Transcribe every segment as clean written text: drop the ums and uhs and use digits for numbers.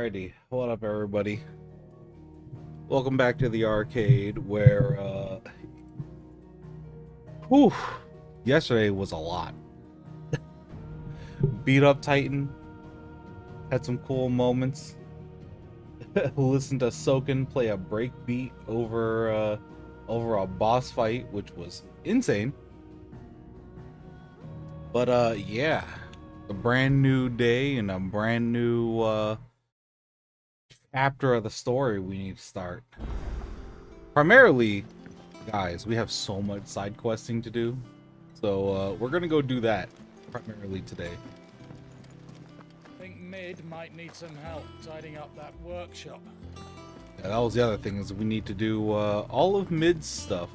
Alrighty, what up everybody? Welcome back to the arcade where whew, yesterday was a lot. Beat up Titan, had some cool moments. Listened to Soken play a break beat over a boss fight, which was insane. But yeah, a brand new day and a brand new chapter of the story we need to start. Primarily, guys, we have so much side questing to do, so we're gonna go do that primarily today. Think Mid might need some help tidying up that workshop. Yeah, that was the other thing, is we need to do all of Mid's stuff.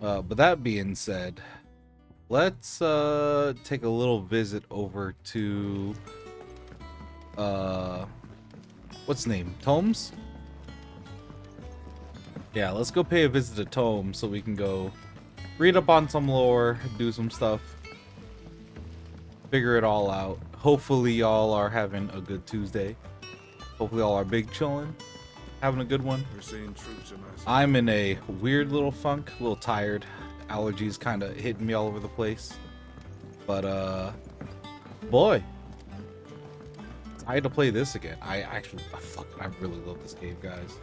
But that being said, let's take a little visit over to what's the name? Tomes? Yeah, let's go pay a visit to Tome so we can go read up on some lore, do some stuff, figure it all out. Hopefully y'all are having a good Tuesday. Hopefully y'all are big chilling, having a good one. We're seeing troops in our I'm in a weird little funk, a little tired. Allergies kind of hitting me all over the place. But boy, I had to play this again. I really love this game, guys.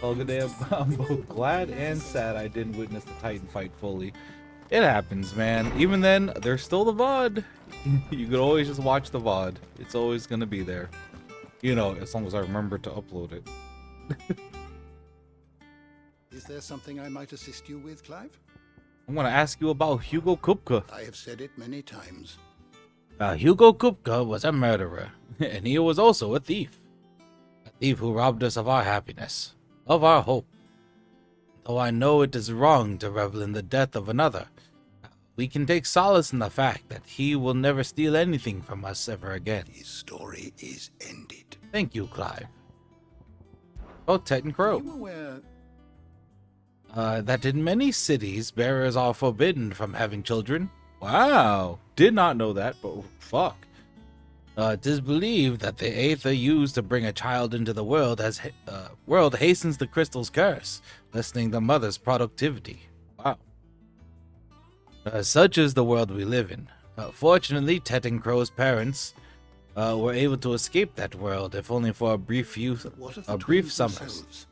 Well, good day. I'm both glad and sad I didn't witness the Titan fight fully. It happens, man. Even then, there's still the VOD. You could always just watch the VOD. It's always gonna be there. You know, as long as I remember to upload it. Is there something I might assist you with, Clive? I'm gonna ask you about Hugo Kupka. I have said it many times. Hugo Kupka was a murderer, and he was also a thief. A thief who robbed us of our happiness, of our hope. Though I know it is wrong to revel in the death of another, we can take solace in the fact that he will never steal anything from us ever again. His story is ended. Thank you, Clive. Oh, Titan Crow. Are you aware? That in many cities, bearers are forbidden from having children. Wow, did not know that, but fuck. It is believed that the aether used to bring a child into the world hastens the crystal's curse, lessening the mother's productivity. Wow. Such is the world we live in. Fortunately, Tet and Crow's parents were able to escape that world, if only for a brief summers. Themselves?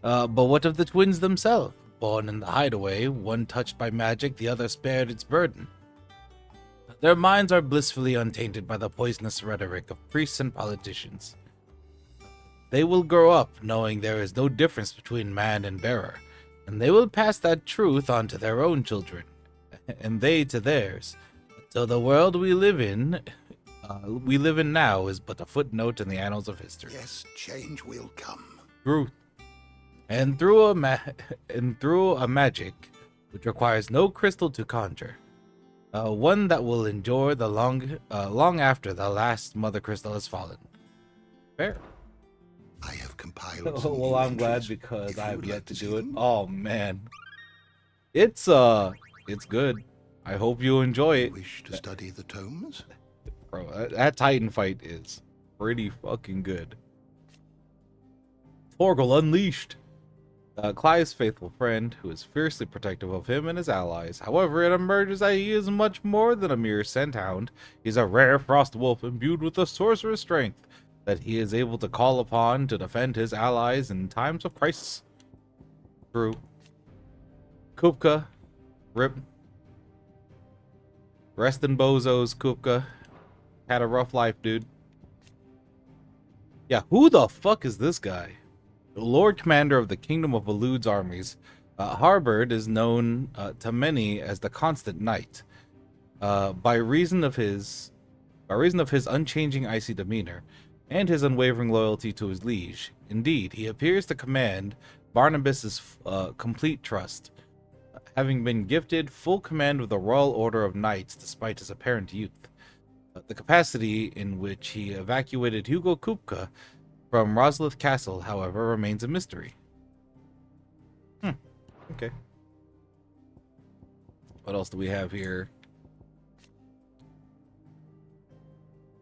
But what of the twins themselves? Born in the hideaway, one touched by magic, the other spared its burden. Their minds are blissfully untainted by the poisonous rhetoric of priests and politicians. They will grow up knowing there is no difference between man and bearer, and they will pass that truth on to their own children, and they to theirs. So the world we live in now is but a footnote in the annals of history. Yes, change will come. Truth. And through a magic which requires no crystal to conjure, one that will endure the long after the last mother crystal has fallen. Fair. I have compiled. Well, I'm glad because If I you have would yet like to to do see it. them. Oh man, it's good. I hope you enjoy it. Wish to study the tomes? Bro, that Titan fight is pretty fucking good. Torgal Unleashed. Clive's faithful friend, who is fiercely protective of him and his allies. However, it emerges that he is much more than a mere scent hound. He's a rare frost wolf imbued with a sorcerer's strength that he is able to call upon to defend his allies in times of crisis. True. Kupka. Rip. Rest in bozos, Kupka. Had a rough life, dude. Yeah, who the fuck is this guy? The Lord Commander of the Kingdom of Elude's armies, Harbord is known to many as the Constant Knight, by reason of his unchanging icy demeanor and his unwavering loyalty to his liege. Indeed, he appears to command Barnabas's complete trust, having been gifted full command of the Royal Order of Knights despite his apparent youth. The capacity in which he evacuated Hugo Kupka from Roslith Castle, however, remains a mystery. Okay. What else do we have here?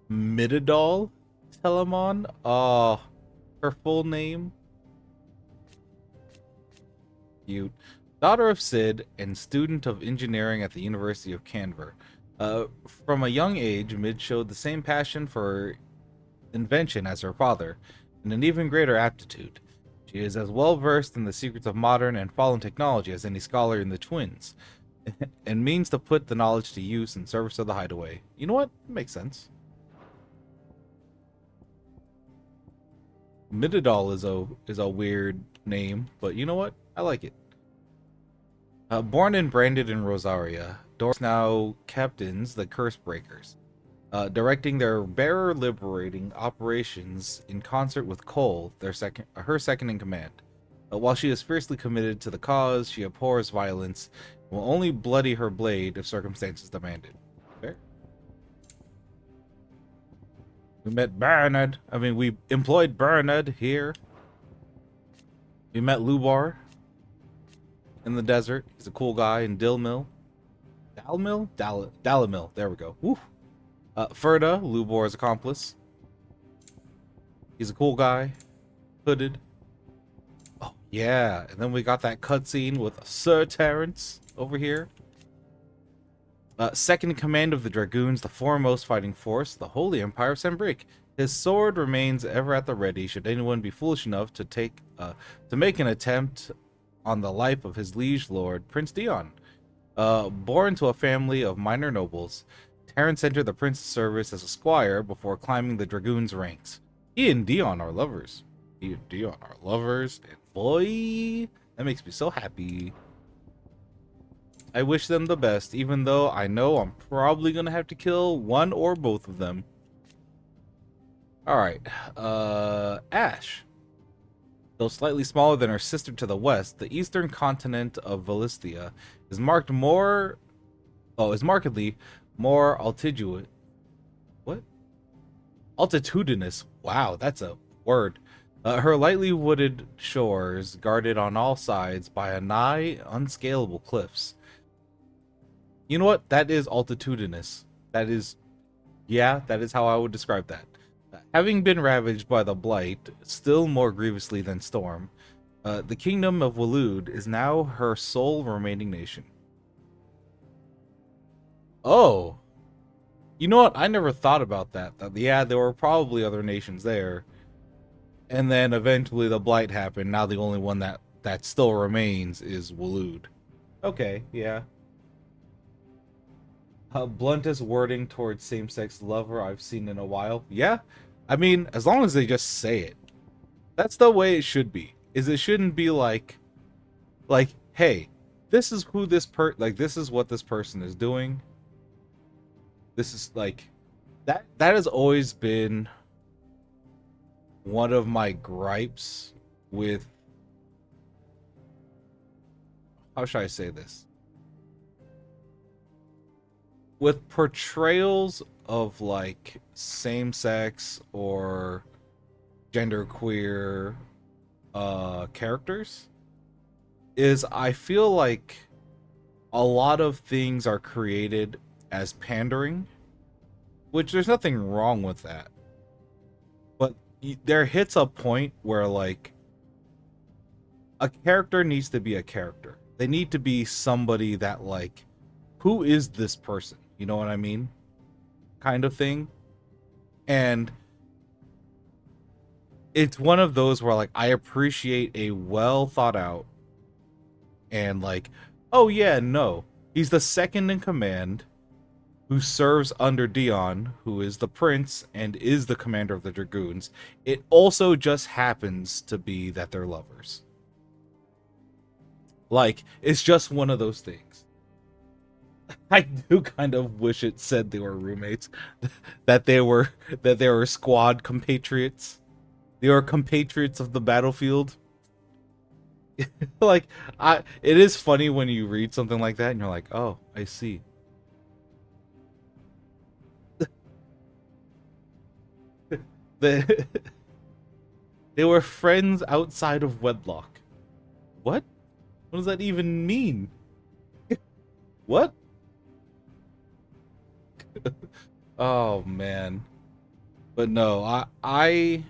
Midadol? Telamon. Her full name. Cute. Daughter of Sid and student of engineering at the University of Canver. From a young age, Mid showed the same passion for invention as her father, and an even greater aptitude. She is as well versed in the secrets of modern and fallen technology as any scholar in the Twins, and means to put the knowledge to use in service of the Hideaway. You know what? Makes sense. Mididol is a weird name, but you know what? I like it. Born and branded in Rosaria, Doris now captains the Curse Breakers, directing their bearer liberating operations in concert with Cole, her second in command. While she is fiercely committed to the cause, she abhors violence and will only bloody her blade if circumstances demand it. Fair. We met Bernard. We employed Bernard here. We met Lubar in the desert. He's a cool guy in Dalamil. There we go. Woo. Ferda, Lubor's accomplice. He's a cool guy. Hooded. Oh, yeah. And then we got that cutscene with Sir Terrence over here. Second in command of the Dragoons, the foremost fighting force, the Holy Empire of Sembric. His sword remains ever at the ready should anyone be foolish enough to make an attempt on the life of his liege lord, Prince Dion. Born to a family of minor nobles, Terrence entered the prince's service as a squire before climbing the dragoons' ranks. He and Dion are lovers. And boy, that makes me so happy. I wish them the best, even though I know I'm probably gonna have to kill one or both of them. Alright, Ash. Though slightly smaller than her sister to the west, the eastern continent of Valisthea is markedly more altitudinous. Wow, that's a word. Her lightly wooded shores guarded on all sides by a nigh unscalable cliffs. You know what? That is altitudinous. That is how I would describe that. Having been ravaged by the Blight, still more grievously than Storm, the kingdom of Waloed is now her sole remaining nation. Oh. You know what? I never thought about that. Yeah, there were probably other nations there. And then eventually the Blight happened. Now the only one that still remains is Waloed. Okay, yeah. Bluntest wording towards same-sex lover I've seen in a while. Yeah, as long as they just say it. That's the way it should be. It shouldn't be like, hey, this is who this this is what this person is doing. This is that has always been one of my gripes with, how should I say this? With portrayals of same-sex or genderqueer characters, is I feel like a lot of things are created as pandering, which there's nothing wrong with that. But there hits a point where a character needs to be a character. They need to be somebody that who is this person? You know what I mean? Kind of thing. And it's one of those where I appreciate a well thought out and oh yeah, no, he's the second in command who serves under Dion, who is the prince and is the commander of the Dragoons. It also just happens to be that they're lovers. It's just one of those things. I do kind of wish it said they were roommates, that they were squad compatriots. They were compatriots of the battlefield. It is funny when you read something like that and you're like, oh, I see. They were friends outside of wedlock. What? What does that even mean? What? Oh man. But no, I'm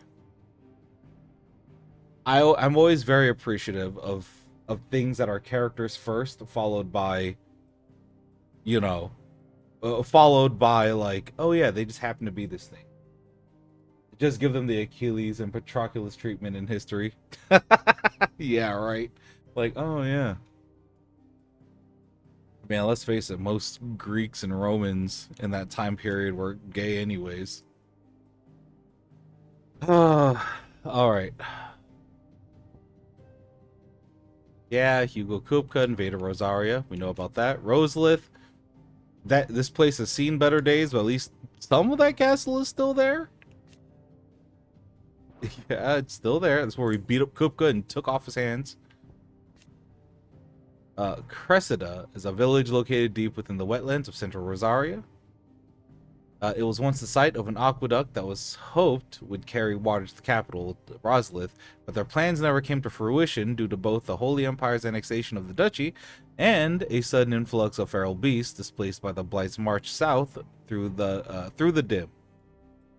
always very appreciative of things that are characters first, followed by, you know, followed by like, oh yeah, they just happen to be this thing. Just give them the Achilles and Patroclus treatment in history. Yeah, right. Like, oh yeah. Man, let's face it, most Greeks and Romans in that time period were gay anyways. All right. Yeah, Hugo Kupka invaded Rosaria. We know about that. Rosalith. That this place has seen better days, but at least some of that castle is still there. Yeah, it's still there. That's where we beat up Kupka and took off his hands. Cressida is a village located deep within the wetlands of central Rosaria. It was once the site of an aqueduct that was hoped would carry water to the capital, Rosalith, but their plans never came to fruition due to both the Holy Empire's annexation of the duchy and a sudden influx of feral beasts displaced by the Blight's march south through the Dim.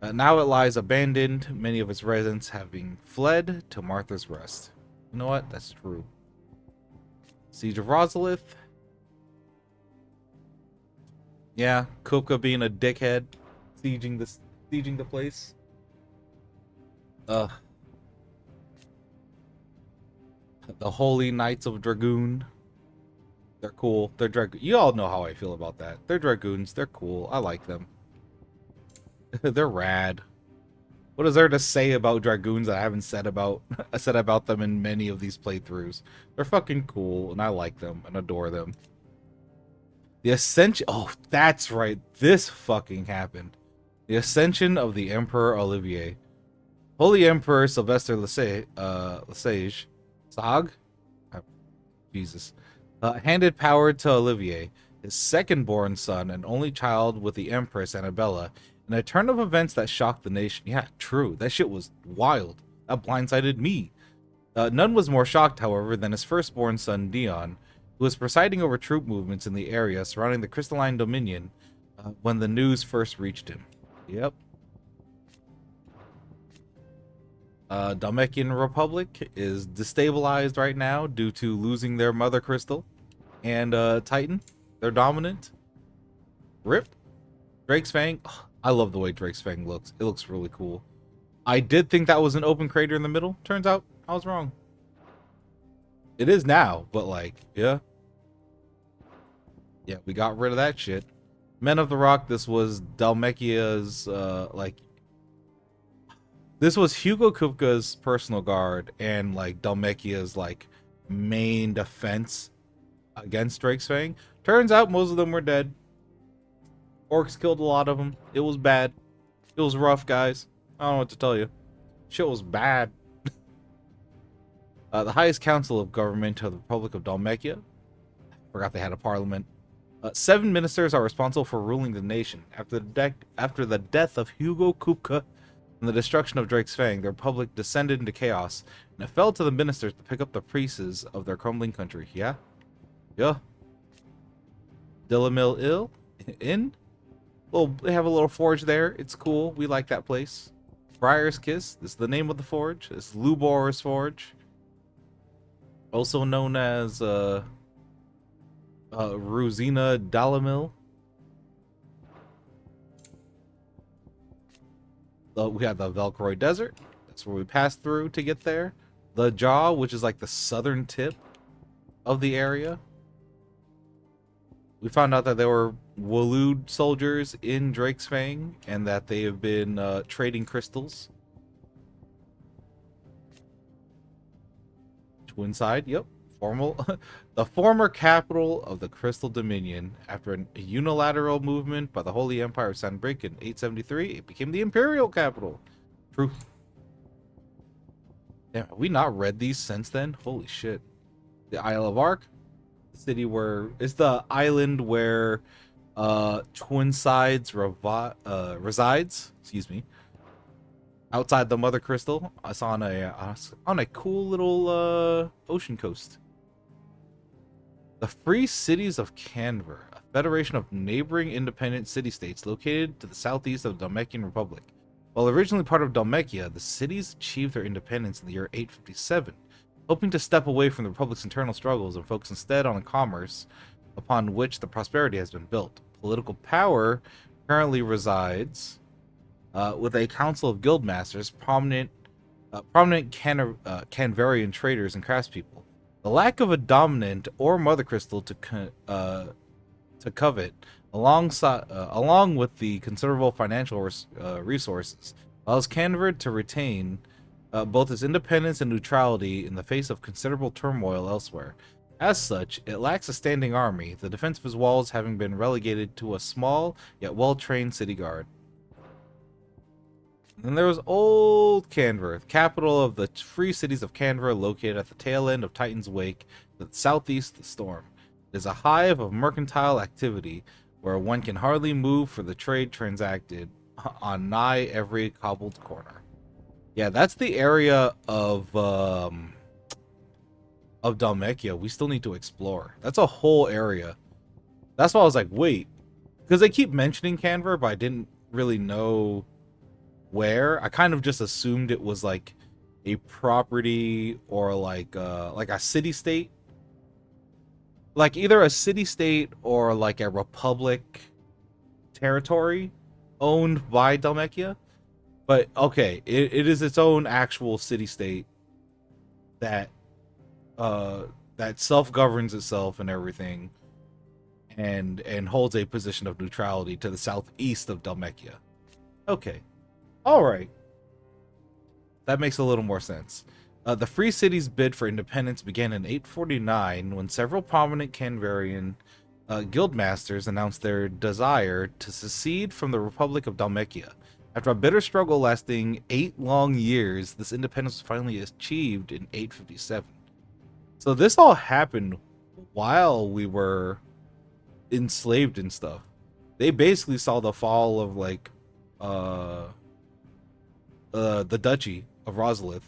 Now it lies abandoned, many of its residents having fled to Martha's Rest. You know what? That's true. Siege of Rosalith. Yeah, Kupka being a dickhead, sieging the place. The Holy Knights of Dragoon. They're cool. They're You all know how I feel about that. They're Dragoons. They're cool. I like them. They're rad. What is there to say about Dragoons that I haven't said about them in many of these playthroughs? They're fucking cool, and I like them and adore them. The Ascension... Oh, that's right. This fucking happened. The Ascension of the Emperor Olivier. Holy Emperor Sylvester Lesage... Sag? Jesus. Handed power to Olivier, his second-born son and only child with the Empress Annabella, in a turn of events that shocked the nation. Yeah, true. That shit was wild. That blindsided me. None was more shocked, however, than his firstborn son, Dion, who was presiding over troop movements in the area surrounding the Crystalline Dominion when the news first reached him. Yep. Dalmekian Republic is destabilized right now due to losing their mother crystal and Titan. They're dominant. RIP. Drake's Fang. Oh, I love the way Drake's Fang looks. It looks really cool. I did think that was an open crater in the middle. Turns out I was wrong. It is now, but like, yeah. Yeah, we got rid of that shit. Men of the Rock, this was Dalmekia's, this was Hugo Kupka's personal guard and, like, Dalmekia's, like, main defense against Drake's Fang. Turns out most of them were dead. Orcs killed a lot of them. It was bad. It was rough, guys. I don't know what to tell you. Shit was bad. The highest council of government of the Republic of Dalmekia. Forgot they had a parliament. 7 ministers are responsible for ruling the nation. After the death of Hugo Kupka and the destruction of Drake's Fang, the Republic descended into chaos, and it fell to the ministers to pick up the pieces of their crumbling country. Yeah? Yeah. Dilamil Inn? Well, they have a little forge there. It's cool. We like that place. Briar's Kiss. This is the name of the forge. It's Lubor's Forge. Also known as Rosina Dalamil. We have the Velcroy Desert. That's where we passed through to get there. The Jaw, which is like the southern tip of the area. We found out that there were Waloed soldiers in Drake's Fang and that they have been trading crystals. Twinside, yep. The former capital of the Crystal Dominion. After a unilateral movement by the Holy Empire of Sanbrik in 873, it became the imperial capital. Truth. Damn, have we not read these since then? Holy shit. The Isle of Ark, the city where it's the island where Twinsides resides. Excuse me. Outside the Mother Crystal, it's on a cool little ocean coast. The Free Cities of Canver, a federation of neighboring independent city-states located to the southeast of the Dalmekian Republic. While originally part of Dalmatia, the cities achieved their independence in the year 857, hoping to step away from the Republic's internal struggles and focus instead on commerce upon which the prosperity has been built. Political power currently resides with a council of guildmasters, prominent Canvarian traders and craftspeople. The lack of a dominant or mother crystal to covet, along with the considerable financial resources, allows Canver to retain both its independence and neutrality in the face of considerable turmoil elsewhere. As such, it lacks a standing army, the defense of its walls having been relegated to a small yet well-trained city guard. And there was Old Canver, the capital of the free cities of Canver, located at the tail end of Titan's Wake, to the southeast of the storm. It is a hive of mercantile activity, where one can hardly move for the trade transacted on nigh every cobbled corner. Yeah, that's the area of Dalmatia we still need to explore. That's a whole area. That's why I was like, wait, because they keep mentioning Canver, but I didn't really know where. I kind of just assumed it was like a property or like a city state, like either a city state or like a republic territory owned by Dalmatia. But okay, it is its own actual city state that that self-governs itself and everything, and holds a position of neutrality to the southeast of Dalmatia. Okay. All right. That makes a little more sense. The Free Cities' bid for independence began in 849 when several prominent Canvarian guildmasters announced their desire to secede from the Republic of Dalmatia. After a bitter struggle lasting 8 long years, this independence was finally achieved in 857. So this all happened while we were enslaved and stuff. They basically saw the fall of like the Duchy of Rosalith,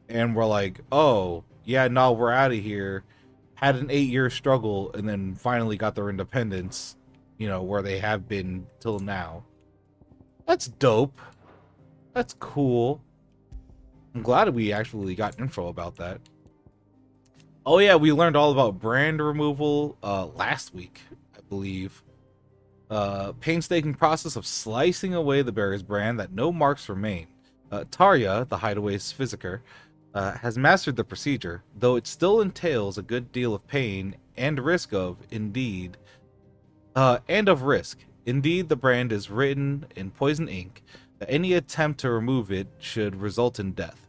and were like, oh yeah, no, we're out of here. Had an 8-year struggle and then finally got their independence, you know, where they have been till now. That's dope. That's cool. I'm glad we actually got info about that. Oh yeah, we learned all about brand removal last week, I believe. Painstaking process of slicing away the bearer's brand that no marks remain. Tarya, the hideaway's physiker, has mastered the procedure, though it still entails a good deal of pain and risk Indeed, the brand is written in poison ink that any attempt to remove it should result in death.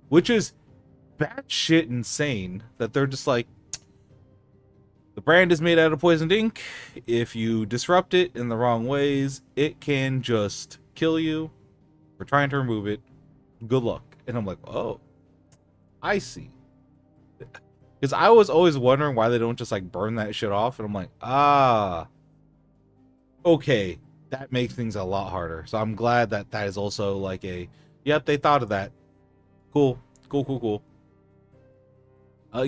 Which is batshit insane that they're just like, the brand is made out of poisoned ink. If you disrupt it in the wrong ways, it can just kill you. We're trying to remove it. Good luck. And I'm like, oh, I see. Because I was always wondering why they don't just like burn that shit off. And I'm like, ah, okay, that makes things a lot harder. So I'm glad that that is also like a, yep, they thought of that. Cool.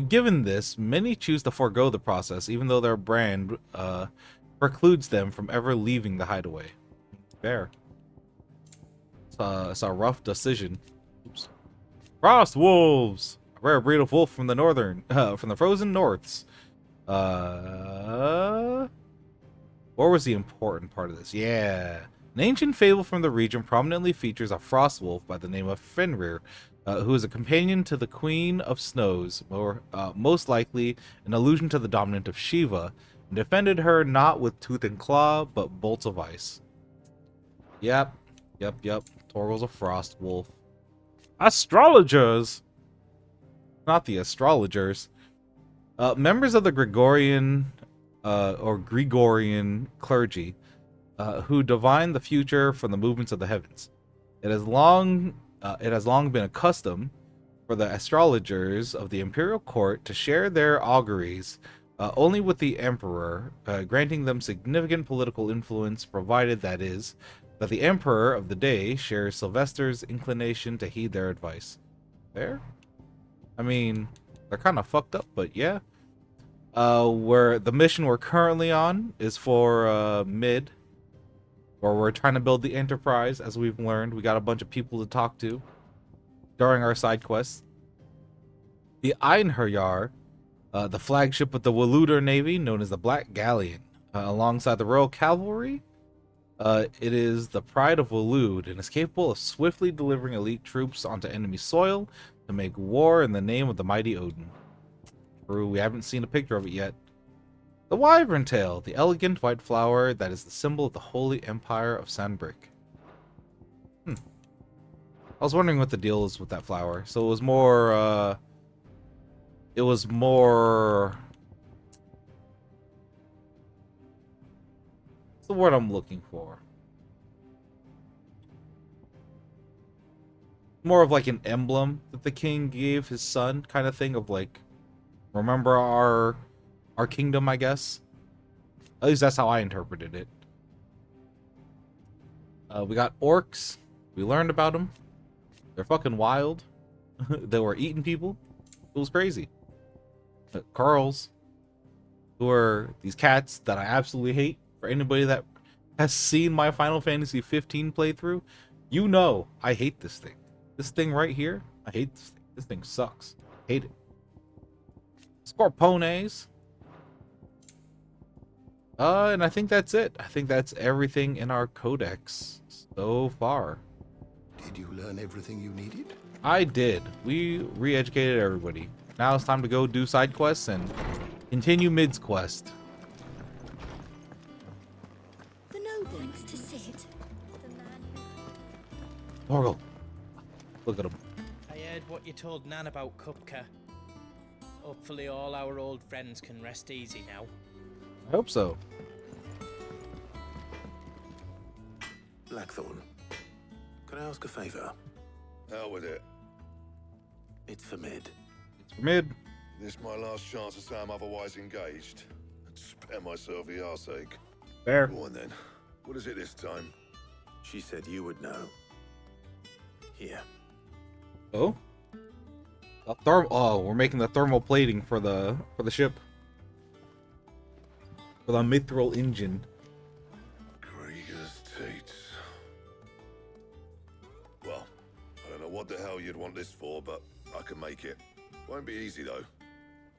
Given this, many choose to forego the process, even though their brand precludes them from ever leaving the hideaway. Fair. It's a rough decision. Oops. Frost wolves, a rare breed of wolf from the frozen norths. What was the important part of this? Yeah. An ancient fable from the region prominently features a frost wolf by the name of Fenrir, who is a companion to the Queen of Snows, or most likely an allusion to the dominant of Shiva, and defended her not with tooth and claw, but bolts of ice. Yep. Torgal's a frost wolf. Astrologers! Not the astrologers. Members of the Gregorian clergy, who divine the future from the movements of the heavens. It has long been a custom for the astrologers of the imperial court to share their auguries only with the emperor, granting them significant political influence, provided that the emperor of the day shares Sylvester's inclination to heed their advice. Fair? I mean, they're kind of fucked up, but yeah. Where the mission we're currently on is for Mid, Or we're trying to build the Enterprise, as we've learned. We got a bunch of people to talk to during our side quests. The Einherjar, the flagship of the Waluder Navy, known as the Black Galleon, alongside the Royal Cavalry. It is the pride of Walud and is capable of swiftly delivering elite troops onto enemy soil to make war in the name of the mighty Odin. True, we haven't seen a picture of it yet. The Wyvern Tail, the elegant white flower that is the symbol of the Holy Empire of Sandbrick. I was wondering what the deal is with that flower. So it was more, what's the word I'm looking for? More of like an emblem that the king gave his son, kind of thing, of like, remember our kingdom, I guess. At least that's how I interpreted it. We got orcs. We learned about them. They're fucking wild. They were eating people. It was crazy. Carls, who are these cats that I absolutely hate. For anybody that has seen my Final Fantasy 15 playthrough, you know I hate this thing. This thing right here, I hate this thing. This thing sucks. Hate it. Scorpones. And I think that's it. I think that's everything in our codex so far. Did you learn everything you needed? I did. We re-educated everybody. Now it's time to go do side quests and continue Mid's quest. The nobles to sit. Morgul. Look at him. I heard what you told Nan about Kupka. Hopefully all our old friends can rest easy now. I hope so. Blackthorn, can I ask a favor? Hell with it. It's for Mid. It's for Mid. This my last chance to say I'm otherwise engaged. And spare myself the arseache. Fair. Go on then. What is it this time? She said you would know. Here. Oh? Oh, we're making the thermal plating for the ship. For the mithril engine. Krieger's teats. Well, I don't know what the hell you'd want this for, but I can make it. Won't be easy though.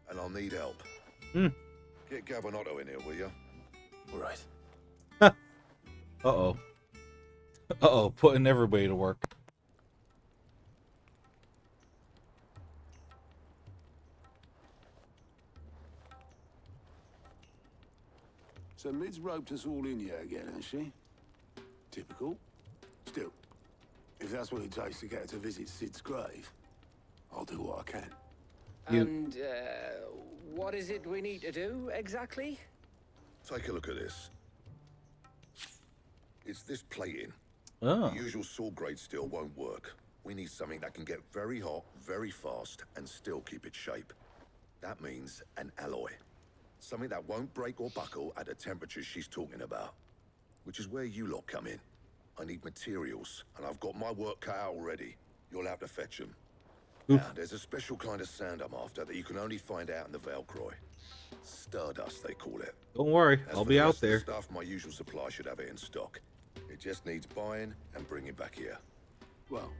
And I'll need help. Get Gabonotto in here, will you? All right. Uh-oh. Uh-oh, putting everybody to work. So Mid's roped us all in here again, has she? Typical. Still, if that's what it takes to get her to visit Sid's grave, I'll do what I can. And, what is it we need to do, exactly? Take a look at this. It's this plating. Oh. The usual sword grade steel won't work. We need something that can get very hot, very fast, and still keep its shape. That means an alloy. Something that won't break or buckle at the temperatures she's talking about. Which is where you lot come in. I need materials, and I've got my work cut out already. You'll have to fetch them. Now, there's a special kind of sand I'm after that you can only find out in the Velcroy. Stardust, they call it. Don't worry, As I'll for be the out rest of the there. Stuff, my usual supply should have it in stock. It just needs buying and bringing back here. Well,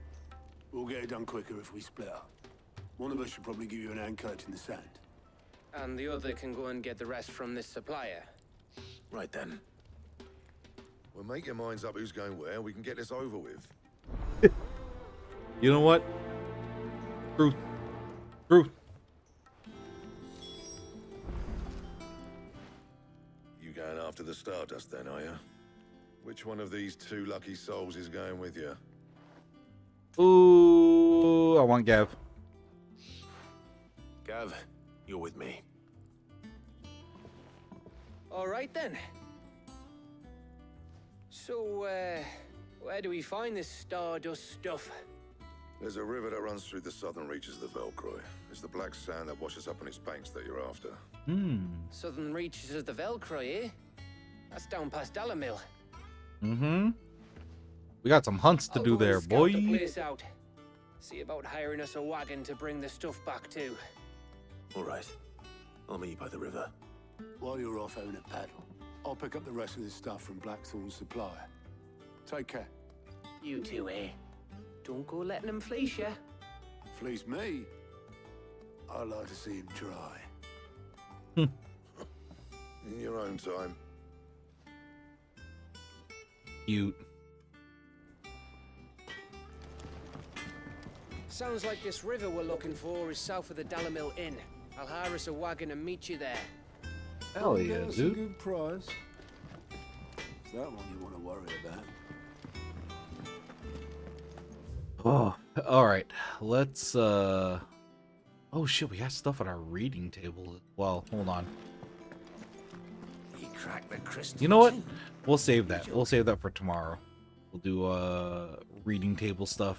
we'll get it done quicker if we split up. One of us should probably give you an hand coat in the sand. And the other can go and get the rest from this supplier. Right then. Well, make your minds up who's going where, and we can get this over with. You know what? Truth. Truth. You going after the Stardust then, are you? Which one of these two lucky souls is going with you? Ooh, I want Gav. Gav, you're with me. All right, then. So, where do we find this Stardust stuff? There's a river that runs through the southern reaches of the Velcroy. It's the black sand that washes up on its banks that you're after. Southern reaches of the Velcroy, eh? That's down past Dalamil. We got some hunts to I'll do go and there, scout boy. the place out. See about hiring us a wagon to bring the stuff back to. All right. I'll meet you by the river. While you're off having a paddle, I'll pick up the rest of this stuff from Blackthorn's supplier. Take care. You two, eh? Don't go letting him fleece ya. Fleece me? I'd like to see him try. In your own time. Cute. Sounds like this river we're looking for is south of the Dalamil Inn. I'll hire us a wagon and meet you there. Hell yeah, That's a dude. good price. It's that one you want to worry about. Oh, all right. Let's. Oh shit, we got stuff on our reading table. Well, hold on. He cracked the crystal. You know what? We'll save that. We'll save that for tomorrow. We'll do reading table stuff.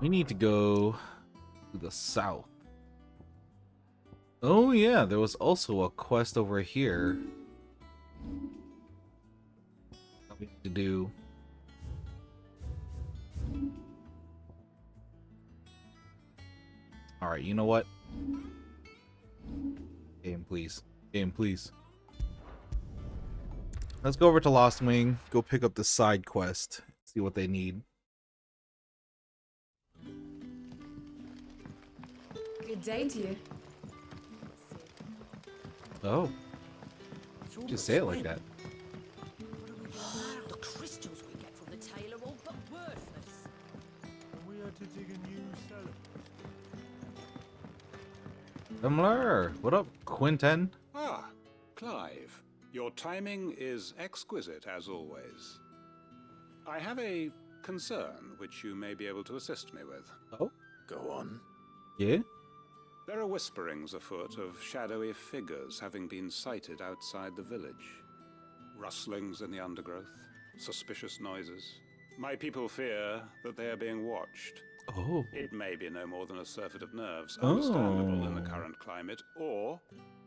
We need to go to the south. Oh yeah, there was also a quest over here that we need to do. All right, you know what? Game, please. Game, please. Let's go over to Lost Wing, go pick up the side quest, see what they need. Good day to you. Oh. Just say it like that. The crystals we get from the tail are all but worthless. We had to dig a new cellar. Similar. What up, Quinten? Ah, Clive. Your timing is exquisite, as always. I have a concern which you may be able to assist me with. Oh? Go on. Yeah? There are whisperings afoot of shadowy figures having been sighted outside the village. Rustlings in the undergrowth, suspicious noises. My people fear that they are being watched. Oh. It may be no more than a surfeit of nerves, understandable in the Oh. current climate, or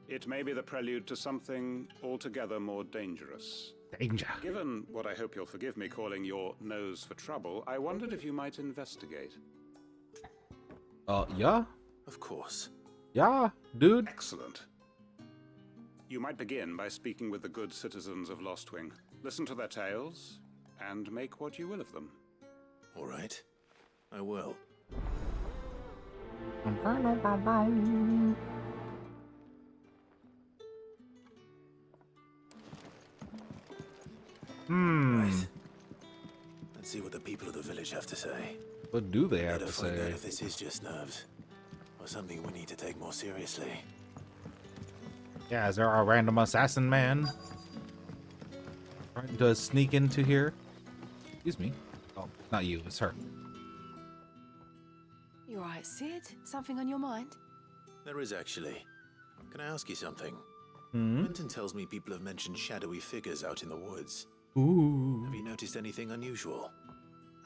it may be the prelude to something altogether more dangerous. Danger. Given what I hope you'll forgive me calling your nose for trouble, I wondered if you might investigate. Yeah? Of course. Yeah, dude. Excellent. You might begin by speaking with the good citizens of Lostwing. Listen to their tales, and make what you will of them. All right. I will. Right. Let's see what the people of the village have to say. What do they have Better to find out say? if this is just nerves, or something we need to take more seriously. Yeah, is there a random assassin man trying to sneak into here? Excuse me. Oh, not you, it's her. You alright, Sid? Something on your mind? There is actually. Can I ask you something? Hmm? Quentin tells me people have mentioned shadowy figures out in the woods. Ooh. Have you noticed anything unusual?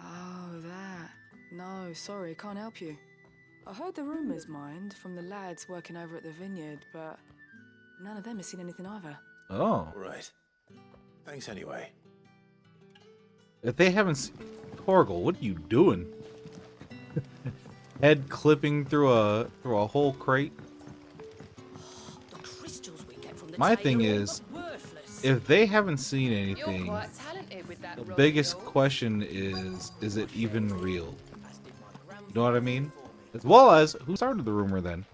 Oh, that. No, sorry, can't help you. I heard the rumours, mind, from the lads working over at the vineyard, but none of them has seen anything either. Oh. Right. Thanks anyway. If they haven't seen... Torgal, what are you doing? Head clipping through a whole crate. The crystals we get from the My tail thing are all is, but worthless. if they haven't seen anything, You're quite talented with that the rod biggest of yours. question is it even real? You know what I mean? As well as, who started the rumor then?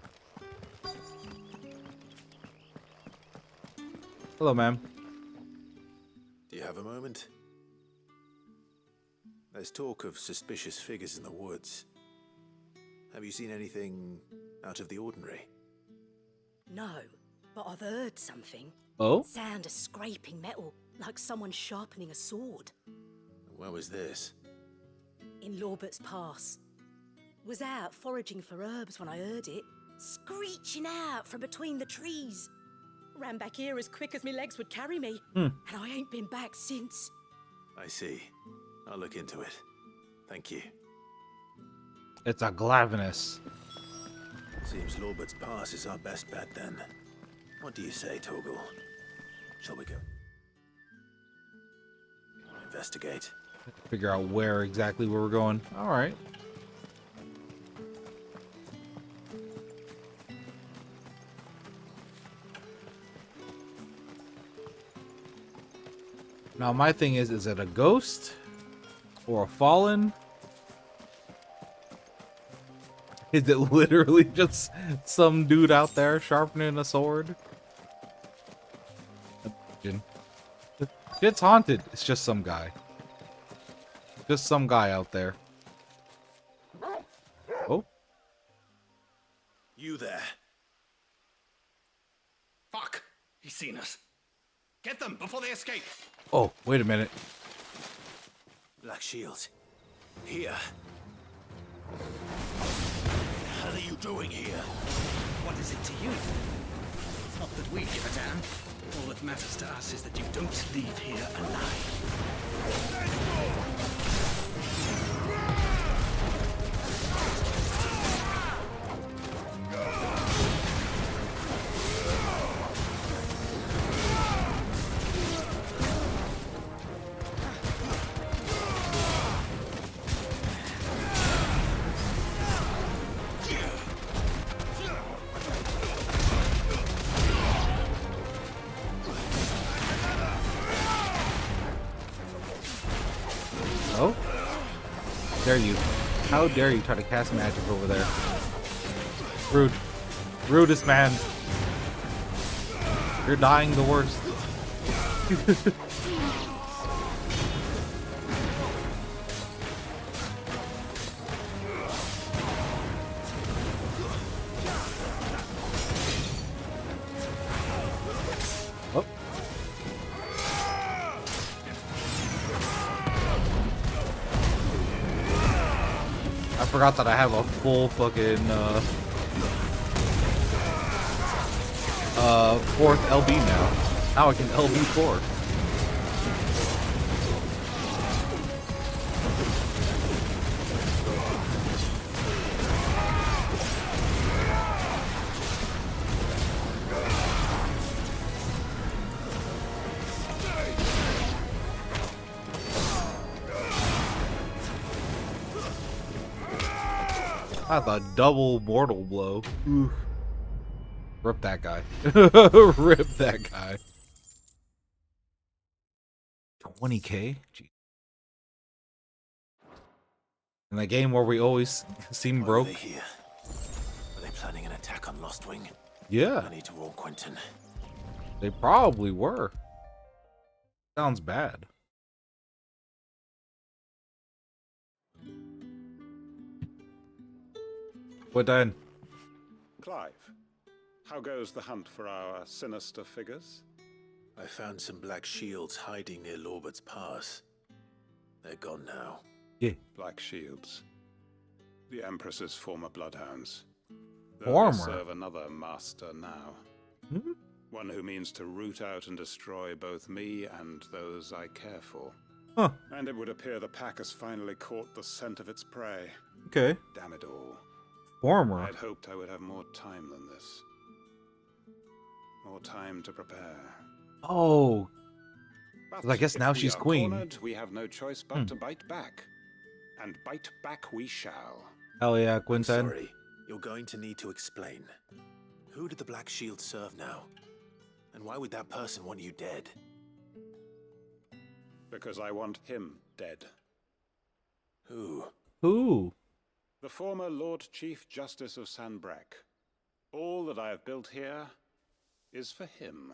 Hello, ma'am. Do you have a moment? There's talk of suspicious figures in the woods. Have you seen anything out of the ordinary? No, but I've heard something. Oh? Sound of scraping metal, like someone sharpening a sword. Where was this? In Lorbert's Pass. Was out foraging for herbs when I heard it, screeching out from between the trees. Ran back here as quick as my legs would carry me, and I ain't been back since. I see. I'll look into it. Thank you. It's a Glavinus. Seems Lorbert's Pass is our best bet then. What do you say, Torgal? Shall we go? Investigate. Figure out where exactly we're going. Alright. Now my thing is it a ghost or a fallen? Is it literally just some dude out there sharpening a sword? It's haunted. It's just some guy. Just some guy out there. Oh. You there. Fuck! He's seen us. Get them before they escape. Oh, wait a minute. Black Shields. Here. What the hell are you doing here? What is it to you? Not that we give a damn. All that matters to us is that you don't leave here alive. Oh? Dare you. How dare you try to cast magic over there? Rude. Rudest man. You're dying the worst. Oh. I forgot that I have a full fucking fourth LB now. Now I can LB 4. That's a double mortal blow. Oof. Rip that guy. Rip that guy. 20k? Gee. In that game where we always seem broke. Why are they here? Are they planning an attack on Lostwing? Yeah. I need to warn Quentin. They probably were. Sounds bad. What then? Clive, how goes the hunt for our sinister figures? I found some black shields hiding near Lorbert's Pass. They're gone now. Yeah. Black shields. The Empress's former bloodhounds. Former? They serve another master now. Hmm? One who means to root out and destroy both me and those I care for. Huh. And it would appear the pack has finally caught the scent of its prey. Okay. Damn it all. Former. I'd hoped I would have more time than this. More time to prepare. Oh. But I guess if now we she's are queen. cornered, we have no choice but to bite back. And bite back we shall. Hell yeah, Quinten. Sorry, you're going to need to explain. Who did the Black Shield serve now? And why would that person want you dead? Because I want him dead. Who? Who? The former Lord Chief Justice of Sanbreque. All that I have built here is for him.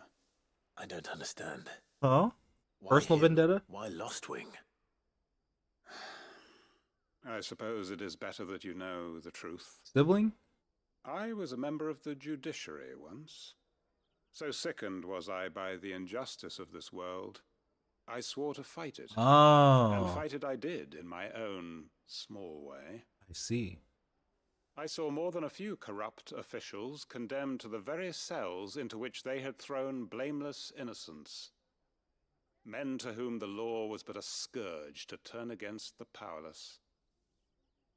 I don't understand. Huh? Why Personal him? vendetta? Why Lostwing? I suppose it is better that you know the truth. Sibling? I was a member of the judiciary once. So sickened was I by the injustice of this world, I swore to fight it. Oh. And fight it I did in my own small way. I see. I saw more than a few corrupt officials condemned to the very cells into which they had thrown blameless innocents. Men to whom the law was but a scourge to turn against the powerless.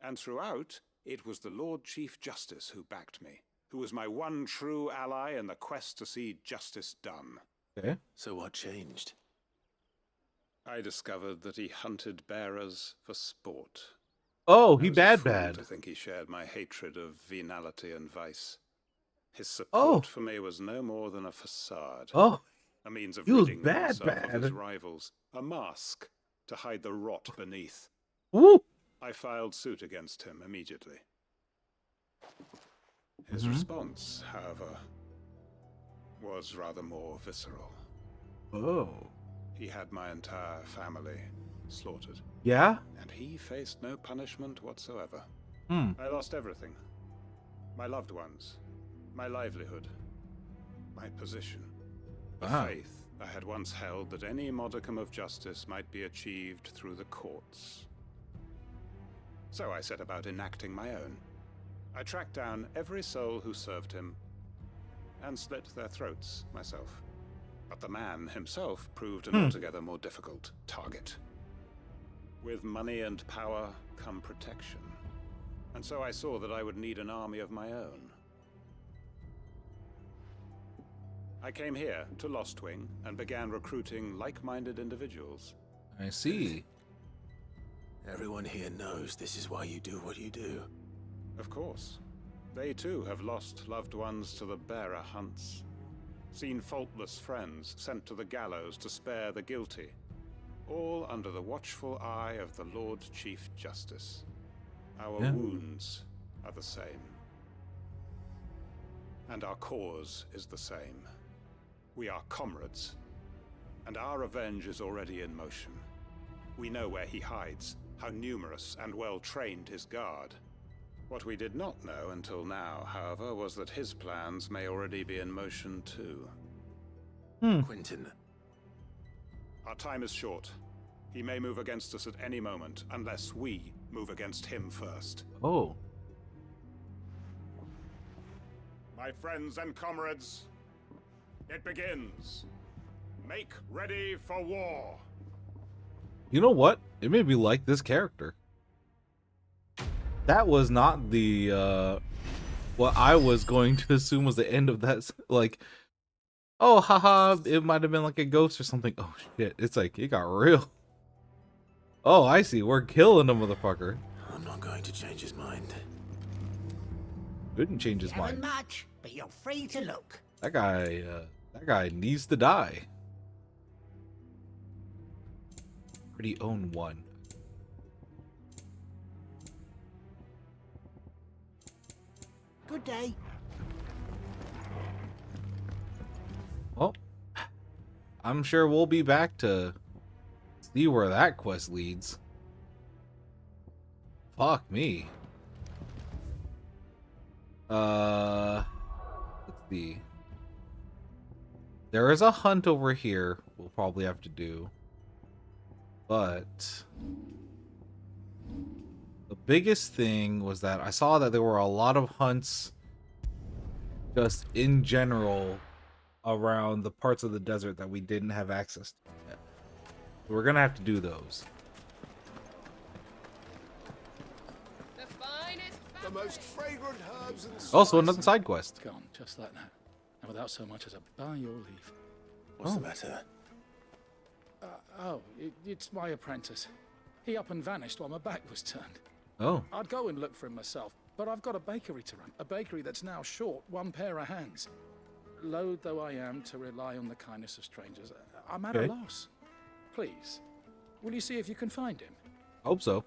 And throughout, it was the Lord Chief Justice who backed me, who was my one true ally in the quest to see justice done. Okay. So what changed? I discovered that he hunted bearers for sport. Oh, he I was a fool bad. to think he shared my hatred of venality and vice. His support for me was no more than a facade. Oh. a means of He was ridding bad, himself of his bad. rivals, a mask to hide the rot beneath. Woo! I filed suit against him immediately. His response, however, was rather more visceral. Oh. He had my entire family slaughtered. Yeah? And he faced no punishment whatsoever. Hmm. I lost everything. My loved ones, my livelihood, my position, the Wow. faith I had once held that any modicum of justice might be achieved through the courts. So I set about enacting my own. I tracked down every soul who served him and slit their throats myself. But the man himself proved an altogether more difficult target. With money and power come protection. And so I saw that I would need an army of my own. I came here to Lostwing and began recruiting like-minded individuals. I see. Everyone here knows this is why you do what you do. Of course. They too have lost loved ones to the bearer hunts. Seen faultless friends sent to the gallows to spare the guilty. All under the watchful eye of the Lord Chief Justice. Our wounds are the same. And our cause is the same. We are comrades. And our revenge is already in motion. We know where he hides, how numerous and well-trained his guard. What we did not know until now, however, was that his plans may already be in motion too. Quentin. Our time is short. He may move against us at any moment, unless we move against him first. Oh. My friends and comrades, it begins. Make ready for war. You know what? It made me like this character. That was not the what I was going to assume was the end of that. Like, oh, haha, it might have been like a ghost or something. Oh shit, it's like it got real. Oh, I see. We're killing the motherfucker. I'm not going to change his mind. Couldn't change his Haven't mind. much, but you're free to look. That guy needs to die. Already own one. Good day. Well, I'm sure we'll be back to see where that quest leads. Fuck me. Let's see. There is a hunt over here we'll probably have to do. But the biggest thing was that I saw that there were a lot of hunts just in general around the parts of the desert that we didn't have access to yet. So we're gonna have to do those. The most fragrant herbs and Also, another side quest. Gone, just like that. And without so much as a by your leave. What's the matter? It's my apprentice. He up and vanished while my back was turned. Oh. I'd go and look for him myself, but I've got a bakery to run. A bakery that's now short one pair of hands. Loath though I am to rely on the kindness of strangers, I'm at a loss. Please, will you see if you can find him? Hope so.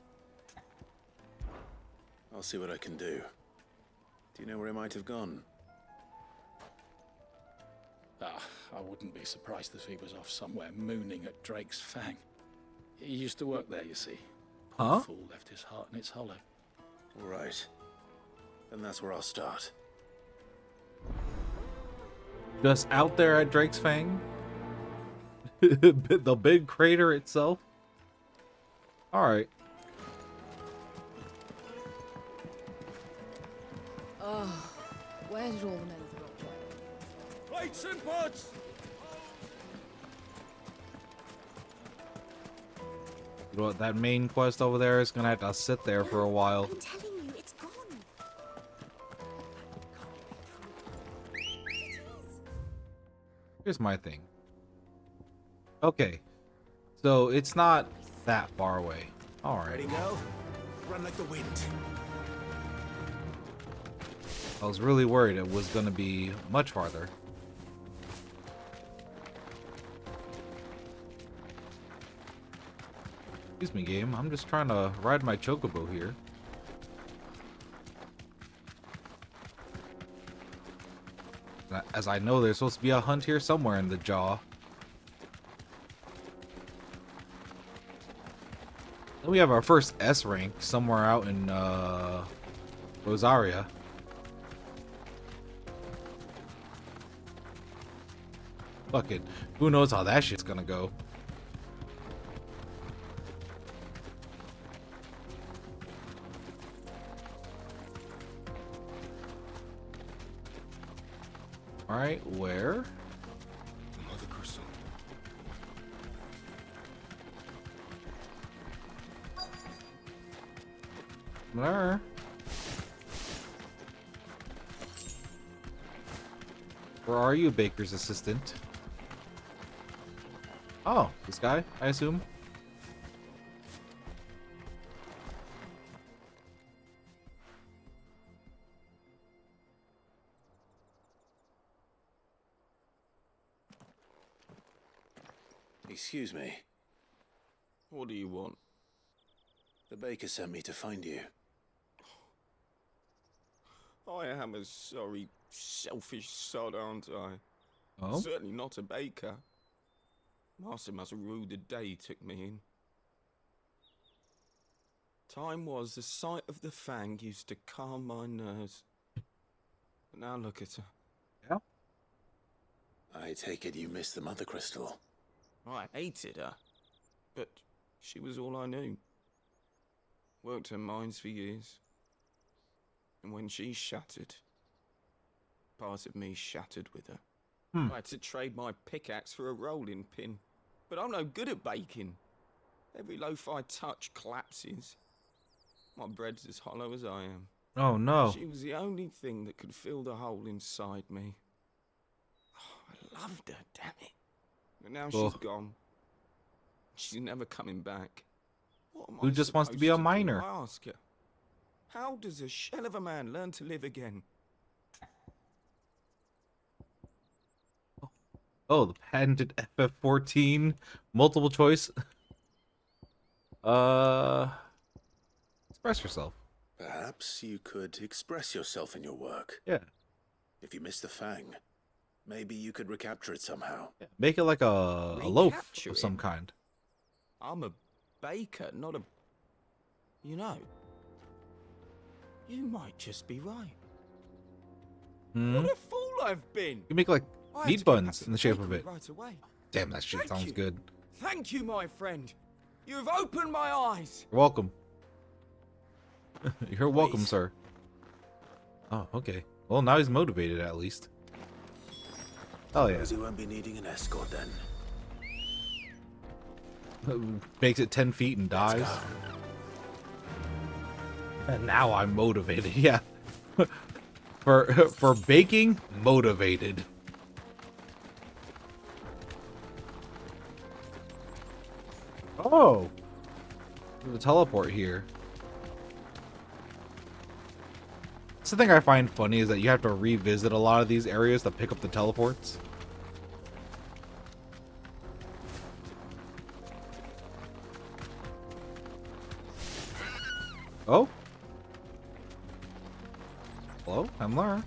I'll see what I can do. Do you know where he might have gone? I wouldn't be surprised if he was off somewhere mooning at Drake's Fang. He used to work there, you see. Huh? The fool left his heart in its hollow. All right. Then that's where I'll start. Just out there at Drake's Fang? The big crater itself? Alright. Oh, where did all the men of the rock go? Plates and pots! You know what? That main quest over there is gonna have to sit there for a while. I'm telling you, it's gone. Here's my thing. Okay. So it's not that far away. Alright. Ready, go? Run like the wind. I was really worried it was gonna be much farther. Excuse me, game. I'm just trying to ride my chocobo here. As I know, there's supposed to be a hunt here somewhere in the jaw. Then we have our first S rank somewhere out in Rosaria. Fuck it. Who knows how that shit's gonna go. Alright, where? Mother Crystal. Where? Where are you, Baker's assistant? Oh, this guy, I assume. Excuse me. What do you want? The baker sent me to find you. I am a sorry, selfish sod, aren't I? Oh? Certainly not a baker. Master must have ruled the day he took me in. Time was the sight of the fang used to calm my nerves. But now look at her. Yeah? I take it you missed the Mother Crystal. I hated her, but she was all I knew. Worked her mines for years. And when she shattered, part of me shattered with her. I had to trade my pickaxe for a rolling pin. But I'm no good at baking. Every loaf I touch collapses. My bread's as hollow as I am. Oh no. She was the only thing that could fill the hole inside me. Oh, I loved her, damn it. But now she's gone. She's never coming back. Who just wants to be a miner? I ask her. How does a shell of a man learn to live again? Oh, the patented FF14 multiple choice. Express yourself. Perhaps you could express yourself in your work. Yeah. If you missed the fang, maybe you could recapture it somehow. Yeah. Make it like a loaf Recapture of it? some kind. I'm a baker, not a... You know, you might just be right. What a fool I've been! You make like I have meat to go back buns to in the the shape of bakery it. right away. Damn, that shit Thank sounds you. good. Thank you, my friend. You've opened my eyes. You're welcome. You're welcome, Please. sir. Oh, okay. Well, now he's motivated at least. Oh yeah. Suppose he won't be needing an escort then. Makes it 10 feet and Let's dies. go. And now I'm motivated. Yeah. For baking, motivated. Oh. There's a teleport here. That's the thing I find funny is that you have to revisit a lot of these areas to pick up the teleports. Oh? Hello? I'm Lara.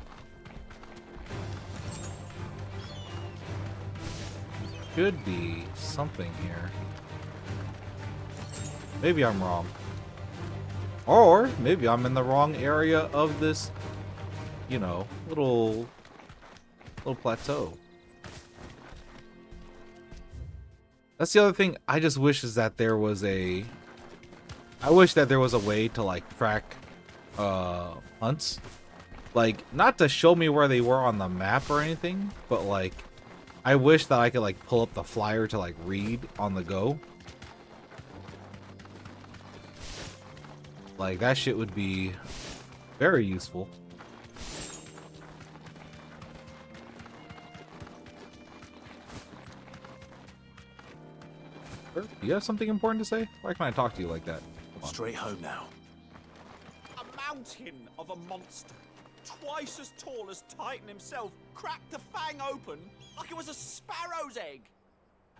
Should be something here. Maybe I'm wrong. Or maybe I'm in the wrong area of this, you know, little plateau. That's the other thing I just wish is that there was a... I wish that there was a way to like track hunts. Like, not to show me where they were on the map or anything, but like I wish that I could like pull up the flyer to like read on the go. Like, that shit would be very useful. Do you have something important to say? Why can't I talk to you like that? Straight home now. A mountain of a monster, twice as tall as Titan himself, cracked the fang open like it was a sparrow's egg.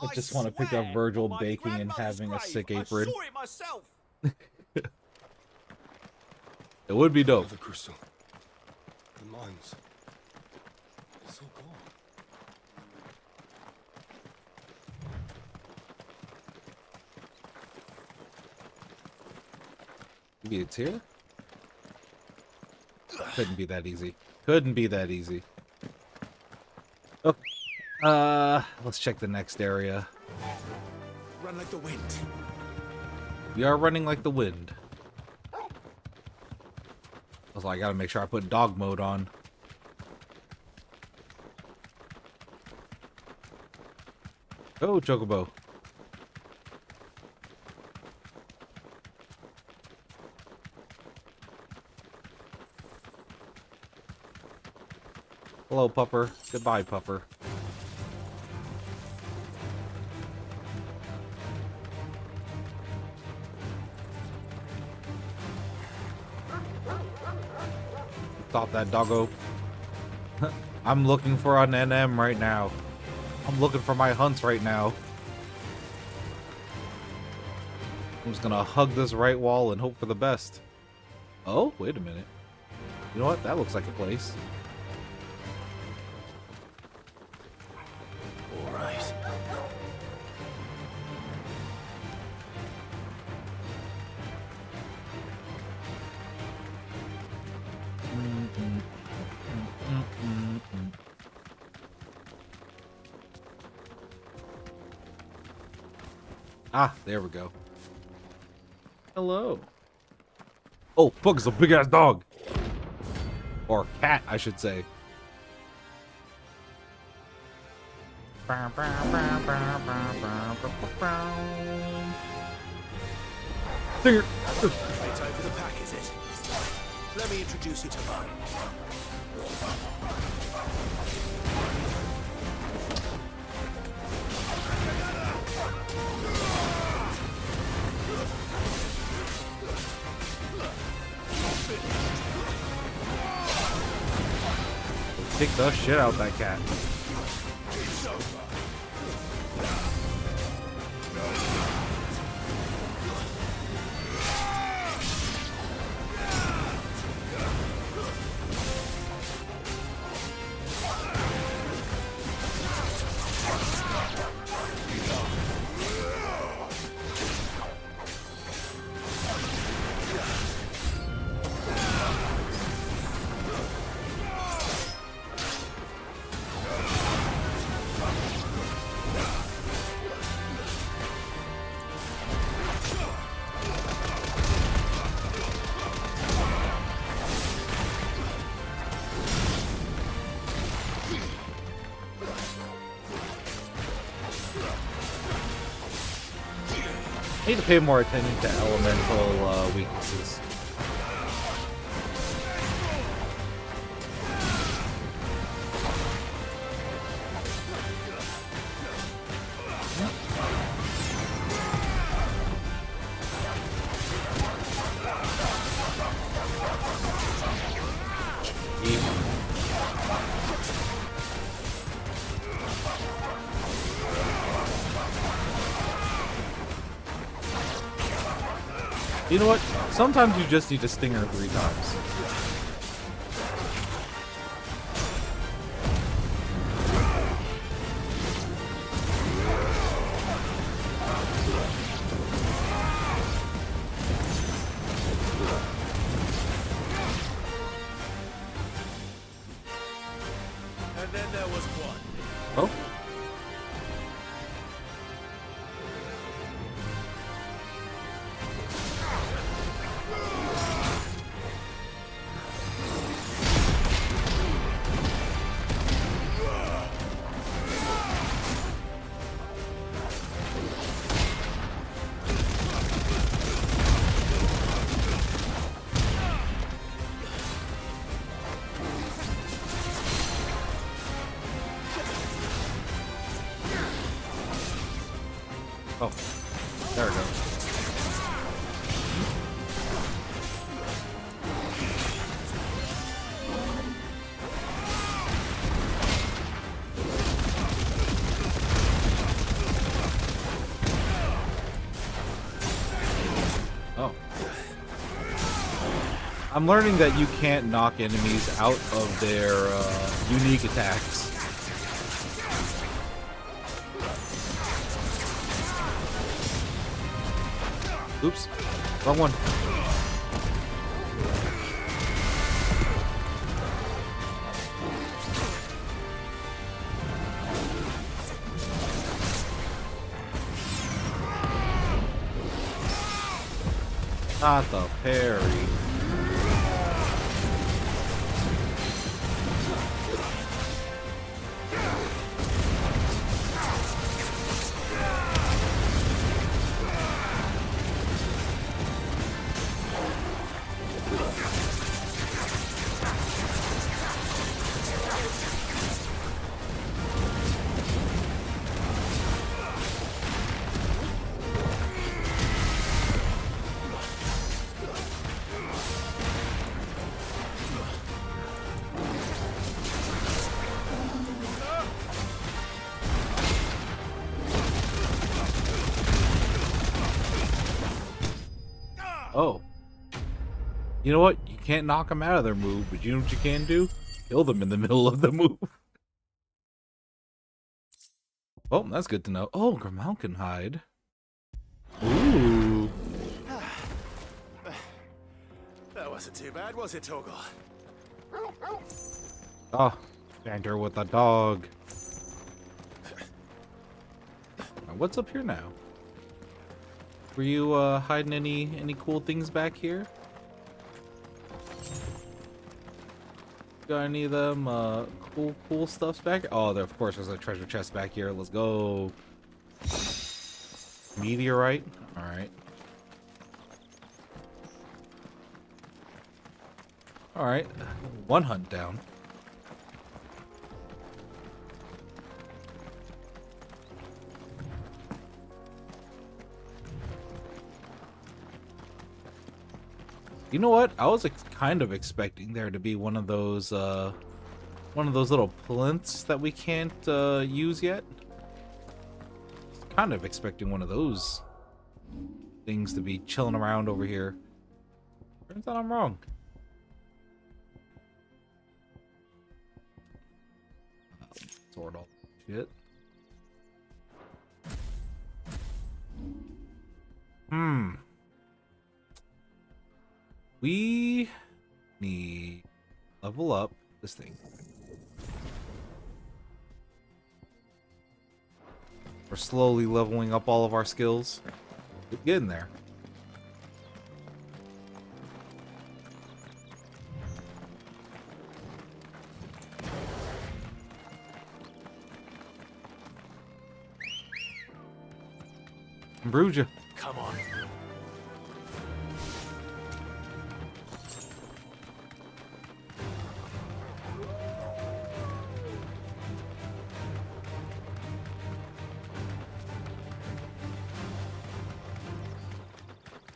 I just want to pick up Virgil baking and having a sick apron. I saw it myself. It would be dope. The crystal. The mines. It's all gone. Maybe it's here? Couldn't be that easy. Couldn't be that easy. Oh, let's check the next area. Run like the wind. We are running like the wind. Also, I gotta make sure I put dog mode on. Oh, Chocobo. Hello, pupper. Goodbye, pupper. Stop that doggo. I'm looking for an NM right now. I'm looking for my hunts right now. I'm just gonna hug this right wall and hope for the best. Oh, wait a minute. You know what? That looks like a place. All right. Ah, there we go. Hello. Oh, Pug is a big ass dog. Or cat, I should say. Stinger. It's over the pack, is it? Let me introduce you to mine. Kick the shit out of that cat. I need to pay more attention to elemental weaknesses. You know what? Sometimes you just need to sting her 3 times. And then there was one. Oh? Oh, there we go. I'm learning that you can't knock enemies out of their unique attacks. Oops, wrong one. Not the parry. Oh. You know what? You can't knock them out of their move, but you know what you can do? Kill them in the middle of the move. Oh, that's good to know. Oh, Grimalkin hide. Ooh. That wasn't too bad, was it, Torgal? Oh, banter with the dog. What's up here now? Were you hiding any cool things back here? Got any of them cool stuffs back here? Oh, there, of course there's a treasure chest back here. Let's go. Meteorite. All right. All right. One hunt down. You know what? I was kind of expecting there to be one of those little plinths that we can't use yet. Kind of expecting one of those things to be chilling around over here. Turns out I'm wrong. Sort all shit. We need level up this thing. We're slowly leveling up all of our skills. We're getting there. Bruja. Come on.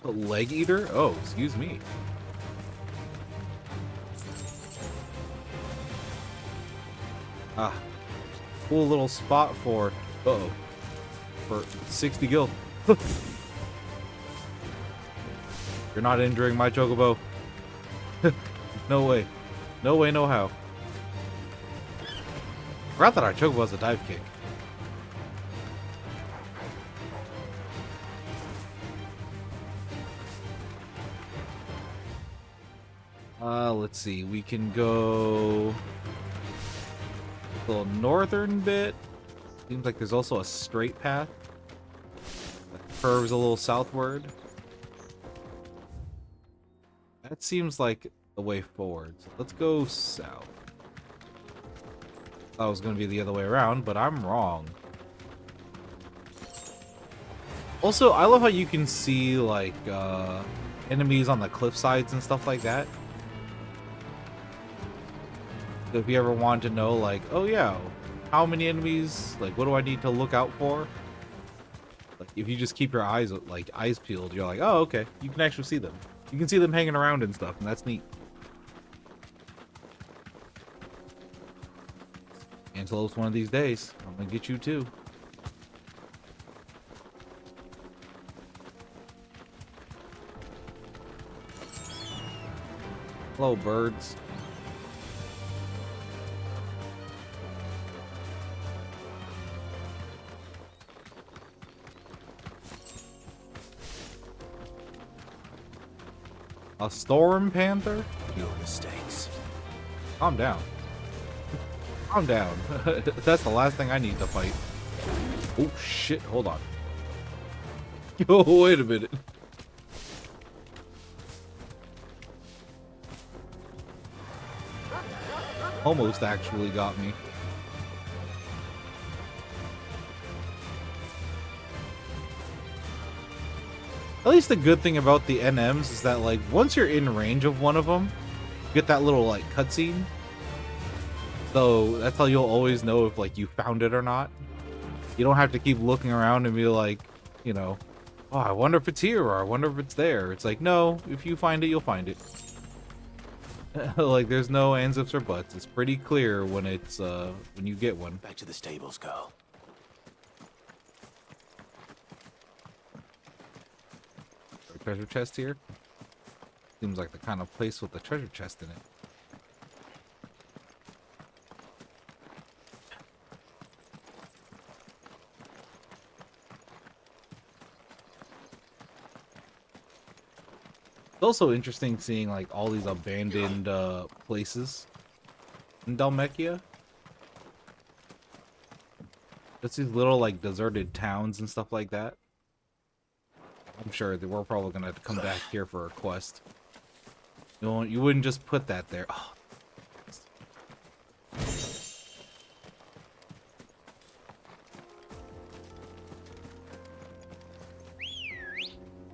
A leg eater? Oh, excuse me. Ah, cool little spot for for 60 gil. You're not injuring my chocobo. No way. No way, no how. Forgot that our chocobo has a dive kick. Let's see. We can go a little northern bit. Seems like there's also a straight path that curves a little southward. That seems like the way forward. So let's go south. Thought it was going to be the other way around, but I'm wrong. Also, I love how you can see like enemies on the cliff sides and stuff like that. So if you ever want to know, like, oh yeah, how many enemies, like, what do I need to look out for? Like, if you just keep your eyes peeled, you're like, oh, okay, you can actually see them. You can see them hanging around and stuff, and that's neat. Antelope's one of these days. I'm gonna get you too. Hello, birds. A storm panther? Your mistakes. Calm down. Calm down. That's the last thing I need to fight. Oh shit, hold on. Oh, wait a minute. Almost actually got me. At least the good thing about the NMs is that, like, once you're in range of one of them, you get that little, like, cutscene. So that's how you'll always know if, like, you found it or not. You don't have to keep looking around and be like, you know, oh, I wonder if it's here or I wonder if it's there. It's like, no, if you find it, you'll find it. Like, there's no ands, ifs, or buts. It's pretty clear when it's, when you get one. Back to the stables, girl. Treasure chest here? Seems like the kind of place with a treasure chest in it. It's also interesting seeing like all these abandoned places in Dalmekia. Just these little like deserted towns and stuff like that. I'm sure that we're probably gonna have to come back here for a quest. You wouldn't just put that there. Oh.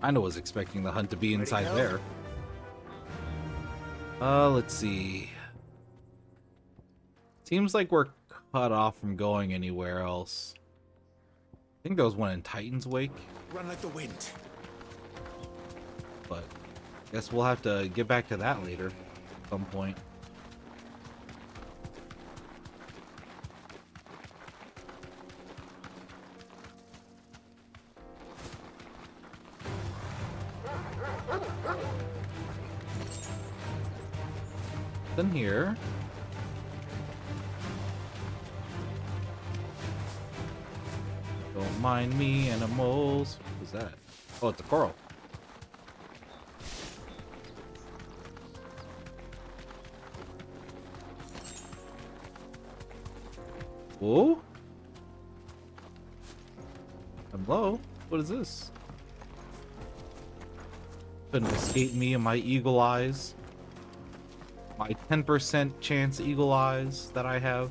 I was expecting the hunt to be inside there. Let's see. Seems like we're cut off from going anywhere else. I think there was one in Titan's Wake. Run like the wind. But guess we'll have to get back to that later at some point. Then here. Don't mind me, animals. What's that? Oh, it's a coral. Whoa? Hello? What is this? Couldn't escape me and my eagle eyes. My 10% chance eagle eyes that I have.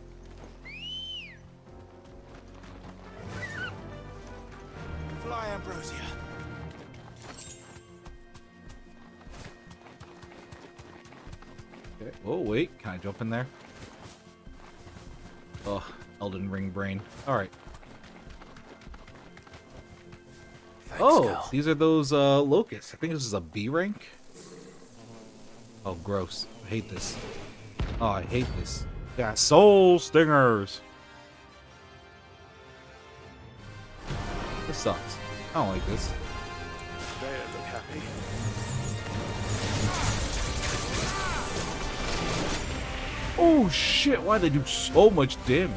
Fly, Ambrosia. Okay. Oh, wait. Can I jump in there? Oh, Elden Ring brain. Alright. Oh, girl. These are those locusts. I think this is a B rank. Oh, gross. I hate this. Oh, I hate this. Yeah, soul stingers. This sucks. I don't like this. They don't look happy. Oh shit, why they do so much damage?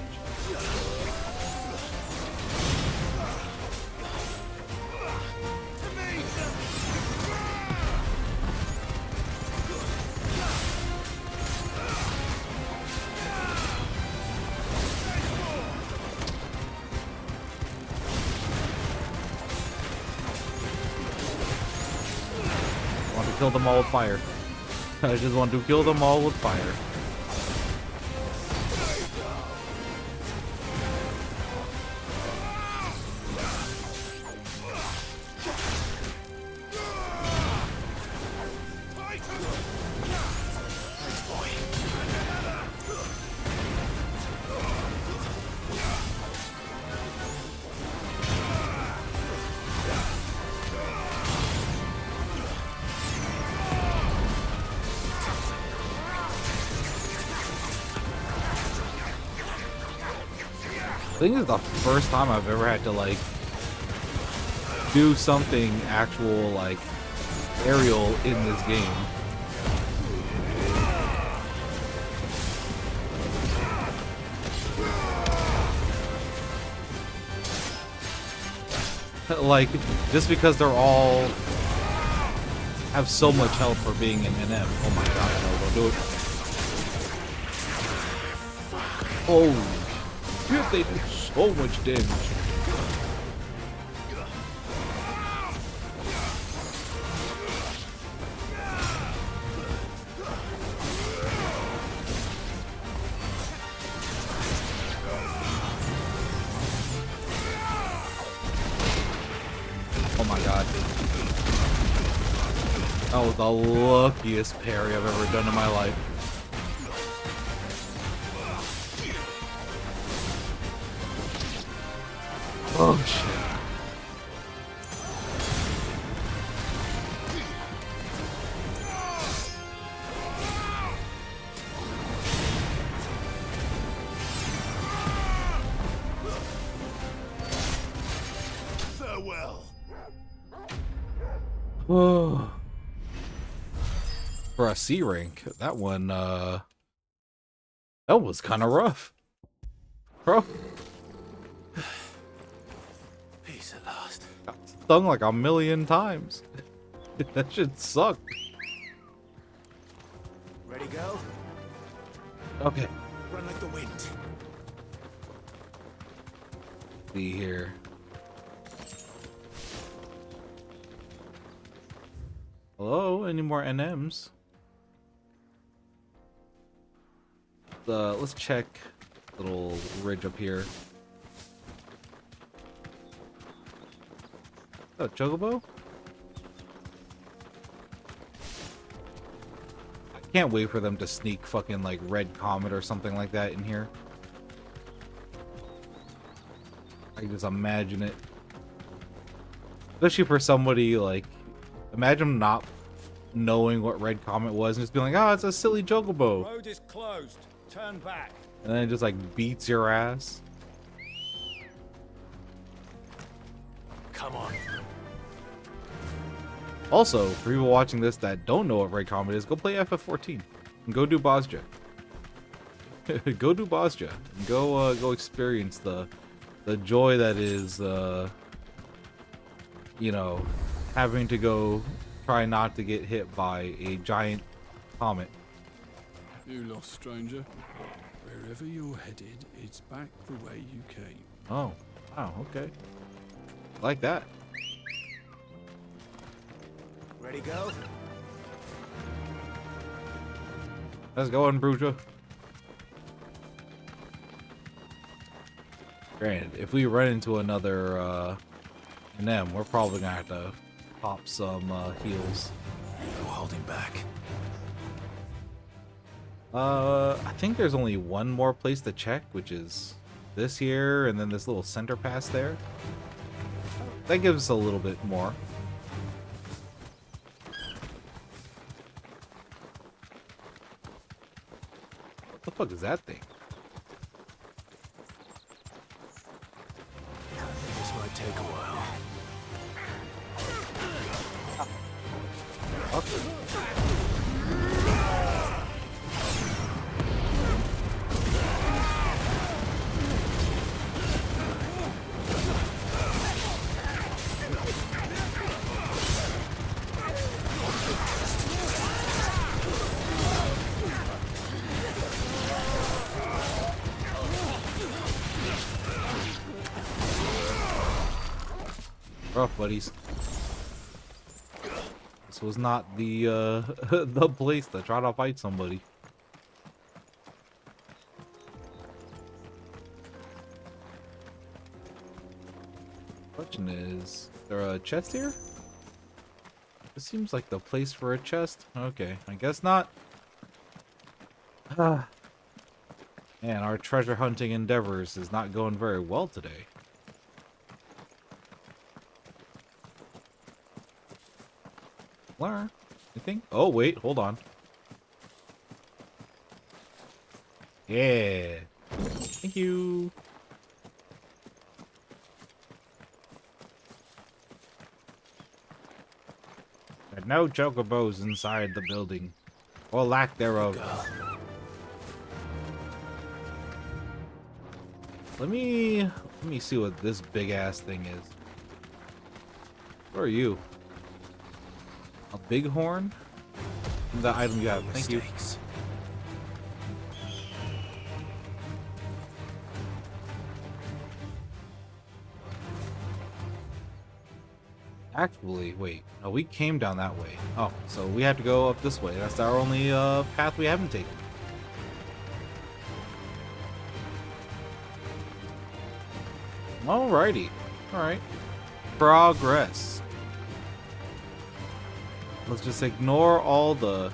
Kill them all with fire. I just want to kill them all with fire. I think it's the first time I've ever had to like do something actual like aerial in this game. Like, just because they're all have so much health for being an NM. Oh my god, no, don't do it. Oh, shit, they did so much damage. Oh my god. That was the luckiest parry I've ever done in my life. Oh shit. Farewell. Oh. For a C rank, that one, that was kind of rough. Bro. Peace at last. Got stung like a million times. That shit sucked. Ready, go? Okay. Run like the wind. See here. Hello? Any more NMs? Let's check little ridge up here. Oh, Chocobo? I can't wait for them to sneak fucking like Red Comet or something like that in here. I can just imagine it. Especially for somebody like, imagine not knowing what Red Comet was and just being like, oh, it's a silly Chocobo. Road is closed. Turn back. And then it just like beats your ass. Come on. Also, for people watching this that don't know what Red Comet is, go play FF14 and go do Bosja. Go do Bosja. And go experience the joy that is you know, having to go try not to get hit by a giant comet. You lost, stranger. Wherever you're headed, it's back the way you came. Oh, wow, okay. Like that. Ready, go? How's it going, Bruja? Granted, if we run into another NM, we're probably gonna have to pop some heals. No holding back. I think there's only one more place to check, which is this here, and then this little center pass there. That gives us a little bit more. What the fuck is that thing? This might take a while. Rough, buddies. This was not the the place to try to fight somebody. Question is there a chest here? This seems like the place for a chest. Okay, I guess not. Man, our treasure hunting endeavors is not going very well today. Where? You think? Oh, wait, hold on. Yeah. Thank you. There are no chocobos inside the building, or lack thereof. Let me see what this big ass thing is. What are you? A bighorn? The item you have. Thank you. Actually, wait. No, we came down that way. Oh, so we have to go up this way. That's our only path we haven't taken. Alrighty. Alright. Progress. Let's just ignore all the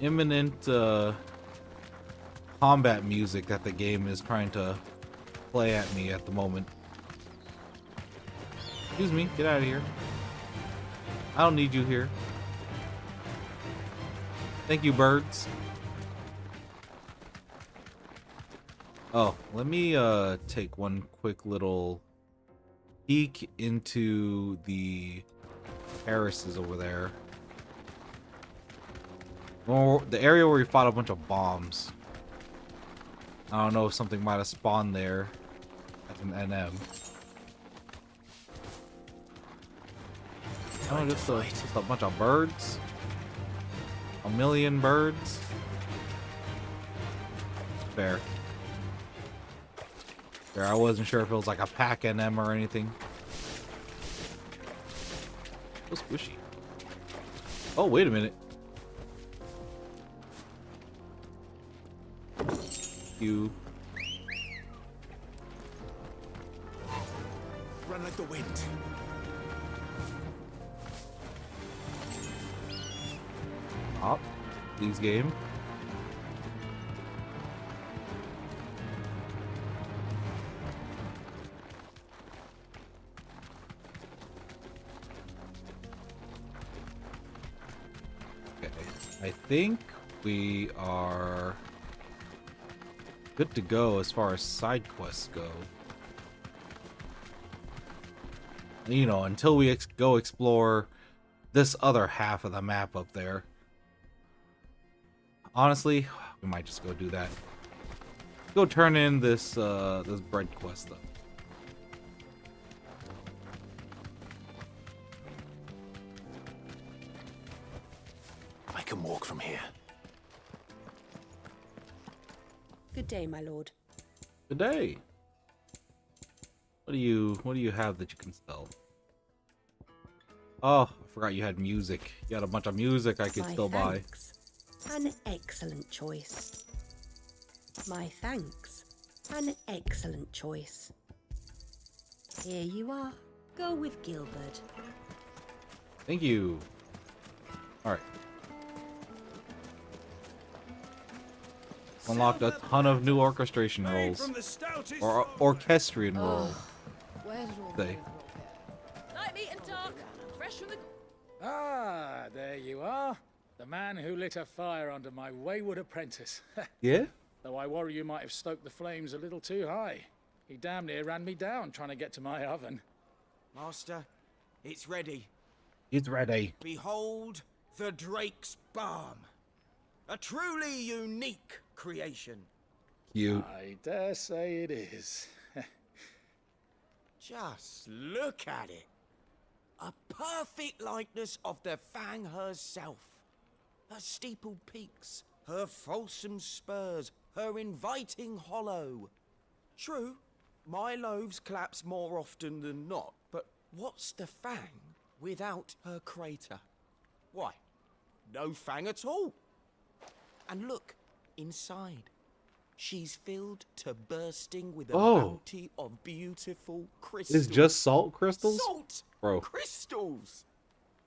imminent combat music that the game is trying to play at me at the moment. Excuse me, get out of here. I don't need you here. Thank you, birds. Oh, let me take one quick little peek into the terraces over there. Or the area where we fought a bunch of bombs. I don't know if something might have spawned there as an NM. Oh, just a bunch of birds. A million birds. Fair. Fair. I wasn't sure if it was like a pack NM or anything. So squishy. Oh, wait a minute. You. Run like the wind. Hop. Please, game. Okay. I think we are good to go as far as side quests go. You know, until we go explore this other half of the map up there. Honestly, we might just go do that. Go turn in this this bread quest though. I can walk from here. Good day, my lord. Good day. What do you have that you can sell? Oh, I forgot you had music. You had a bunch of music I could still buy. An excellent choice. My thanks. An excellent choice. Here you are. Go with Gilbert. Thank you. Alright. Unlocked a ton of new orchestration roles. Or orchestrion roles. They. Night meat and dark. Fresh from the... Ah, there you are. The man who lit a fire under my wayward apprentice. Yeah? Though I worry you might have stoked the flames a little too high. He damn near ran me down trying to get to my oven. Master, it's ready. It's ready. Behold the Drake's Balm. A truly unique creation. Cute. I dare say it is. Just look at it. A perfect likeness of the Fang herself. Her steepled peaks, her fulsome spurs, her inviting hollow. True, my loaves collapse more often than not, but what's the Fang without her crater? Why, no Fang at all. And look, inside. She's filled to bursting with a bounty of beautiful crystals. It's just salt crystals? Salt! Bro. Crystals!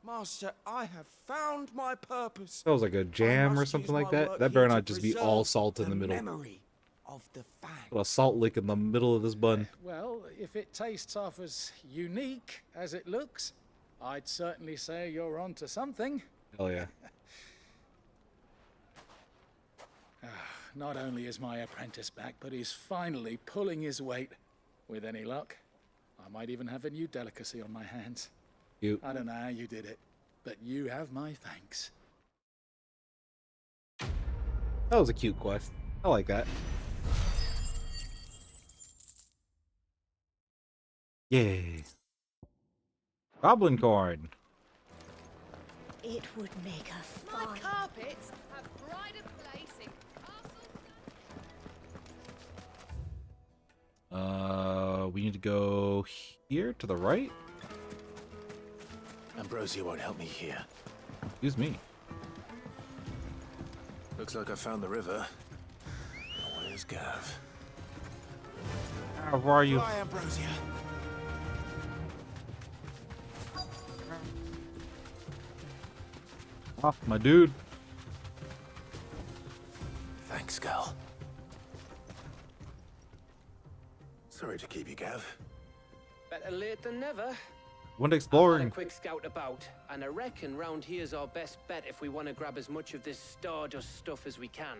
Master, I have found my purpose. That was like a jam or something like that. That better not just be all salt in the middle. Memory of the Fang. What a salt lick in the middle of this bun. Well, if it tastes half as unique as it looks, I'd certainly say you're onto something. Hell yeah. Not only is my apprentice back, but he's finally pulling his weight. With any luck, I might even have a new delicacy on my hands. Cute. I don't know how you did it, but you have my thanks. That was a cute quest. I like that. Yay. Goblin corn. It would make a fine. My carpets have pride of place in castle. We need to go here to the right. Ambrosia won't help me here. Excuse me. Looks like I found the river. Where's Gav? How are you? Fly, Ambrosia. Off, my dude. Thanks, Gal. Sorry to keep you, Gav. Better late than never. Went Had a exploring. quick scout about, and I reckon round here's our best bet if we want to grab as much of this Stardust stuff as we can.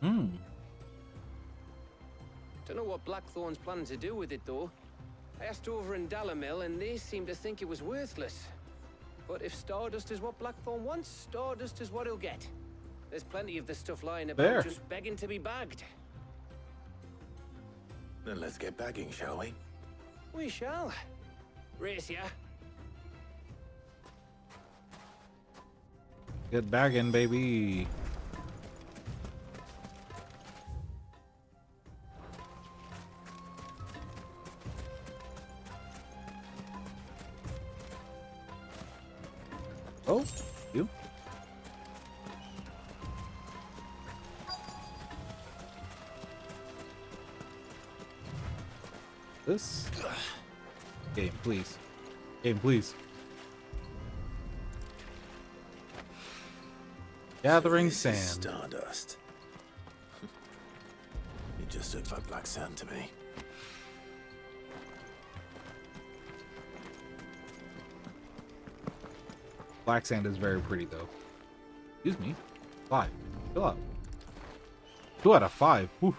Hmm. Don't know what Blackthorn's planning to do with it, though. I asked over in Dalamil, and they seem to think it was worthless. But if Stardust is what Blackthorn wants, Stardust is what he'll get. There's plenty of this stuff lying about, There. just begging to be bagged. Then let's get bagging, shall we? We shall. Race ya. Get bagging, baby. Oh, you. This game, please. Game, please. Gathering This is sand. Stardust. It just looks like black sand to me. Black sand is very pretty, though. Excuse me. 5. Chill out. 2 out of 5. Whew.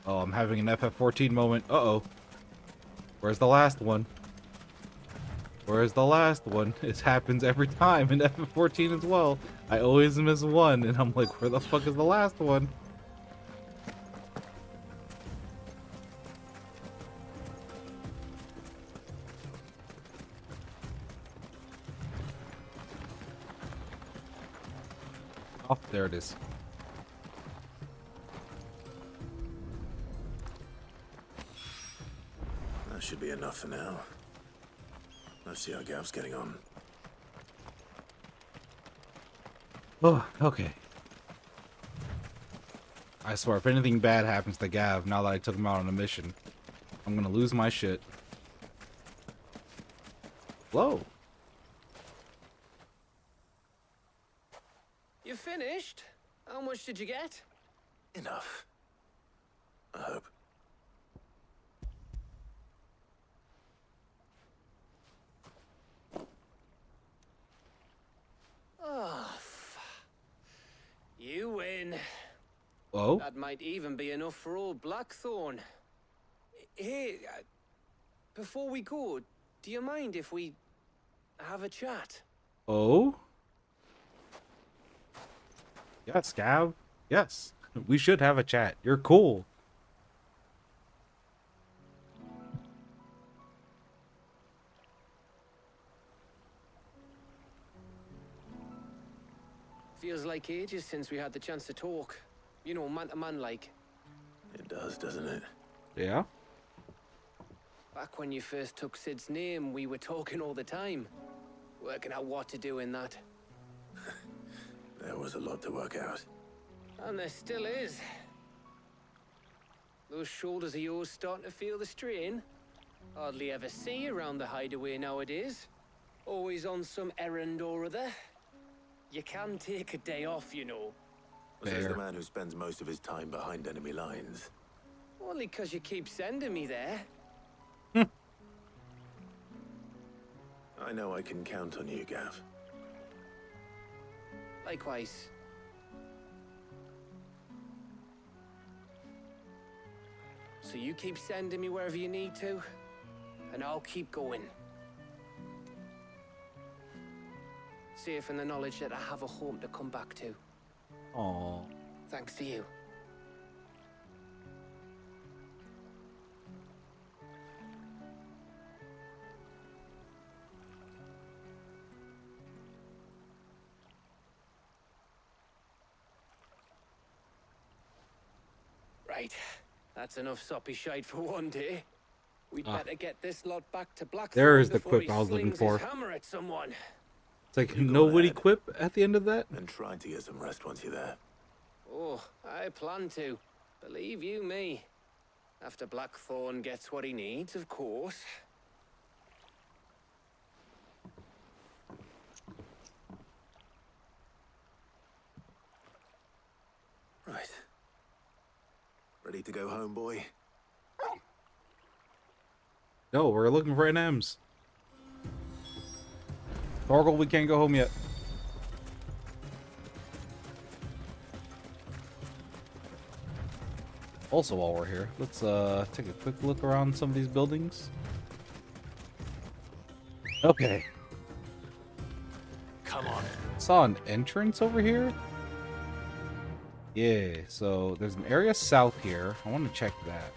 Oh, I'm having an FF14 moment. Uh-oh. Where's the last one? Where's the last one? It happens every time in FF14 as well. I always miss one, and I'm like, where the fuck is the last one? Oh, there it is. That should be enough for now. Let's see how Gav's getting on. Oh, okay. I swear, if anything bad happens to Gav now that I took him out on a mission, I'm gonna lose my shit. Whoa. You finished? How much did you get? Enough. I hope. Oh, you win. Whoa. That might even be enough for old Blackthorn. Hey, before we go, do you mind if we have a chat? Oh? Yes, Gav. Yes. We should have a chat. You're cool. Feels like ages since we had the chance to talk. You know, man to man like. It does, doesn't it? Yeah? Back when you first took Sid's name, we were talking all the time. Working out what to do in that. There was a lot to work out. And there still is. Those shoulders of yours starting to feel the strain. Hardly ever see you around the hideaway nowadays. Always on some errand or other. You can take a day off, you know. Says the man who spends most of his time behind enemy lines. Only 'cause you keep sending me there. I know I can count on you, Gav. Likewise. So you keep sending me wherever you need to. and I'll keep going. Safe in the knowledge that I have a home to come back to. Aww. Thanks to you. Right. That's enough soppy shite for one day. We'd better get this lot back to Blackthorn. There's the before quip he I was looking slings for. his hammer at someone. It's like no witty ahead. quip at the end of that. And trying to get some rest once you're there. Oh, I plan to. Believe you me. After Blackthorn gets what he needs, of course. Right. Ready to go home, boy? No, we're looking for NMs. Torgal, we can't go home yet. Also, while we're here, let's take a quick look around some of these buildings. Okay. Come on. Saw an entrance over here. Yeah, so there's an area south here. I want to check that.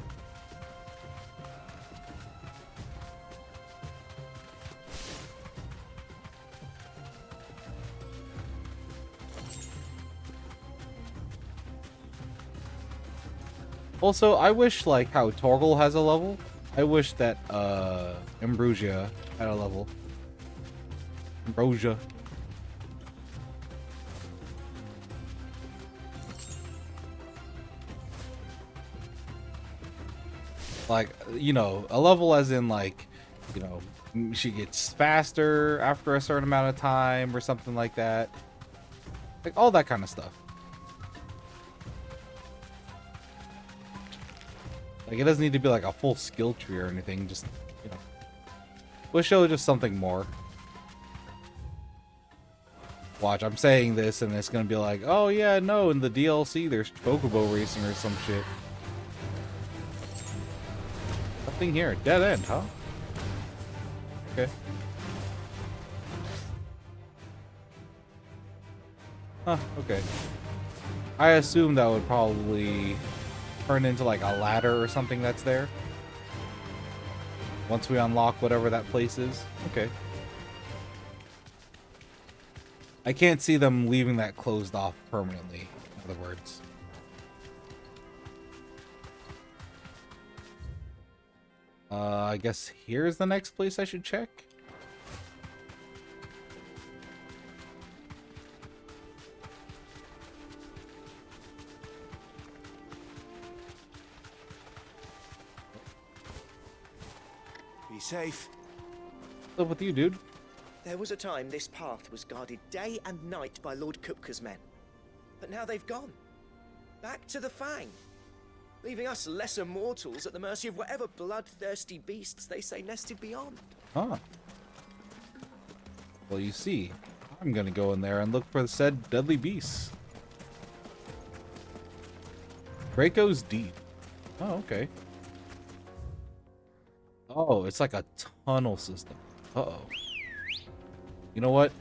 Also, I wish, like, how Torgal has a level, I wish that, Ambrosia had a level. Ambrosia. Like, you know, a level as in, like, you know, she gets faster after a certain amount of time or something like that. Like, all that kind of stuff. Like, it doesn't need to be like a full skill tree or anything, just, you know. Wish it was just something more. Watch, I'm saying this and it's gonna be like, oh yeah, no, in the DLC there's Chocobo racing or some shit. Nothing here. Dead end, huh? Okay. Huh, okay. I assume that would probably turn into like a ladder or something that's there. Once we unlock whatever that place is. Okay. I can't see them leaving that closed off permanently, in other words. I guess here's the next place I should check. Be safe. What's up with you, dude? There was a time this path was guarded day and night by Lord Kupka's men. But now they've gone. Back to the Fang. Leaving us lesser mortals at the mercy of whatever bloodthirsty beasts they say nested beyond. Huh. Well, you see, I'm gonna go in there and look for the said deadly beasts. Draco's Deep. Oh, okay. Oh, it's like a tunnel system. Uh-oh. You know what?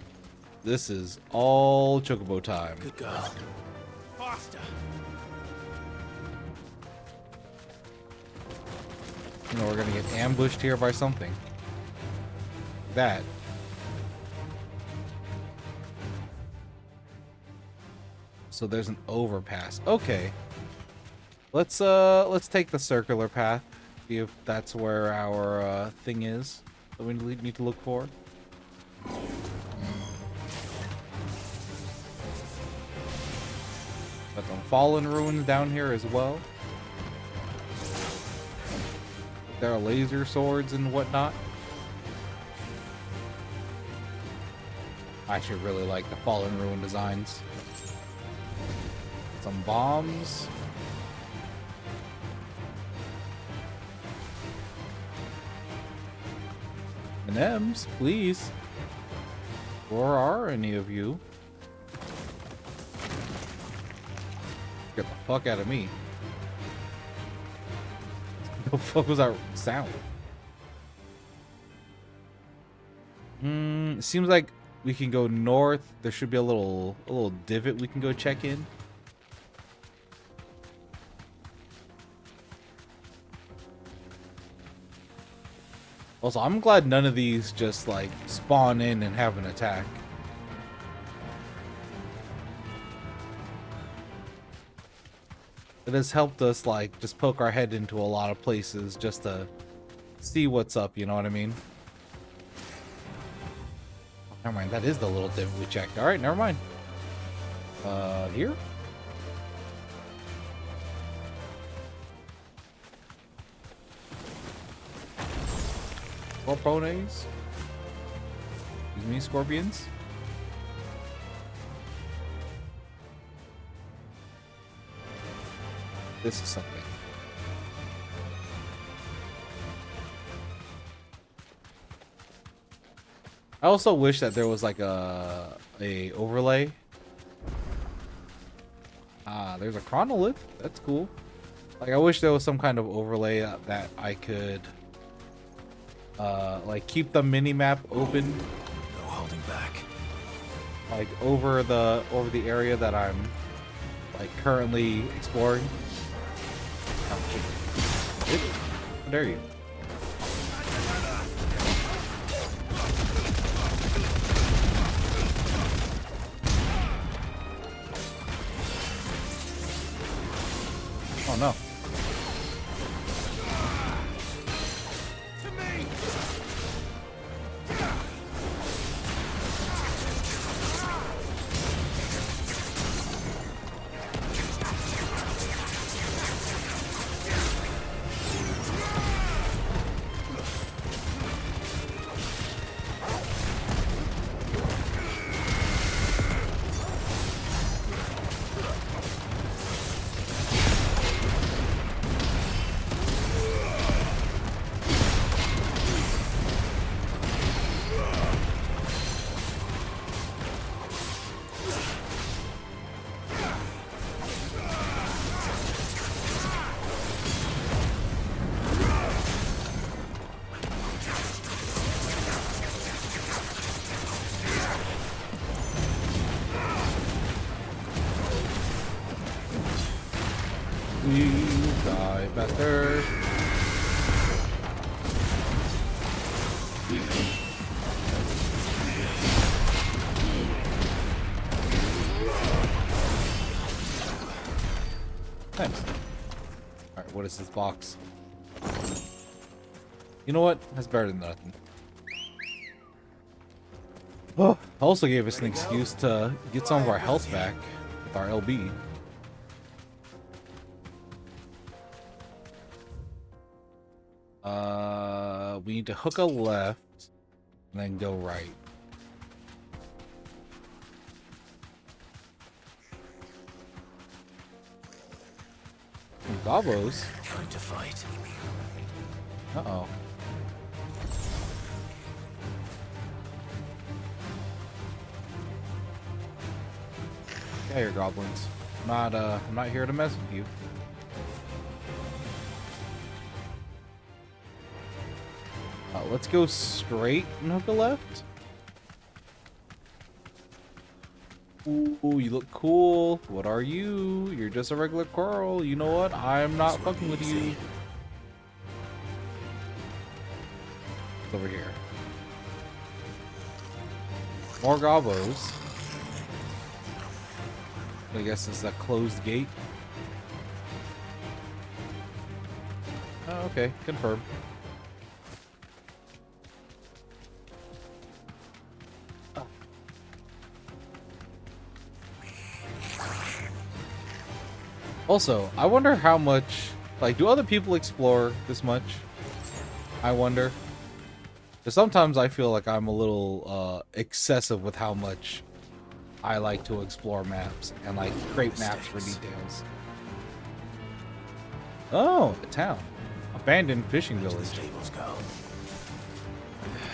This is all Chocobo time. Good girl. Faster. You know, we're gonna get ambushed here by something. That. So there's an overpass. Okay. Let's take the circular path. See if that's where our thing is that we need to look for. Got some fallen ruins down here as well. There are laser swords and whatnot. I actually really like the fallen ruin designs. Some bombs. NMs, please. Where are any of you? Get the fuck out of me. What the fuck was that sound? It seems like we can go north. There should be a little divot we can go check in. Also, I'm glad none of these just like spawn in and have an attack. It has helped us like just poke our head into a lot of places just to see what's up, you know what I mean? Oh, never mind, that is the little divot we checked. Alright, never mind. Here? Scorpones? Excuse me, scorpions? This is something. I also wish that there was like a overlay. Ah, there's a chronolith. That's cool. Like I wish there was some kind of overlay that I could like keep the mini map open. No holding back. Like over the area that I'm like currently exploring. How dare you? Oh no. Die better. Nice. Alright, what is this box? You know what? That's better than nothing. Oh, also gave us an excuse to get some of our health back with our LB. We need to hook a left and then go right. Gobos. Trying to fight. Uh-oh. Yeah, you're goblins. I'm not here to mess with you. Let's go straight and hook a left. Ooh, you look cool. What are you? You're just a regular coral. You know what? I'm not fucking with you. It's over here. More gobos. I guess it's a closed gate. Oh, okay, confirm. Also, I wonder how much, like, do other people explore this much? I wonder. Because sometimes I feel like I'm a little excessive with how much I like to explore maps and like create maps for details. Oh, a town. Abandoned fishing village.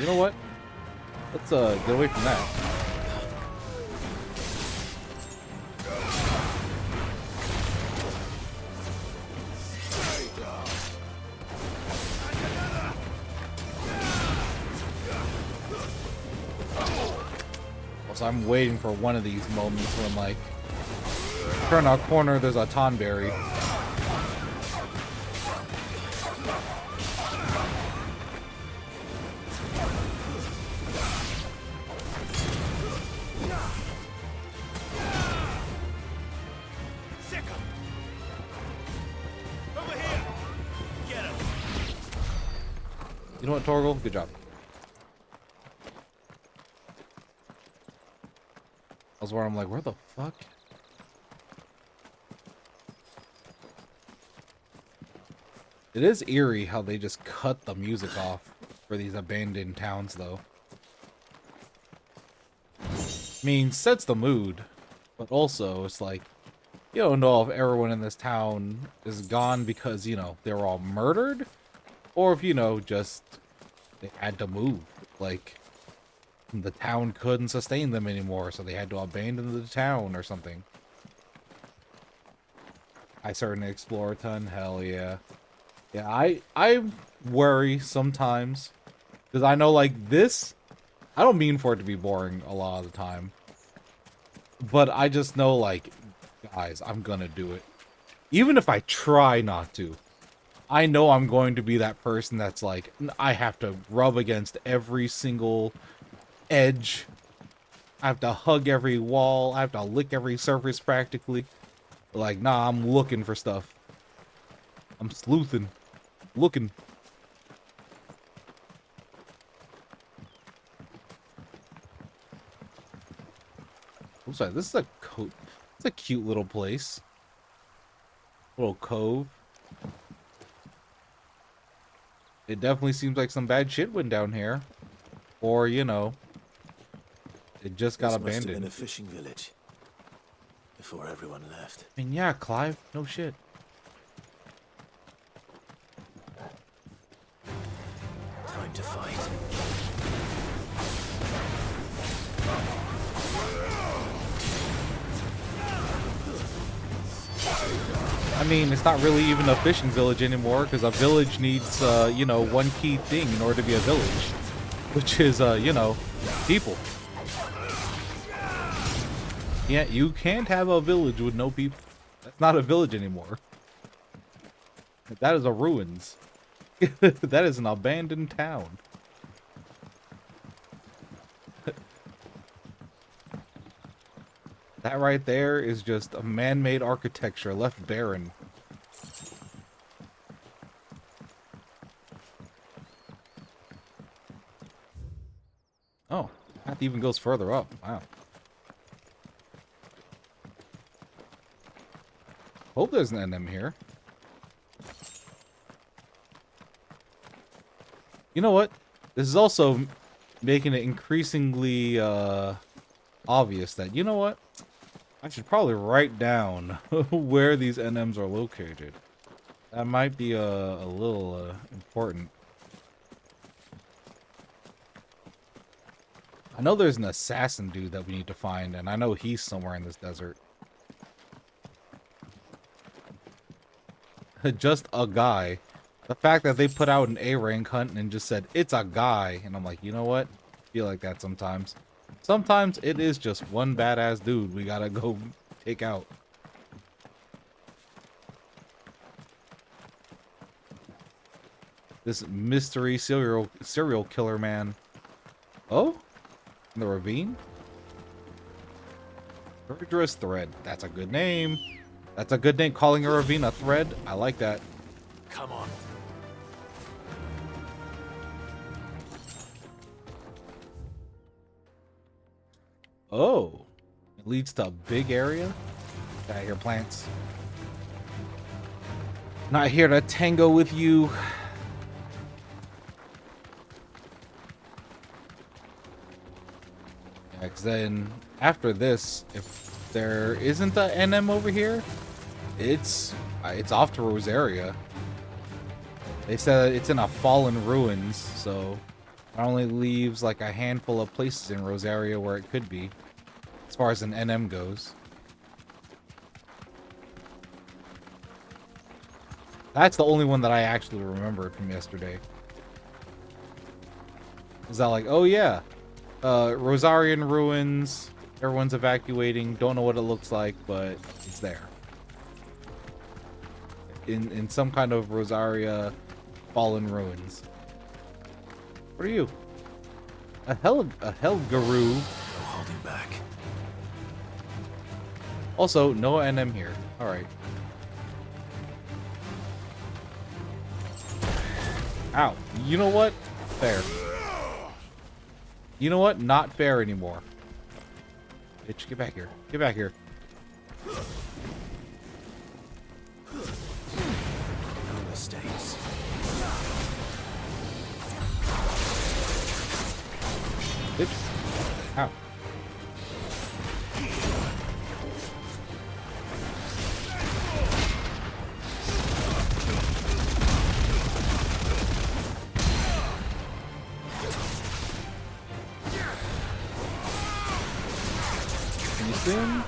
You know what? Let's get away from that. So I'm waiting for one of these moments when, like, turn a corner, there's a tonberry. You know what, Torgal? Good job. I was where I'm like, where the fuck? It is eerie how they just cut the music off for these abandoned towns, though. I mean, sets the mood, but also it's like, you don't know if everyone in this town is gone because, you know, they were all murdered, or if, you know, just they had to move. Like, the town couldn't sustain them anymore, so they had to abandon the town or something. I certainly explore a ton. Hell yeah. Yeah, I worry sometimes. Because I know, like, this, I don't mean for it to be boring a lot of the time. But I just know, like, guys, I'm gonna do it. Even if I try not to. I know I'm going to be that person that's like, I have to rub against every single edge. I have to hug every wall. I have to lick every surface practically. Like, nah, I'm looking for stuff. I'm sleuthing. Looking. I'm sorry, this is it's a cute little place. Little cove. It definitely seems like some bad shit went down here. Or, you know, it just got This must have been abandoned. a fishing village before everyone left. I mean, yeah, Clive, no shit. Time to fight. I mean, it's not really even a fishing village anymore, because a village needs, you know, one key thing in order to be a village. Which is, you know, people. Yeah, you can't have a village with no people. That's not a village anymore. That is a ruins. That is an abandoned town. That right there is just a man-made architecture left barren. Oh, path even goes further up. Wow. Hope there's an NM here. You know what? This is also making it increasingly obvious that, you know what? I should probably write down where these NMs are located. That might be a little important. I know there's an assassin dude that we need to find, and I know he's somewhere in this desert. Just a guy. The fact that they put out an A-rank hunt and just said, it's a guy. And I'm like, you know what? I feel like that sometimes. Sometimes it is just one badass dude we gotta go take out. This mystery serial killer man. Oh? In the ravine? Murderous Thread. That's a good name. That's a good name. Calling a ravine a thread. I like that. Come on. Oh. It leads to a big area. Get out of here, plants. Not here to tango with you. Yeah, 'cause then after this, if there isn't the NM over here, it's off to Rosaria. They said it's in a fallen ruins, so it only leaves like a handful of places in Rosaria where it could be, as far as an NM goes. That's the only one that I actually remembered from yesterday. Is that like, oh yeah, Rosarian ruins. Everyone's evacuating. Don't know what it looks like, but it's there. In some kind of Rosaria fallen ruins. What are you? A Helgaru. No holding back. Also, no NM here. Alright. Ow. You know what? Fair. You know what? Not fair anymore. Bitch, get back here. Get back here. No mistakes. Bitch. Ow. Can you swim?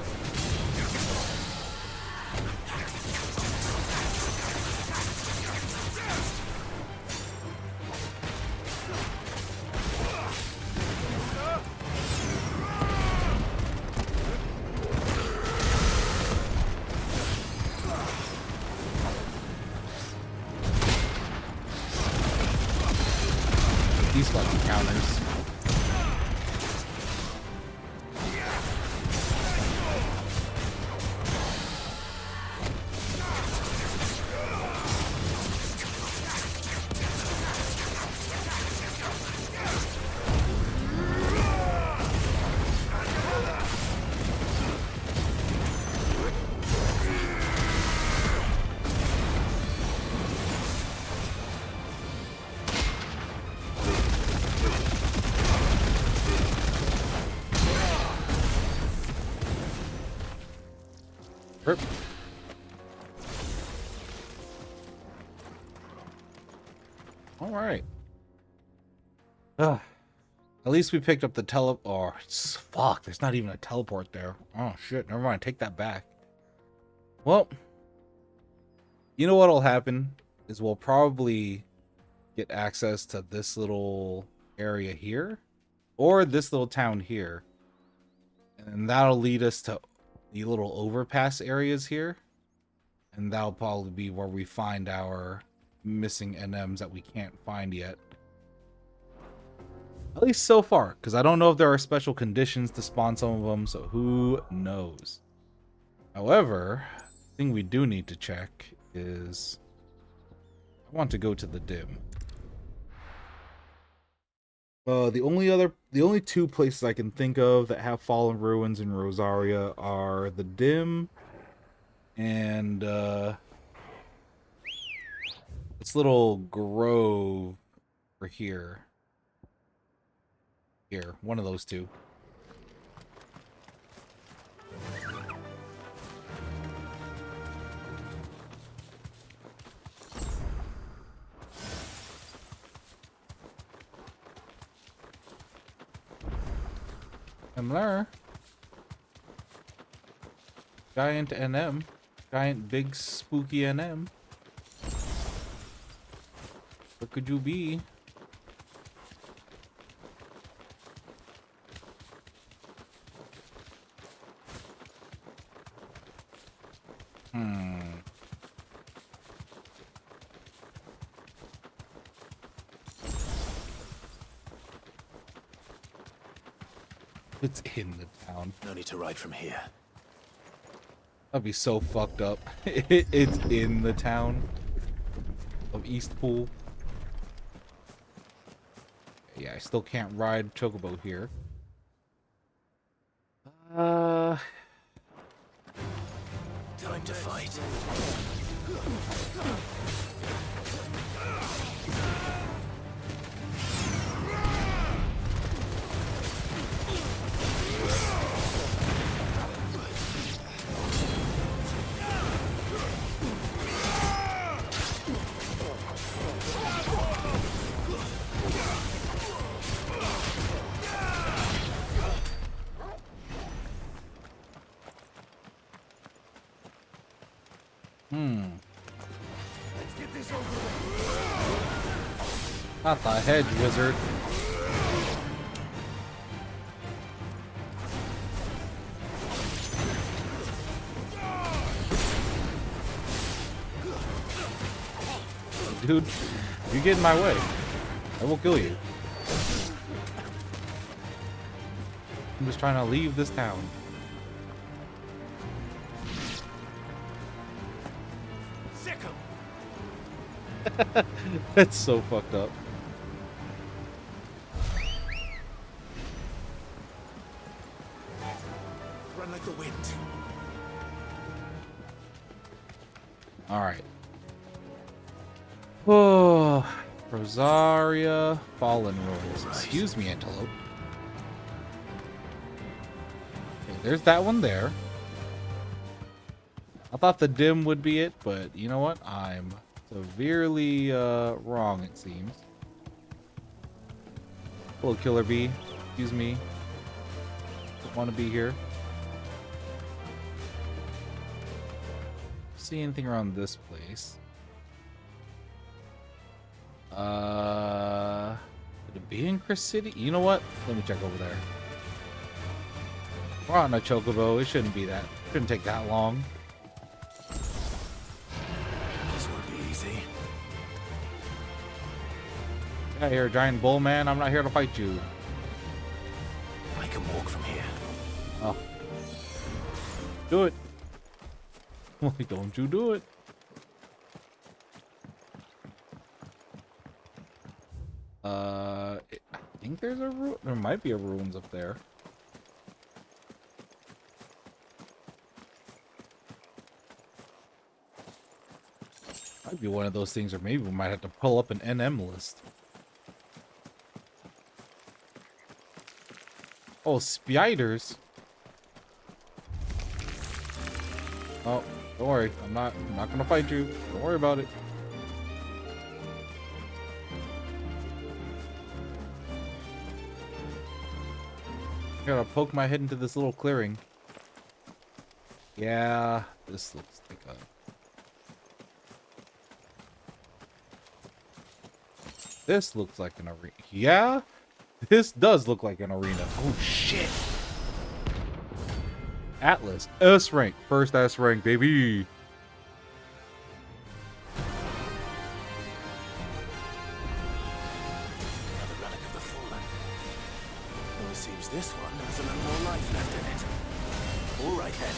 These fucking counters. Rip. All right. At least we picked up the or fuck, there's not even a teleport there. Oh shit, never mind, take that back. Well, you know what'll happen is we'll probably get access to this little area here or this little town here. And that'll lead us to the little overpass areas here. And that'll probably be where we find our missing NMs that we can't find yet. At least so far, because I don't know if there are special conditions to spawn some of them, so who knows. However, the thing we do need to check is I want to go to the dim. The only two places I can think of that have fallen ruins in Rosaria are the dim and this little grove over here. Here, one of those two. Similar. Giant NM. Giant big spooky NM. What could you be? It's in the town. No need to ride from here. That'd be so fucked up. It's in the town of Eastpool. Yeah, I still can't ride Chocobo here. Time to fight. Let's get this over with. Not the hedge wizard. Dude, you get in my way, I will kill you. I'm just trying to leave this town. Sick 'em. That's so fucked up. Run like the wind. All right. Oh, Rosaria Fallen Ruins. Excuse me, Antelope. Okay, there's that one there. I thought the dim would be it, but you know what? I'm severely wrong, it seems. Hello, Killer Bee. Excuse me. Don't want to be here. See anything around this place? Could it be in Chris City? You know what? Let me check over there. We're on a chocobo. It shouldn't be that. Shouldn't take that long. This won't be easy. Get out here, giant bull man. I'm not here to fight you. I can walk from here. Oh. Do it. Why don't you do it? I think there's a ruin. There might be a ruins up there. Might be one of those things, or maybe we might have to pull up an NM list. Oh, spiders. Oh, don't worry. I'm not gonna fight you. Don't worry about it. I gotta poke my head into this little clearing. Yeah, this looks like a... This looks like an arena. Yeah? This does look like an arena. Oh, shit. Atlas. S rank. First S rank, baby. Another relic of the fallen. Well, it seems this one has a little more life left in it. All right then.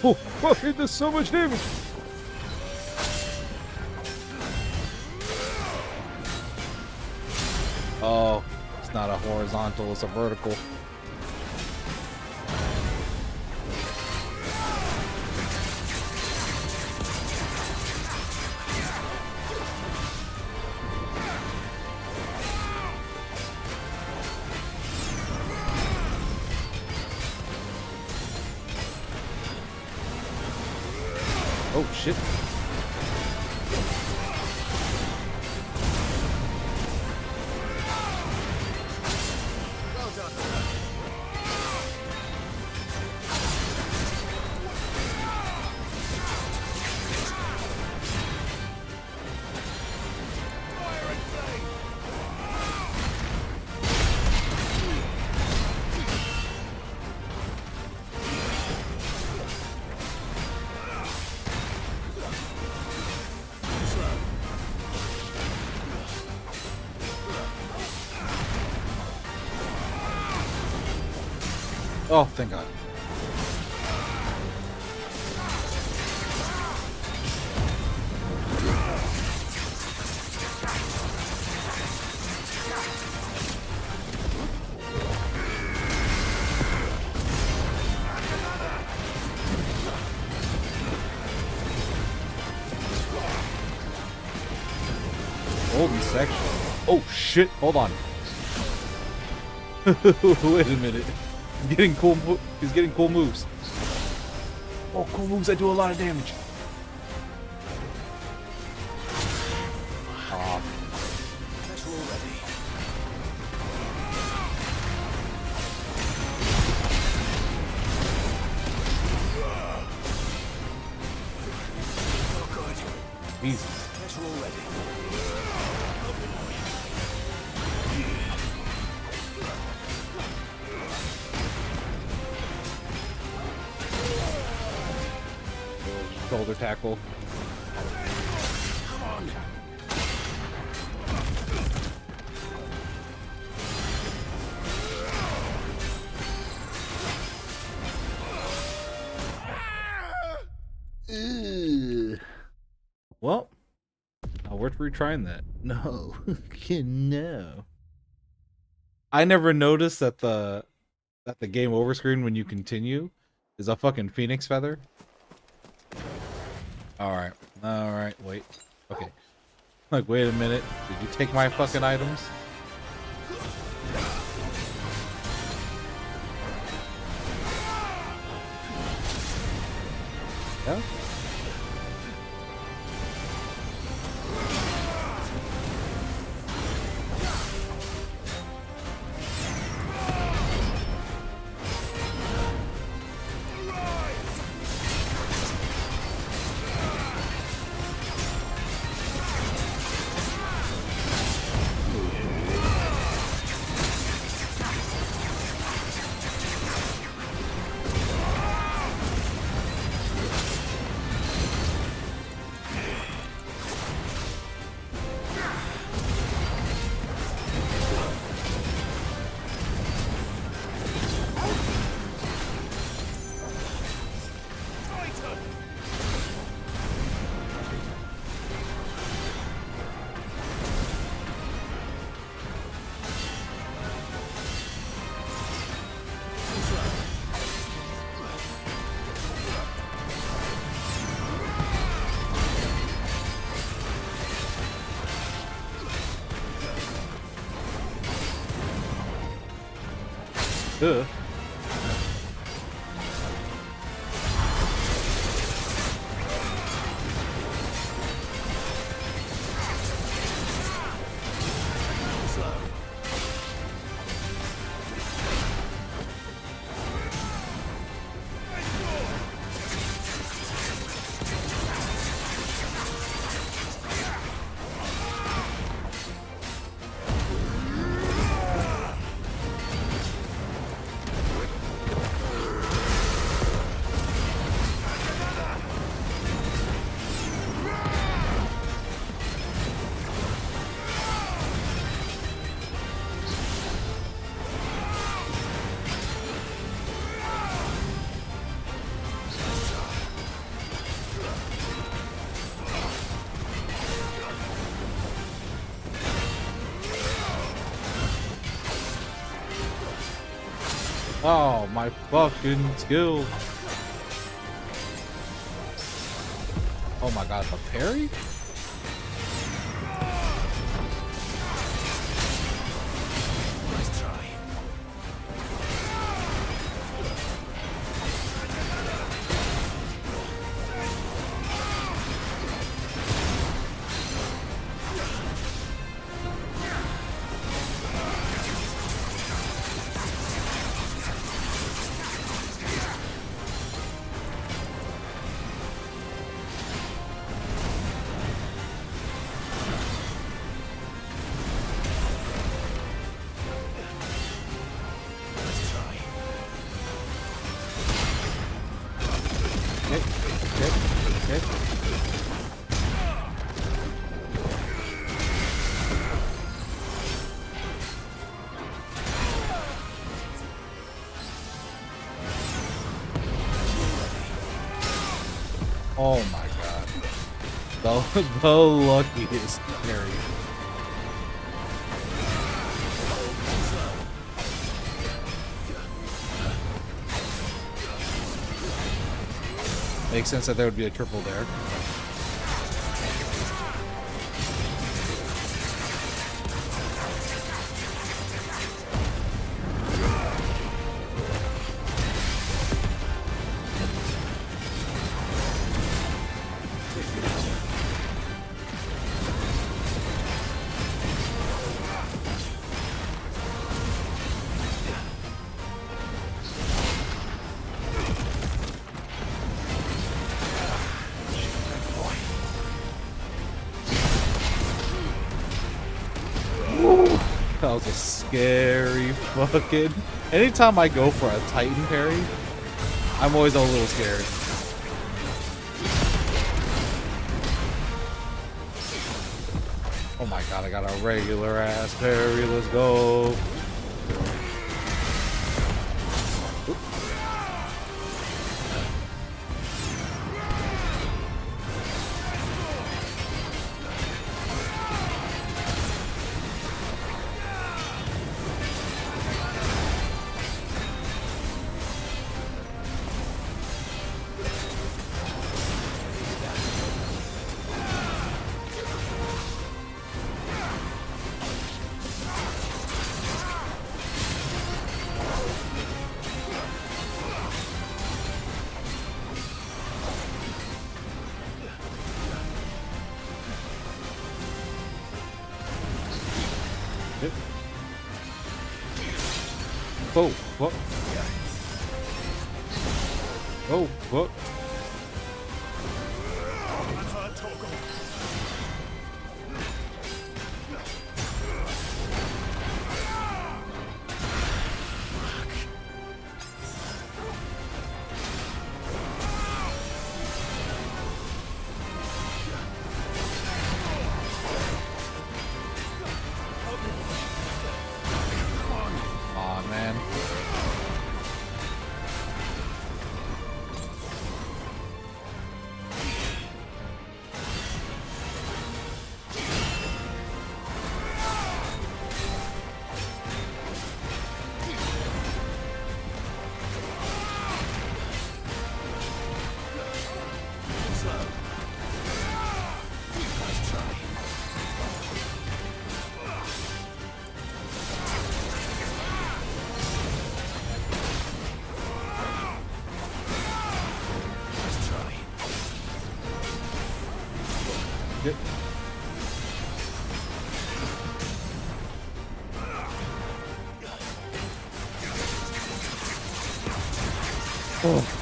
Oh, why there's so much damage? Oh, it's not a horizontal, it's a vertical. Oh, shit. Well done. Oh, thank God. Golden section. Oh shit! Hold on. Wait a minute. He's getting cool. He's getting cool moves. Oh, cool moves that do a lot of damage. Aw. Petrol ready. Oh, good. Jesus. Petrol ready. Shoulder tackle. Come on. Well, not worth retrying that. No. No. I never noticed that the game over screen when you continue is a fucking phoenix feather. Alright. Alright, wait. Okay. Like, wait a minute. Did you take my fucking items? Yeah? Ugh. Oh, my fucking skill. Oh my god, the parry? Nice try. Oh my god. The luckiest parry. Makes sense that there would be a triple there. That was a scary fucking... Anytime I go for a Titan parry, I'm always a little scared. Oh my god, I got a regular ass parry. Let's go. Whoa, what? Oh, what? Aw, man. Yep. Oh.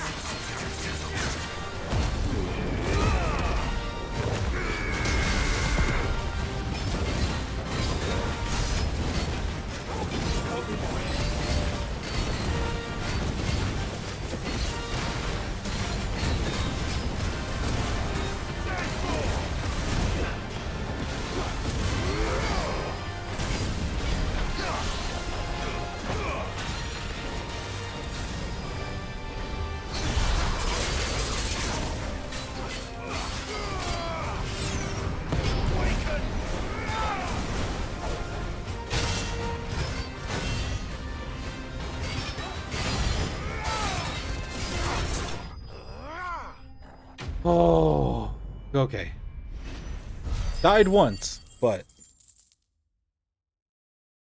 Oh, okay. Died once, but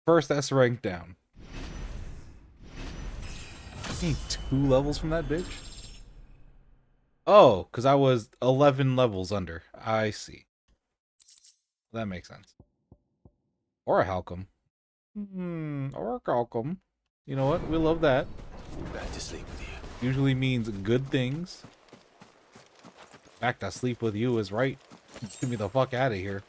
first S rank down. I need 2 levels from that bitch? Oh, because I was 11 levels under. I see. That makes sense. Or a Halcom. Or a Halcom. You know what? We love that. Back to sleep with you. Usually means good things. Back to sleep with you is right. Get me the fuck out of here.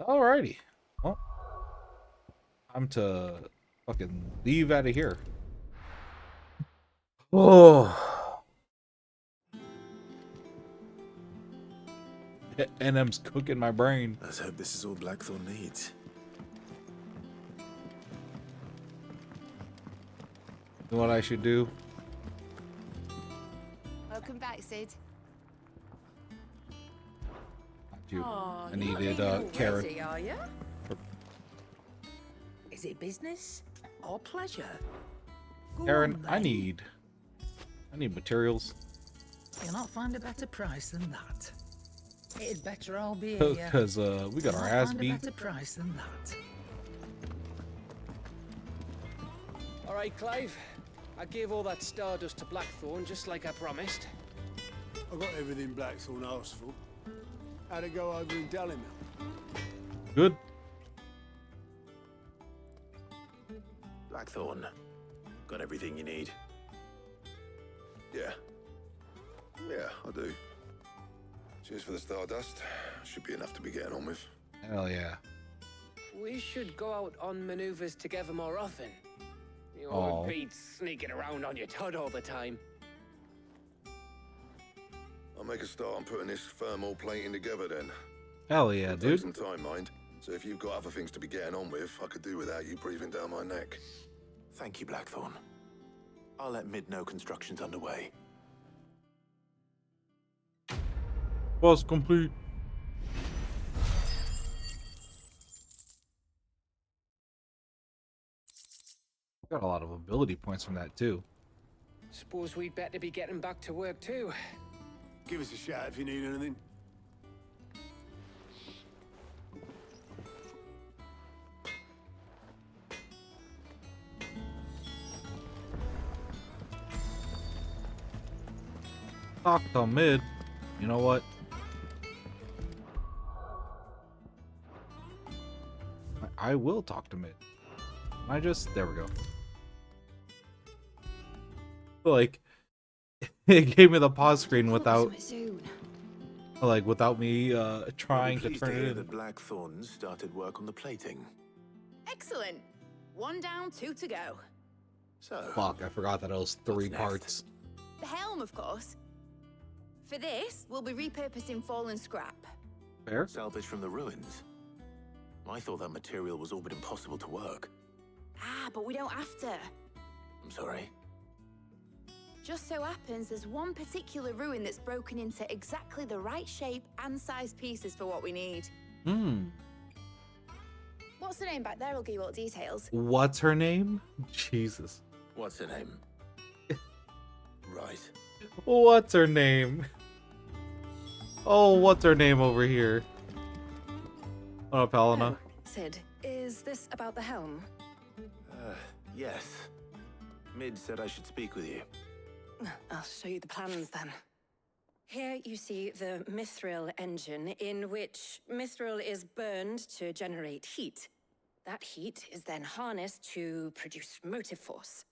Alrighty. Well, time to fucking leave out of here. Oh. NM's cooking my brain. Let's hope this is all Blackthorn needs. You know what I should do? Welcome back, Sid. Oh, I needed Karen. Are you? Is it business or pleasure? Go Karen, on, I then. need materials. You'll not find a better price than that. It'd better all be Because we got our ass find a beat. better price than that. All right, Clive. I gave all that stardust to Blackthorn just like I promised. I got everything Blackthorn asked for. How'd it go over in Dalimil? Good. Blackthorn, got everything you need? Yeah. Yeah, I do. Cheers for the stardust. Should be enough to be getting on with. Hell yeah. We should go out on maneuvers together more often. You Aw. won't be sneaking around on your Todd all the time. I'll make a start on putting this thermal plating together then. Hell yeah, It'll dude. take some time, mind. So if you've got other things to be getting on with, I could do without you breathing down my neck. Thank you, Blackthorn. I'll let Mid know construction's underway. Was complete. Got a lot of ability points from that too. Suppose we'd better be getting back to work too. Give us a shout if you need anything. Talk to Mid. You know what? I will talk to Mid. There we go. Like, it gave me the pause screen without, without me trying to turn it in. The Blackthorns started work on the plating. Excellent. 1 down, 2 to go. So, Fuck, I forgot that it was 3 parts. The helm, of course. For this, we'll be repurposing fallen scrap. Fair. Salvage from the ruins. I thought that material was all but impossible to work. Ah, but we don't have to. I'm sorry. Just so happens there's one particular ruin that's broken into exactly the right shape and size pieces for what we need. What's the name back there? I'll give you all the details. What's her name? Jesus. What's her name? Right. What's her name? Oh, what's her name over here? What up, Helena? Sid, is this about the helm? Yes. Mid said I should speak with you. I'll show you the plans then. Here you see the mithril engine, in which mithril is burned to generate heat. That heat is then harnessed to produce motive force.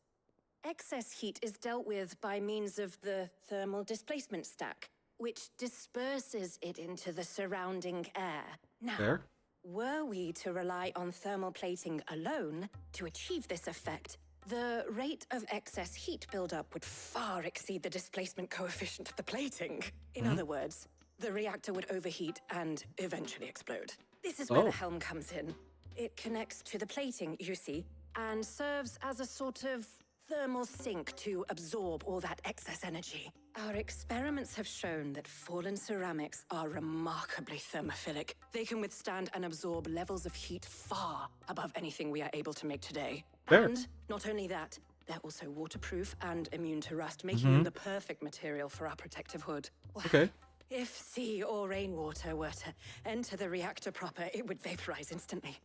Excess heat is dealt with by means of the thermal displacement stack, which disperses it into the surrounding air. Now, There? were we to rely on thermal plating alone to achieve this effect, the rate of excess heat buildup would far exceed the displacement coefficient of the plating. In other words, the reactor would overheat and eventually explode. This is where the helm comes in. It connects to the plating, you see, and serves as a sort of thermal sink to absorb all that excess energy. Our experiments have shown that fallen ceramics are remarkably thermophilic. They can withstand and absorb levels of heat far above anything we are able to make today. Fair. And not only that, they're also waterproof and immune to rust, making them the perfect material for our protective hood. Well, Okay. if sea or rainwater were to enter the reactor proper, it would vaporize instantly.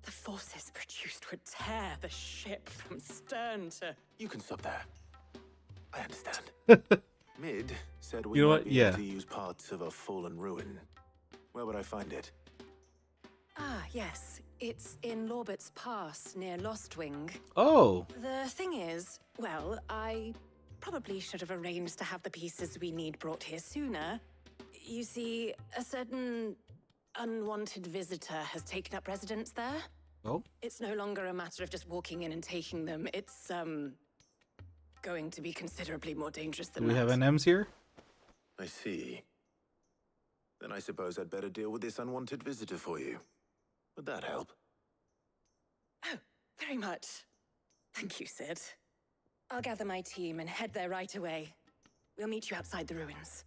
The forces produced would tear the ship from stern to... You can stop there. I understand. Mid said we You know might what? be Yeah. able to use parts of a fallen ruin. Where would I find it? Ah, yes. It's in Lorbert's Pass, near Lostwing. Oh. The thing is, well, I probably should have arranged to have the pieces we need brought here sooner. You see, a certain unwanted visitor has taken up residence there. Oh? It's no longer a matter of just walking in and taking them. It's, going to be considerably more dangerous than Do we that. have NMs here? I see. Then I suppose I'd better deal with this unwanted visitor for you. Would that help? Oh, very much. Thank you, Sid. I'll gather my team and head there right away. We'll meet you outside the ruins.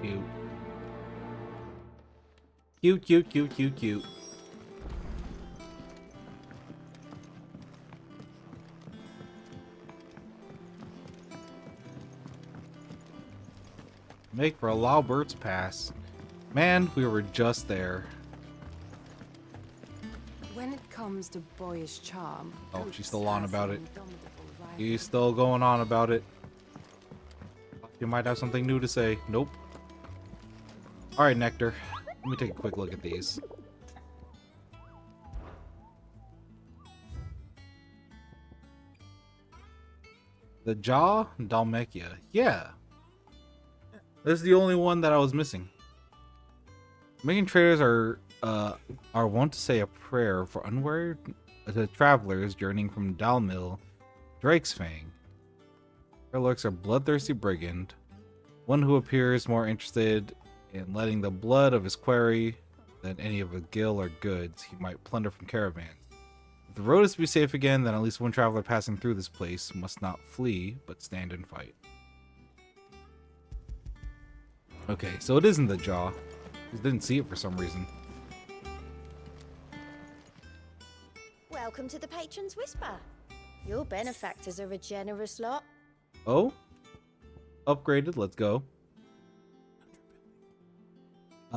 Cute. Cute, cute, cute, cute, cute. Make for a Laubert's Pass. Man, we were just there. When it comes to boyish charm... Oh, Oates she's still on has about an it. indomitable rival. He's still going on about it. You might have something new to say. Nope. Alright, Nectar. Let me take a quick look at these. The jaw? Dalmekia. Yeah. This is the only one that I was missing. Making traders are wont to say a prayer for unwary travelers journeying from Dalmil, Drake's Fang. There lurks a bloodthirsty brigand, one who appears more interested in letting the blood of his quarry than any of his gil or goods he might plunder from caravans. If the road is to be safe again, then at least one traveler passing through this place must not flee, but stand and fight. Okay, so it isn't the jaw. Just didn't see it for some reason. Welcome to the Patron's Whisper. Your benefactors are a generous lot. Oh? Upgraded, let's go.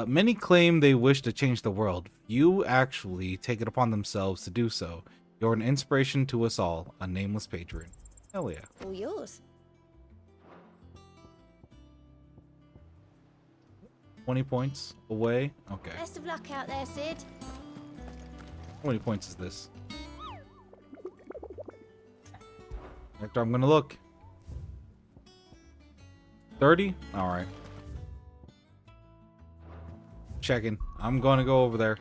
Many claim they wish to change the world. Few actually take it upon themselves to do so. You're an inspiration to us all, a nameless patron. Hell yeah. All yours. 20 points away? Okay. Best of luck out there, Sid. How many points is this? Hector, I'm gonna look. 30? Alright. Checking. I'm gonna go over there.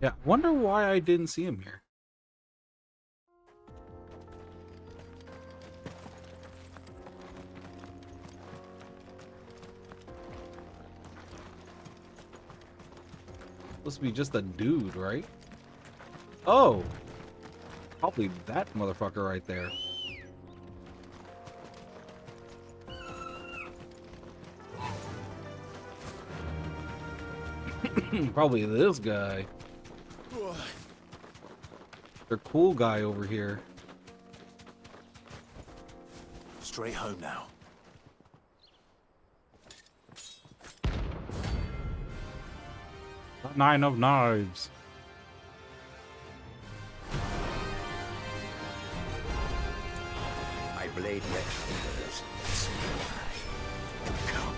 Yeah, wonder why I didn't see him here. Supposed to be just a dude, right? Oh! Probably that motherfucker right there. Probably this guy. The cool guy over here. Straight home now. Nine of knives. My blade next fingers. Come.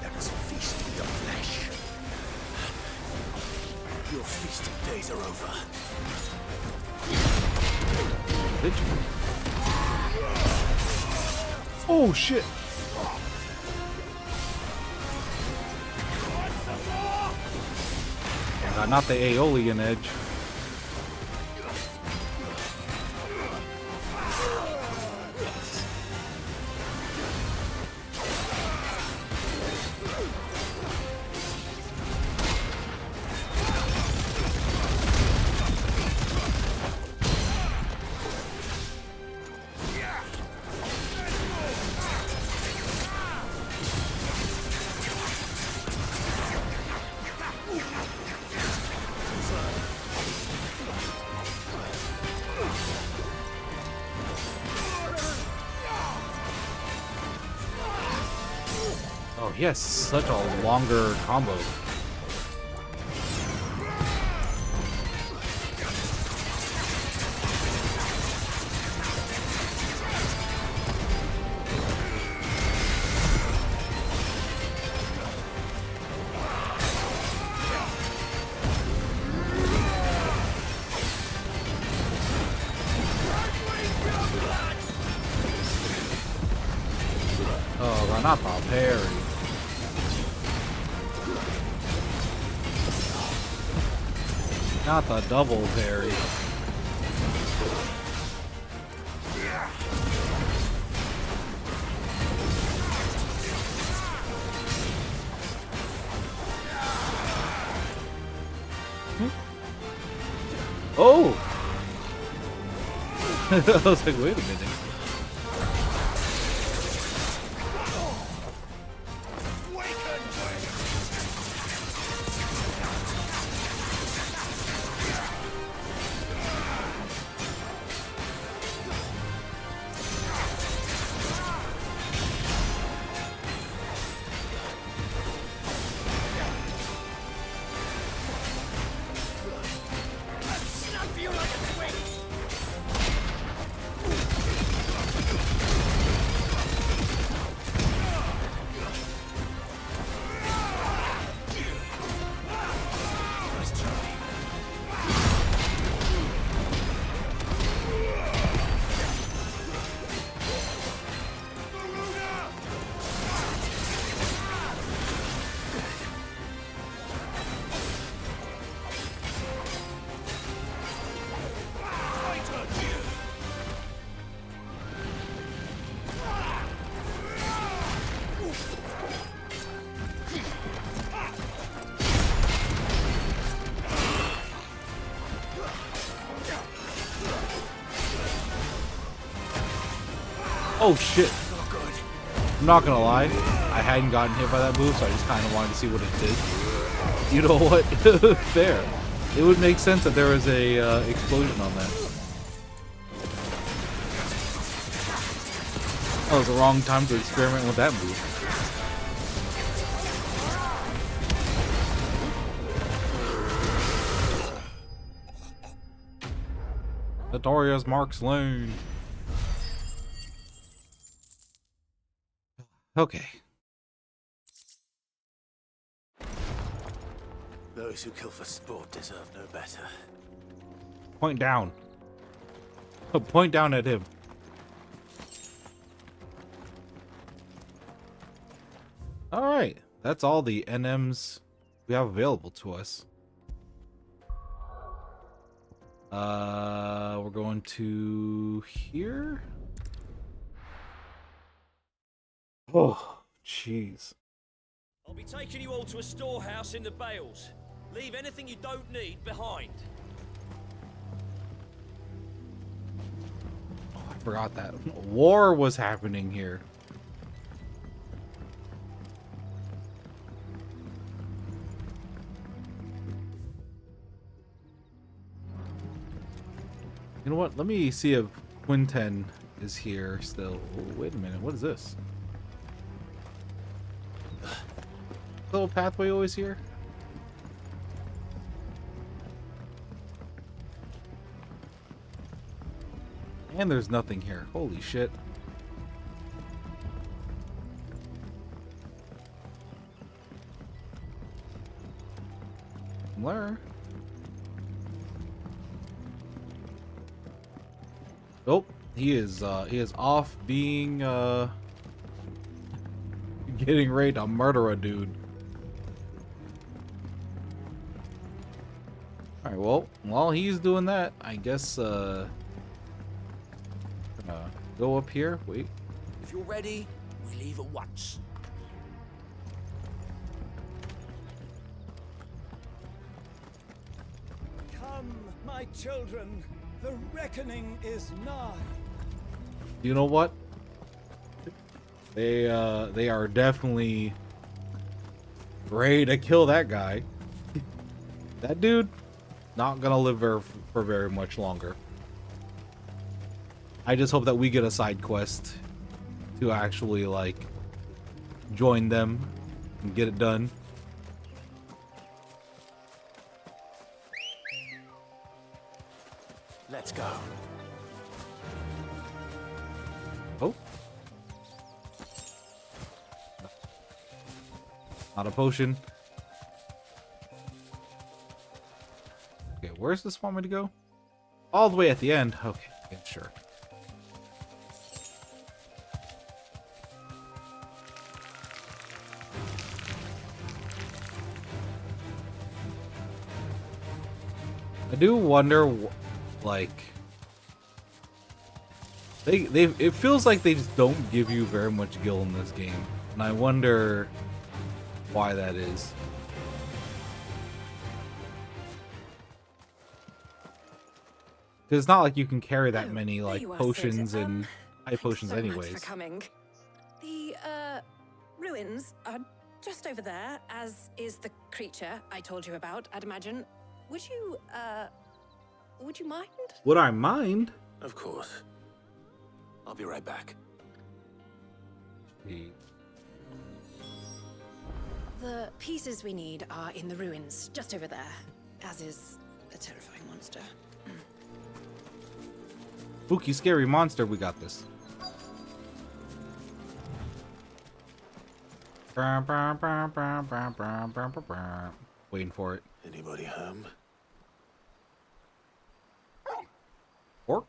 Let us feast with your flesh. Your feasting days are over. Oh shit! Not the Aeolian edge. Yes, such a longer combo. Oh, not the parry. Not the double parry. Oh! I was like, wait a minute. Oh shit. I'm not gonna lie, I hadn't gotten hit by that move, so I just kind of wanted to see what it did. You know what? There. It would make sense that there was a explosion on that. That was the wrong time to experiment with that move. Notorious Mark slain. Okay. Those who kill for sport deserve no better. Point down. Point down at him. Alright. That's all the NMs we have available to us. We're going to here. Oh, jeez. I'll be taking you all to a storehouse in the Bales. Leave anything you don't need behind. Oh, I forgot that. War was happening here. You know what? Let me see if Quinten is here still. Oh, wait a minute. What is this? Little pathway always here? And there's nothing here. Holy shit. Where? Oh, he is off being getting ready to murder a dude. Alright, well, while he's doing that, I guess gonna go up here. Wait. If you're ready, we leave at once. Come, my children, the reckoning is nigh. You know what? They are definitely ready to kill that guy. That dude not gonna live for very much longer. I just hope that we get a side quest to actually like join them and get it done. Let's go. Oh. Not a potion. Okay, where's this want me to go? All the way at the end. Okay, yeah, sure. I do wonder, like, it feels like they just don't give you very much gil in this game, and I wonder why that is. Because it's not like you can carry that many like potions and high potions anyways. Much for coming. The ruins are just over there, as is the creature I told you about, I'd imagine. Would you mind? Would I mind? Of course. I'll be right back. The pieces we need are in the ruins, just over there, as is a terrifying monster. Spooky, scary monster, we got this. Waiting for it. Anybody home? Pork?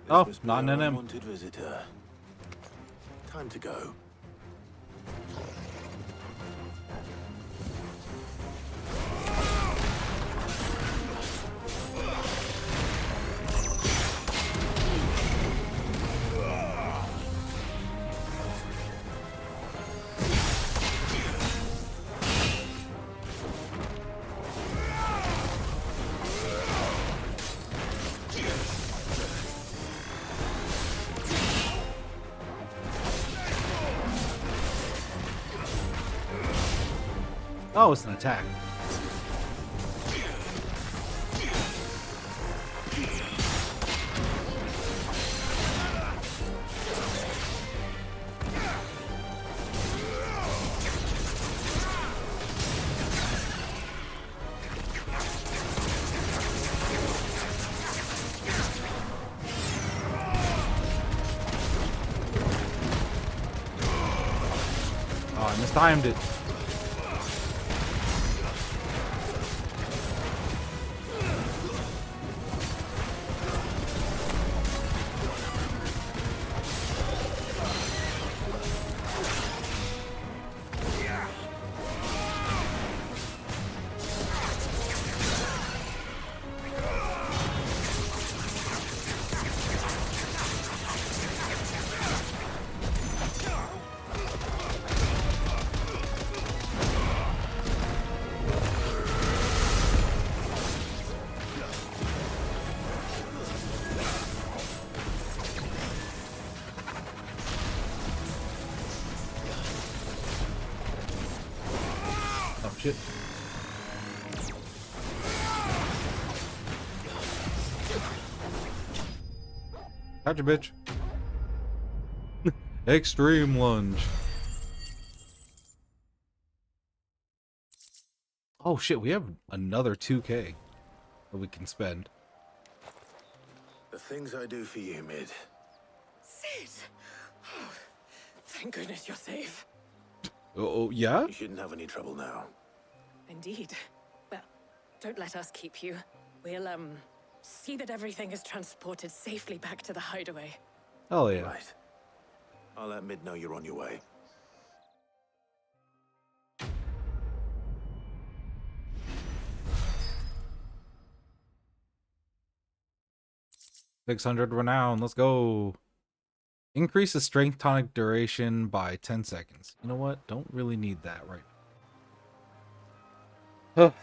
Oh, not an NM. Unwanted visitor. Time to go. Oh, it's an attack. Oh, I mistimed it. Oh shit. Gotcha, bitch. Extreme lunge. Oh shit, we have another 2K that we can spend. The things I do for you, Mid. Sid! Oh, thank goodness you're safe. Oh, yeah? You shouldn't have any trouble now. Indeed. Well, don't let us keep you. We'll, see that everything is transported safely back to the hideaway. Oh yeah. Right. I'll let Mid know you're on your way. $600 renown. Let's go. Increase the strength tonic duration by 10 seconds. You know what? Don't really need that right now.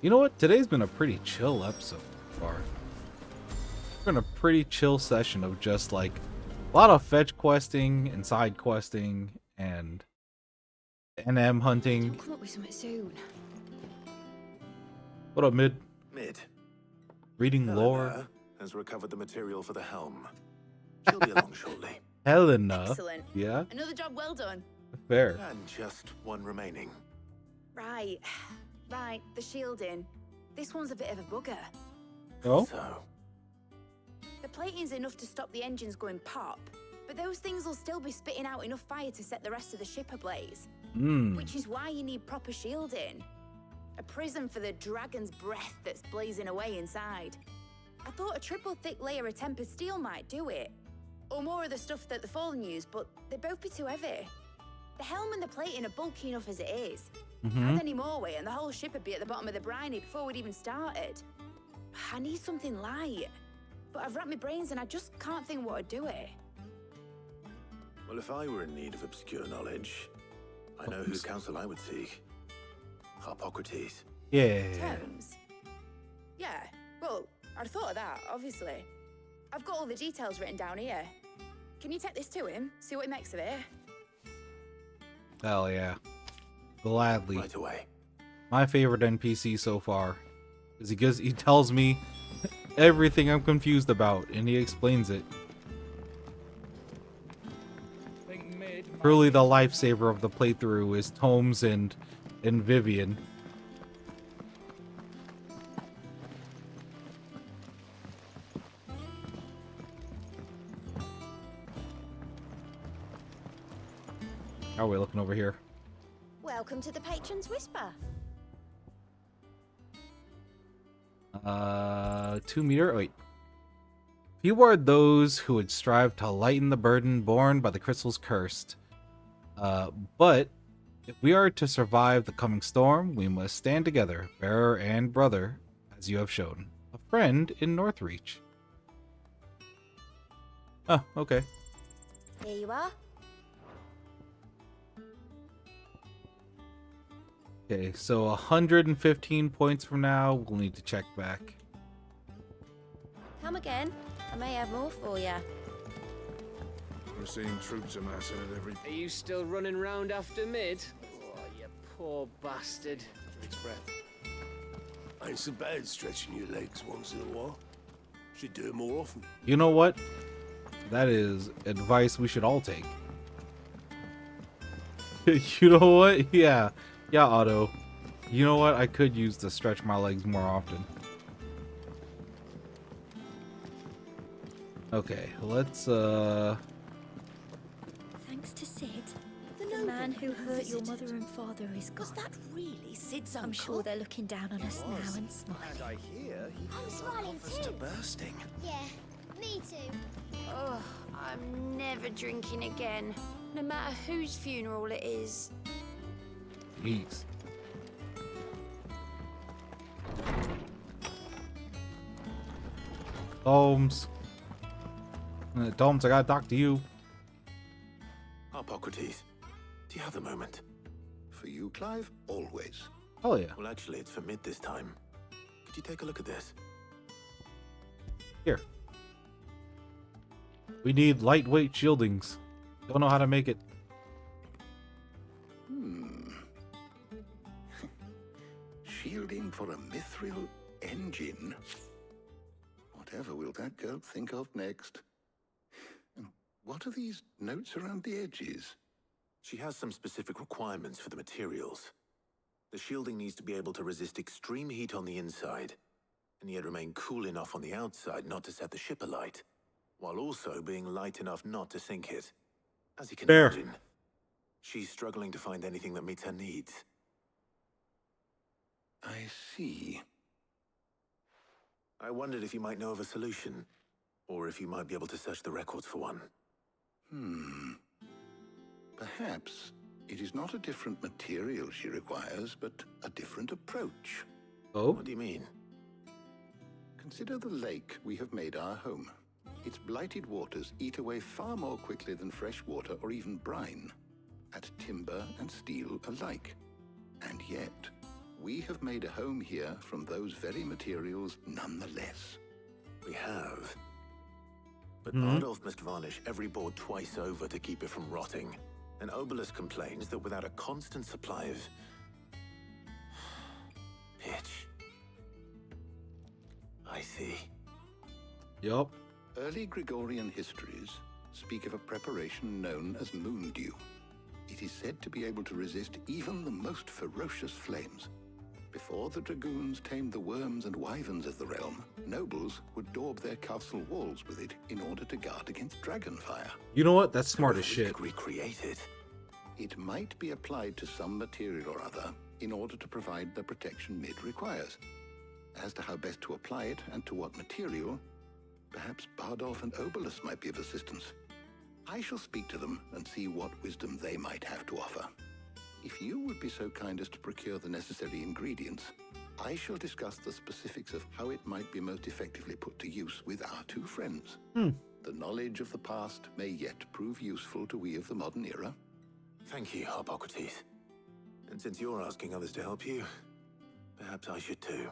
You know what? Today's been a pretty chill episode so far. It's been a pretty chill session of just like a lot of fetch questing and side questing and NM hunting. Come up with something soon. What up, Mid? Mid. Reading lore. Helena has recovered the material for the helm. She'll be along shortly. Helena. Excellent. Yeah. Another job well done. Fair. And just one remaining. Right. Right, the shielding. This one's a bit of a bugger. Oh? So, The plating's enough to stop the engines going pop, but those things will still be spitting out enough fire to set the rest of the ship ablaze. Which is why you need proper shielding. A prism for the dragon's breath that's blazing away inside. I thought a triple thick layer of tempered steel might do it. Or more of the stuff that the Fallen use, but they'd both be too heavy. The helm and the plating are bulky enough as it is. Add any more weight and the whole ship would be at the bottom of the briny before we'd even started. I need something light. But I've racked my brains and I just can't think what would do it. well, if I were in need of obscure knowledge, I know whose counsel I would seek. Harpocrates. Yeah. Terms? Yeah, well, I'd thought of that, obviously. I've got all the details written down here. Can you take this to him, see what he makes of it? Hell yeah. Gladly. Right away. My favorite NPC so far is he tells me everything I'm confused about and he explains it. Truly the lifesaver of the playthrough is Tomes and Vivian. How are we looking over here? Welcome to the Patron's Whisper. 2 meter. Wait. Few are those who would strive to lighten the burden borne by the crystal's cursed. But if we are to survive the coming storm, we must stand together, bearer and brother, as you have shown. A friend in Northreach. Oh, okay. Here you are. Okay, so 115 points from now, we'll need to check back. Come again. I may have more for you. We're seeing troops amassing at every... Are you still running round after mid? Oh, you poor bastard. Drinks breath. Ain't so bad stretching your legs once in a while. Should do it more often. You know what? That is advice we should all take. You know what? Yeah, Otto. You know what? I could use to stretch my legs more often. Okay, let's Thanks to Sid, the man who hurt your mother and father is gone. Was that really Sid's uncle? I'm sure they're looking down on us now and smiling. And I hear he I'm smiling offers to too. bursting. Yeah, me too. Oh, I'm never drinking again, no matter whose funeral it is. jeez. Holmes. Holmes, I gotta talk to you. Hippocrates, do you have a moment? For you, Clive? Always. Oh yeah. Well, actually, it's for mid this time. Could you take a look at this? Here. We need lightweight shieldings. Don't know how to make it. Shielding for a mithril engine. Whatever will that girl think of next? And what are these notes around the edges? She has some specific requirements for the materials. The shielding needs to be able to resist extreme heat on the inside, and yet remain cool enough on the outside not to set the ship alight, while also being light enough not to sink it. As you can imagine, she's struggling to find anything that meets her needs. I see. I wondered if you might know of a solution, or if you might be able to search the records for one. Perhaps it is not a different material she requires, but a different approach. Oh? What do you mean? Consider the lake we have made our home. Its blighted waters eat away far more quickly than fresh water or even brine, at timber and steel alike. And yet, we have made a home here from those very materials nonetheless. We have. But Bardolph must varnish every board twice over to keep it from rotting. And Obelus complains that without a constant supply of... pitch. I see. Yup. Early Gregorian histories speak of a preparation known as moon dew. It is said to be able to resist even the most ferocious flames. Before the dragoons tamed the worms and wyverns of the realm, nobles would daub their castle walls with it in order to guard against dragonfire. You know what? That's smart as shit. Recreate it. It might be applied to some material or other in order to provide the protection Mid requires. As to how best to apply it and to what material, perhaps Bardolph and Obelus might be of assistance. I shall speak to them and see what wisdom they might have to offer. If you would be so kind as to procure the necessary ingredients, I shall discuss the specifics of how it might be most effectively put to use with our two friends. The knowledge of the past may yet prove useful to we of the modern era. Thank you, Hippocrates. And since you're asking others to help you, perhaps I should too.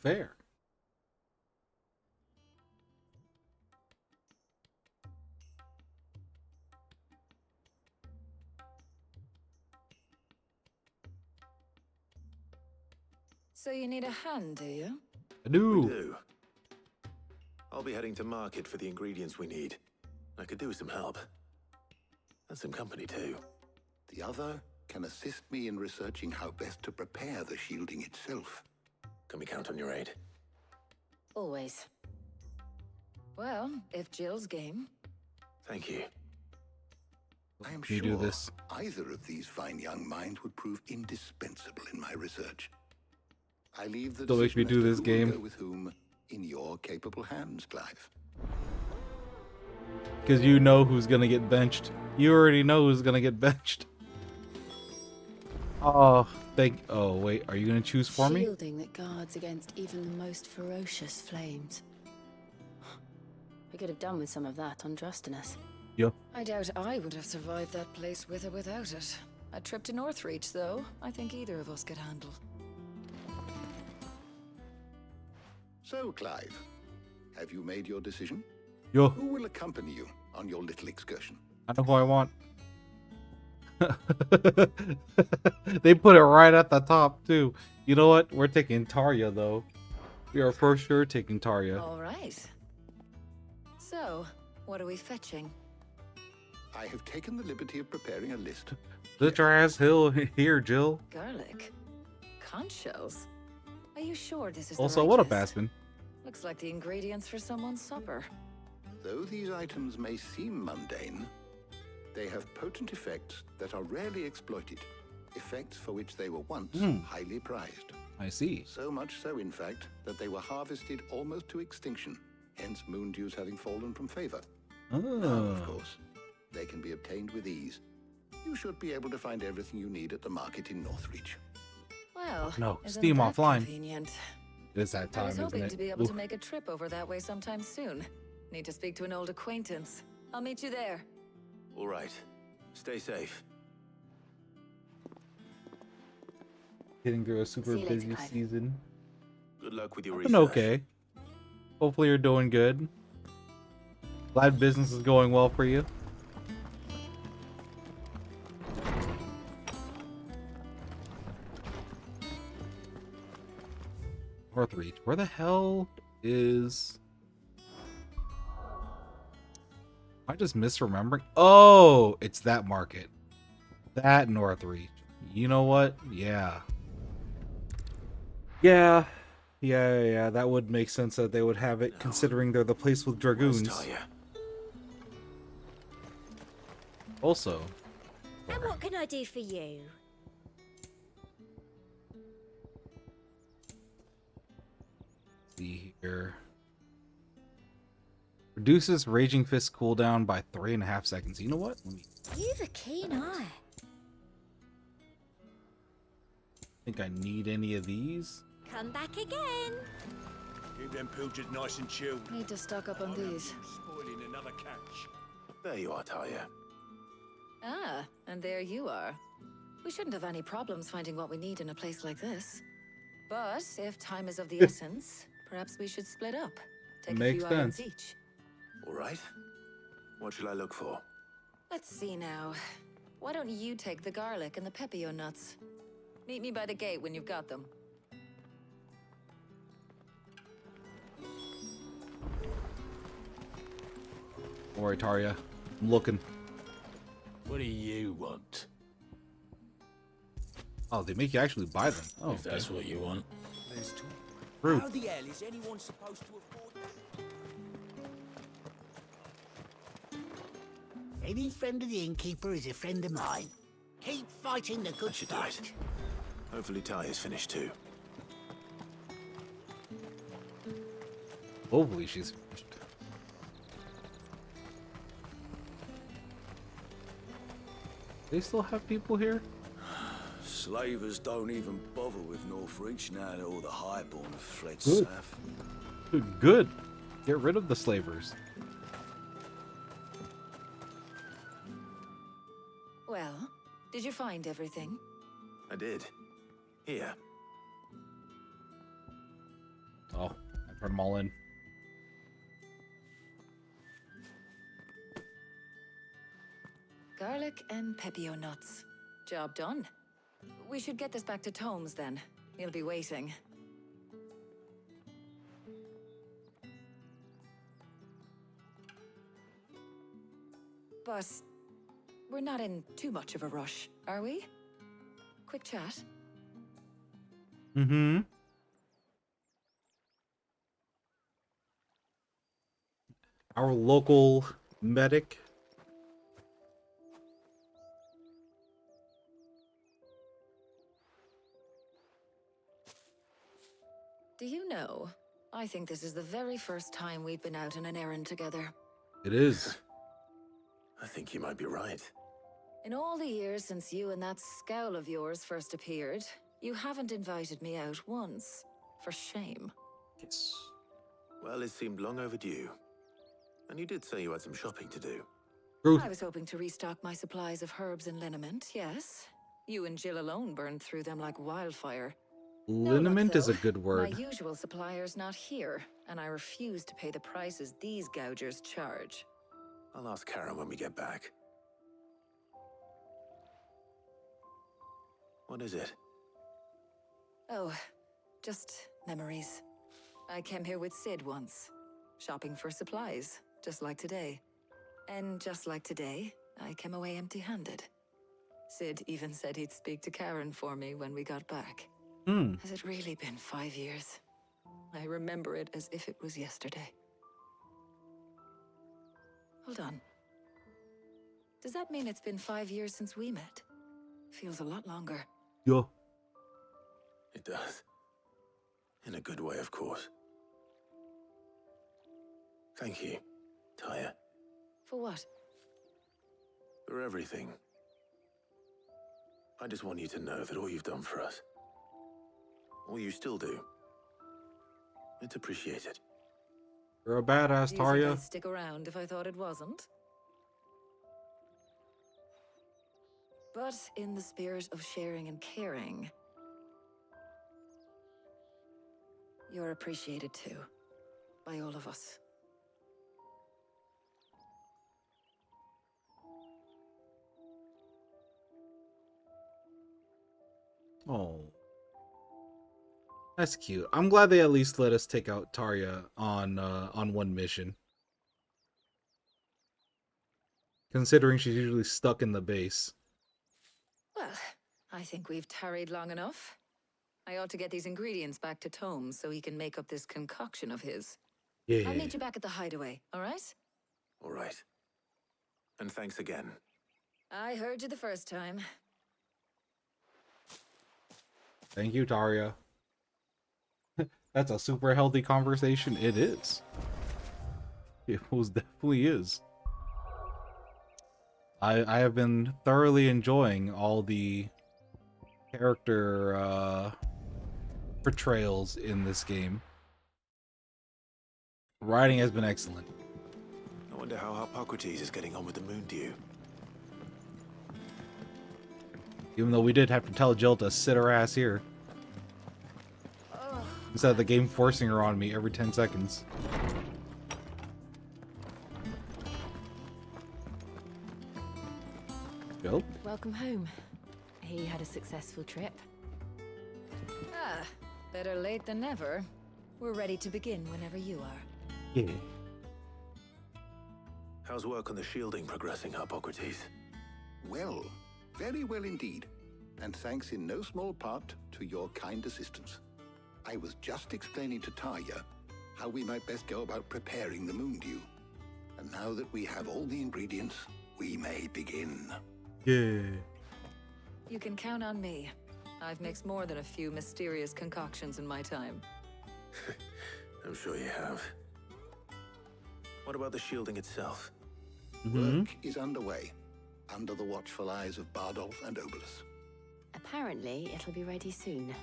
Fair. So you need a hand, do you? I do. We do. I'll be heading to market for the ingredients we need. I could do with some help. And some company too. The other can assist me in researching how best to prepare the shielding itself. Can we count on your aid? Always. Well, if Jill's game. Thank you. I am You sure do this. either of these fine young minds would prove indispensable in my research. I leave the Don't make me decision do as to this who will game. go with whom in your capable hands, Clive. Because you know who's gonna get benched. You already know who's gonna get benched. Oh, oh, wait. Are you gonna choose for me? Shielding that guards against even the most ferocious flames. We could have done with some of that on Drustinus. Yep. I doubt I would have survived that place with or without it. A trip to Northreach, though, I think either of us could handle. So, Clive, have you made your decision? Yo. Who will accompany you on your little excursion? I know who I want. They put it right at the top too. You know what? We're taking Tarya though. We are for sure taking Tarya. All right. So, what are we fetching? I have taken the liberty of preparing a list. Let your ass hill here, Jill. Garlic. Conch shells. Are you sure this is Also, the what right up, list? Aspen? Looks like the ingredients for someone's supper. Though these items may seem mundane, they have potent effects that are rarely exploited. Effects for which they were once highly prized. I see. So much so, in fact, that they were harvested almost to extinction, hence moon dews having fallen from favor. Now, of course, they can be obtained with ease. You should be able to find everything you need at the market in Northreach. Well, No, isn't Steam that offline. Convenient? It is that I time, was isn't hoping it? to be able to Oof. make a trip over that way sometime soon. Need to speak to an old acquaintance. I'll meet you there. All right. Stay safe. Getting through a super See you later, busy Clive. season. Good luck with your Been research. okay. Hopefully you're doing good. Glad business is going well for you. Northreach. Where the hell is... Am I just misremembering? Oh, it's that market. That Northreach. You know what? Yeah. Yeah. That would make sense that they would have it, considering they're the place with dragoons. Also, And what can I do for you? see here. Reduces Raging Fist cooldown by 3.5 seconds. You know what? Let me You've a keen eye. think I need any of these. Come back again. Keep them pilchards nice and chilled. Need to stock up on these. Spoiling another catch. There you are, Talia. Ah, and there you are. We shouldn't have any problems finding what we need in a place like this. But if time is of the essence, perhaps we should split up. Take Makes a few items sense. each. All right. What shall I look for? Let's see now. Why don't you take the garlic and the pepio nuts? Meet me by the gate when you've got them. Don't worry, Tarya. I'm looking. What do you want? Oh, they make you actually buy them. Oh, If that's what you want. There's two. Fruit. How the hell is anyone supposed to afford this? Any friend of the innkeeper is a friend of mine. Keep fighting the good That should do fight. it. Hopefully Talia's finished too. Hopefully she's finished. They still have people here? Slavers don't even bother with Northreach now that all the highborn have fled Good. south. Good. Get rid of the slavers. Well, did you find everything? I did. Here. Oh, I turned them all in. Garlic and pepio nuts. Job done. We should get this back to Tomes then. He'll be waiting. But we're not in too much of a rush, are we? Quick chat. Mm-hmm. Our local medic. Do you know, I think this is the very first time we've been out on an errand together. It is. I think you might be right. In all the years since you and that scowl of yours first appeared, you haven't invited me out once. For shame. Yes. Well, it seemed long overdue. And you did say you had some shopping to do. I was hoping to restock my supplies of herbs and liniment, yes. You and Jill alone burned through them like wildfire. Liniment is a good My word. usual supplier's not here, and I refuse to pay the prices these gougers charge. I'll ask Karen when we get back. What is it? Oh, just memories. I came here with Sid once, shopping for supplies, just like today. And just like today, I came away empty-handed. Sid even said he'd speak to Karen for me when we got back. Has it really been 5 years? I remember it as if it was yesterday. Hold on. Does that mean it's been 5 years since we met? Feels a lot longer. Yeah. It does. In a good way, of course. Thank you, Taya, For what? for everything. I just want you to know that all you've done for us, all you still do, it's appreciated. You're a badass, Do you think Tarya. I'd stick around if I thought it wasn't? But in the spirit of sharing and caring, you're appreciated too, by all of us. Oh. That's cute. I'm glad they at least let us take out Tarya on one mission. Considering she's usually stuck in the base. Well, I think we've tarried long enough. I ought to get these ingredients back to Tomes so he can make up this concoction of his. Yeah. I'll meet you back at the hideaway, all right? All right. And thanks again. I heard you the first time. Thank you, Tarya. That's a super healthy conversation. It is. It most definitely is. I have been thoroughly enjoying all the character portrayals in this game. Writing has been excellent. I wonder how Hippocrates is getting on with the moon dew. Even though we did have to tell Jill to sit her ass here. Instead of the game forcing her on me every 10 seconds. Jill? Welcome home. He had a successful trip. Ah, better late than never. We're ready to begin whenever you are. Yeah. How's work on the shielding progressing, Hippocrates? Well, very well indeed. And thanks in no small part to your kind assistance. I was just explaining to Tarya how we might best go about preparing the moon dew. And now that we have all the ingredients, we may begin. Yeah. You can count on me. I've mixed more than a few mysterious concoctions in my time. I'm sure you have. What about the shielding itself? Work is underway, under the watchful eyes of Bardolph and Obolus. Apparently, it'll be ready soon.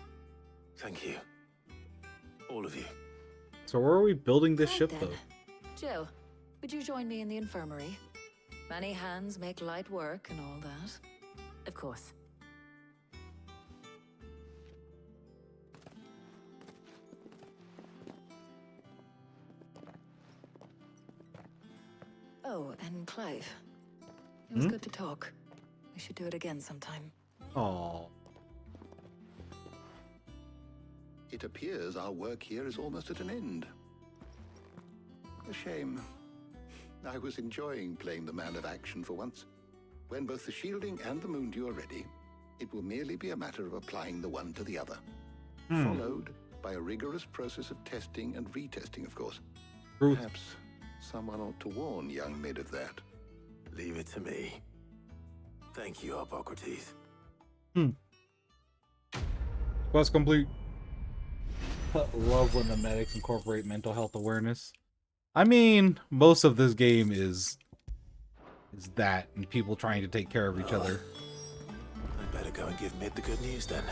Thank you. All of you. So where are we building this Right ship, then. though? Jill, would you join me in the infirmary? Many hands make light work and all that. Of course. Oh, and Clive. It was good to talk. We should do it again sometime. Oh. It appears our work here is almost at an end. A shame. I was enjoying playing the man of action for once. When both the shielding and the moon dew are ready, it will merely be a matter of applying the one to the other. Followed by a rigorous process of testing and retesting, of course. Perhaps someone ought to warn young Mid of that. Leave it to me. Thank you, Hippocrates. Quest complete. Love when the medics incorporate mental health awareness. I mean, most of this game is that, and people trying to take care of each other. I'd better go and give Mid the good news then.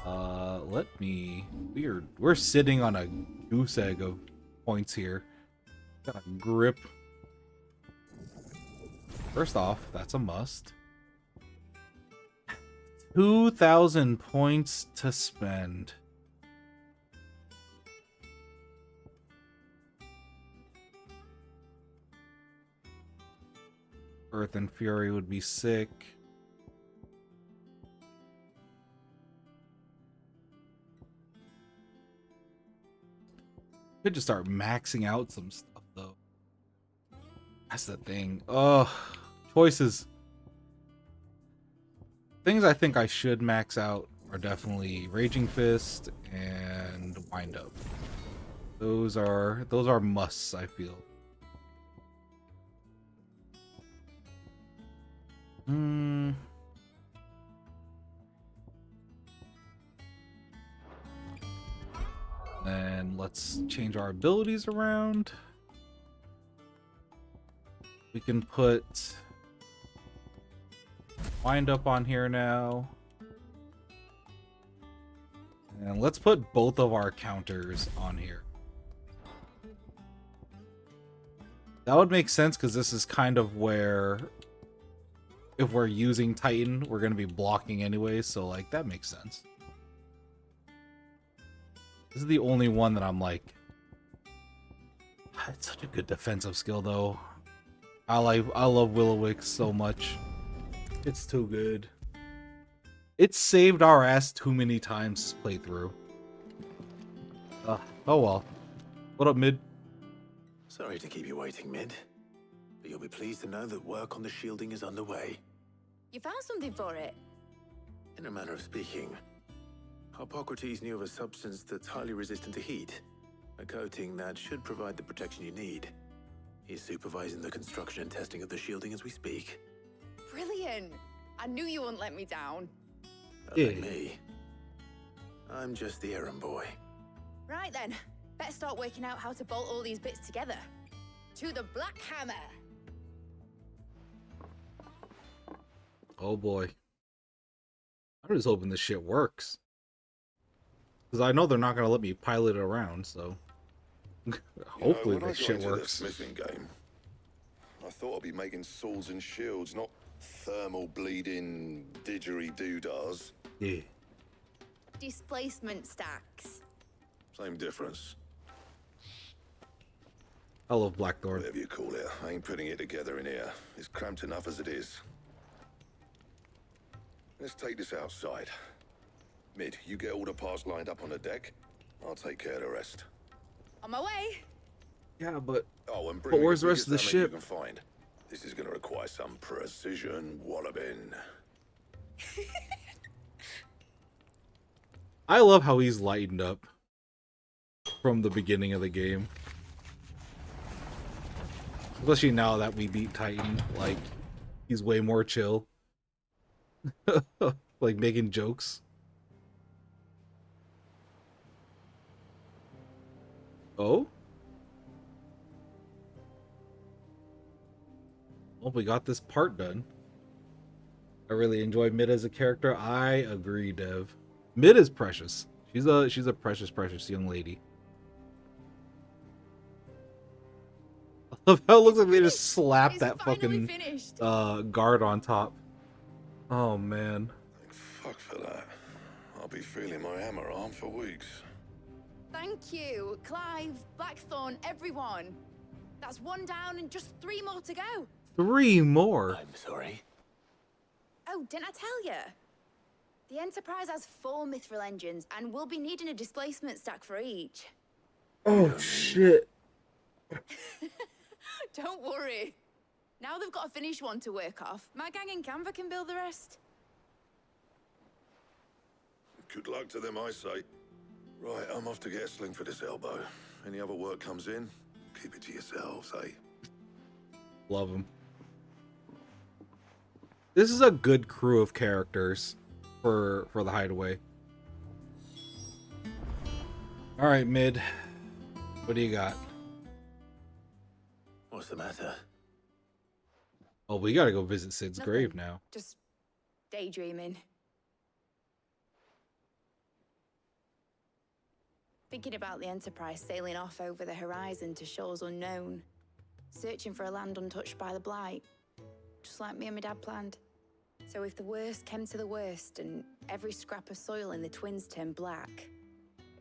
Let me... We're sitting on a goose egg of points here. Got a grip. First off, that's a must. It's 2,000 points to spend. Earth and Fury would be sick. Could just start maxing out some stuff though. That's the thing. Oh, choices. Things I think I should max out are definitely Raging Fist and Wind Up. Those are musts, I feel. And let's change our abilities around. We can put Wind Up on here now. And let's put both of our counters on here. That would make sense because this is kind of where, if we're using Titan, we're going to be blocking anyway. So, like, that makes sense. This is the only one that I'm like, it's such a good defensive skill, though. I love Willowick so much. It's too good. It saved our ass too many times this playthrough. Oh well. What up, Mid? Sorry to keep you waiting, Mid. But you'll be pleased to know that work on the shielding is underway. You found something for it? In a manner of speaking, Hippocrates knew of a substance that's highly resistant to heat. A coating that should provide the protection you need. He's supervising the construction and testing of the shielding as we speak. Brilliant! I knew you wouldn't let me down. Not like me. I'm just the errand boy. Right then, better start working out how to bolt all these bits together. To the Black Hammer! Oh boy. I'm just hoping this shit works. Because I know they're not going to let me pilot it around, so... Hopefully this shit works. The smithing game, I thought I'd be making swords and shields, not thermal bleeding didgeridoo-dahs. Yeah. Displacement stacks. Same difference. I love Blackthorn. Whatever you call it, I ain't putting it together in here. It's cramped enough as it is. Let's take this outside. Mid, you get all the parts lined up on the deck. I'll take care of the rest. On my way. Yeah, but... Oh, and but where's the rest of the ship? You can find. This is going to require some precision walloping. I love how he's lightened up from the beginning of the game. Especially now that we beat Titan, like, he's way more chill. Like, making jokes. Oh? Well, we got this part done. I really enjoy Mid as a character. I agree, Dev. Mid is precious. She's a precious young lady. I love how it looks like they just slapped that fucking guard on top. Oh man. Fuck for that. I'll be feeling my hammer arm for weeks. Thank you, Clive, Blackthorn, everyone. That's one down and just 3 more to go. 3 more? I'm sorry. Oh, didn't I tell you? The Enterprise has 4 mithril engines, and we'll be needing a displacement stack for each. Oh, shit. Don't worry. Now they've got a finished one to work off. My gang in Canva can build the rest. Good luck to them, I say. Right, I'm off to get a sling for this elbow. Any other work comes in, keep it to yourselves, eh? Love them. This is a good crew of characters for the Hideaway. All right, Mid. What do you got? What's the matter? Oh, we gotta go visit Sid's Nothing. grave now. Just daydreaming. Thinking about the Enterprise sailing off over the horizon to shores unknown. Searching for a land untouched by the Blight. Just like me and my dad planned. So if the worst came to the worst and every scrap of soil in the twins turned black,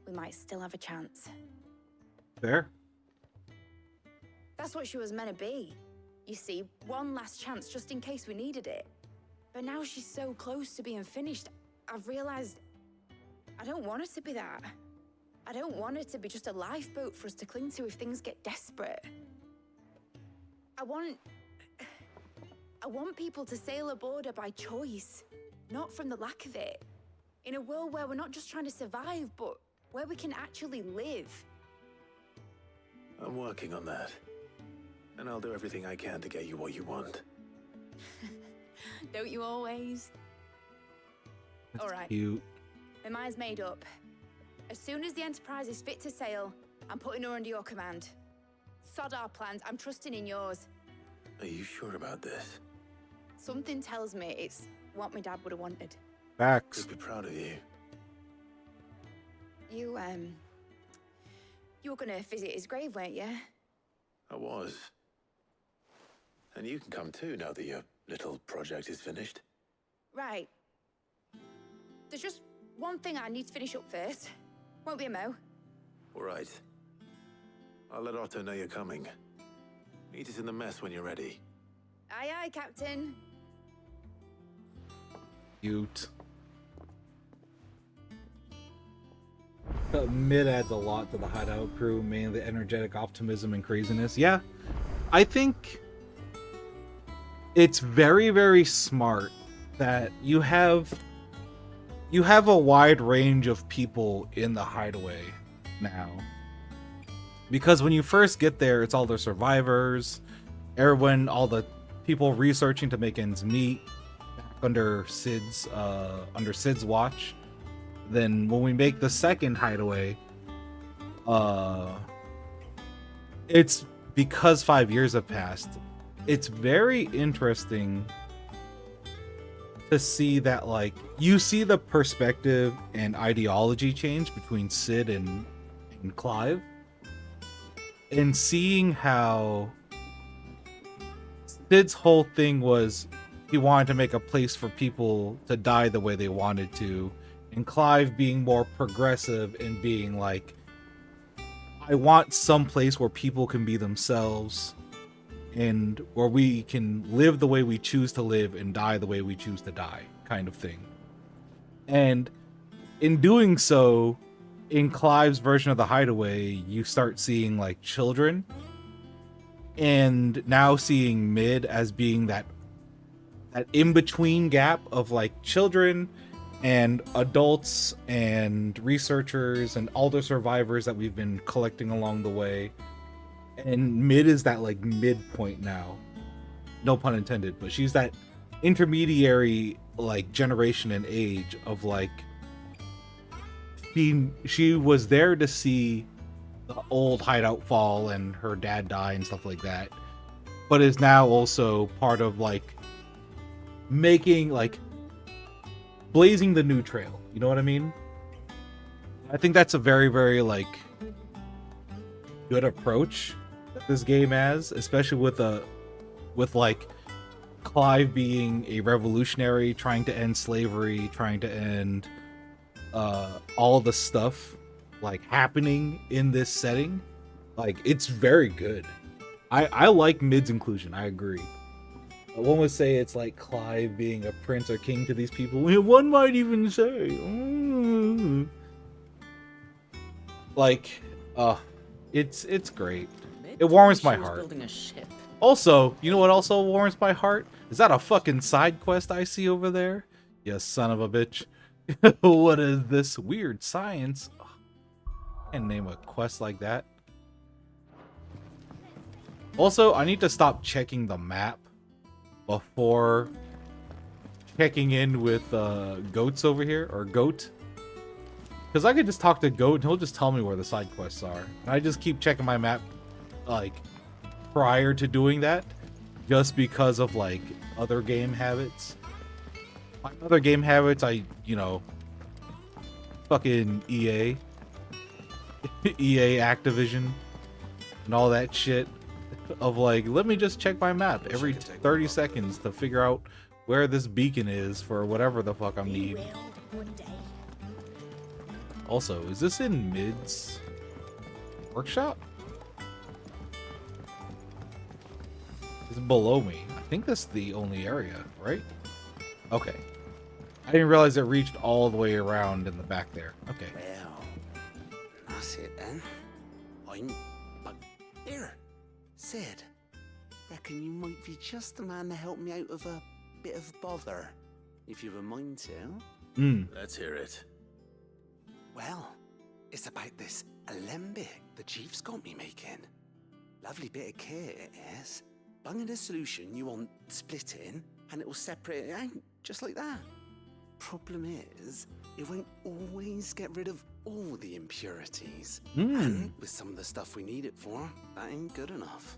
we might still have a chance. Fair. That's what she was meant to be. You see, one last chance just in case we needed it. But now she's so close to being finished, I've realized I don't want her to be that. I don't want her to be just a lifeboat for us to cling to if things get desperate. I want people to sail aboard her by choice, not from the lack of it. In a world where we're not just trying to survive, but where we can actually live. I'm working on that. And I'll do everything I can to get you what you want. Don't you always? That's all right. cute. My mind's made up. As soon as the Enterprise is fit to sail, I'm putting her under your command. Sod our plans, I'm trusting in yours. Are you sure about this? Something tells me it's what my dad would have wanted. Facts. I'd be proud of you. You were gonna visit his grave, weren't you? I was. And you can come too now that your little project is finished. Right. There's just one thing I need to finish up first. Won't be a mo. All right. I'll let Otto know you're coming. Meet us in the mess when you're ready. Aye, aye, Captain. Cute. Mid adds a lot to the hideout crew, mainly the energetic optimism and craziness. Yeah, I think it's very, very smart that you have a wide range of people in the hideaway now. Because when you first get there, it's all the survivors, everyone, all the people researching to make ends meet back under Sid's watch. Then when we make the second hideaway, it's because 5 years have passed. It's very interesting to see that, like, you see the perspective and ideology change between Sid and Clive, and seeing how Sid's whole thing was he wanted to make a place for people to die the way they wanted to, and Clive being more progressive and being like, I want some place where people can be themselves and where we can live the way we choose to live and die the way we choose to die, kind of thing. And in doing so, in Clive's version of the hideaway, you start seeing like children, and now seeing Mid as being that in-between gap of like children and adults and researchers and all the survivors that we've been collecting along the way. And Mid is that like midpoint now, no pun intended, but she's that intermediary like generation and age of like, she was there to see the old hideout fall and her dad die and stuff like that, but is now also part of like making, like, blazing the new trail, you know what I mean? I think that's a very, very like good approach that this game has, especially with like Clive being a revolutionary, trying to end slavery, trying to end all the stuff like happening in this setting. Like, it's very good. I like Mid's inclusion. I agree. One would say it's like Clive being a prince or king to these people. One might even say, like, it's great. It warms my heart. Building a ship. Also, you know what also warms my heart? Is that a fucking side quest I see over there? You son of a bitch. What is this weird science? I can't name a quest like that. Also, I need to stop checking the map before checking in with Goats over here, or Goat. Because I could just talk to Goat and he'll just tell me where the side quests are. And I just keep checking my map, like, prior to doing that, just because of, like, other game habits. My other game habits, fucking EA. EA Activision. And all that shit. Of like, let me just check my map every 30 seconds to figure out where this beacon is for whatever the fuck I need. Also, is this in Mid's workshop? It's below me. I think that's the only area, right? Okay. I didn't realize it reached all the way around in the back there. Okay. Well, that's it then. But here, Sid. Reckon you might be just the man to help me out of a bit of bother, if you've a mind to. Let's hear it. Well, it's about this alembic the chief's got me making. Lovely bit of kit it is. Bung in a solution you want splitting, and it'll separate it out, just like that. Problem is, it won't always get rid of all the impurities. And with some of the stuff we need it for, that ain't good enough.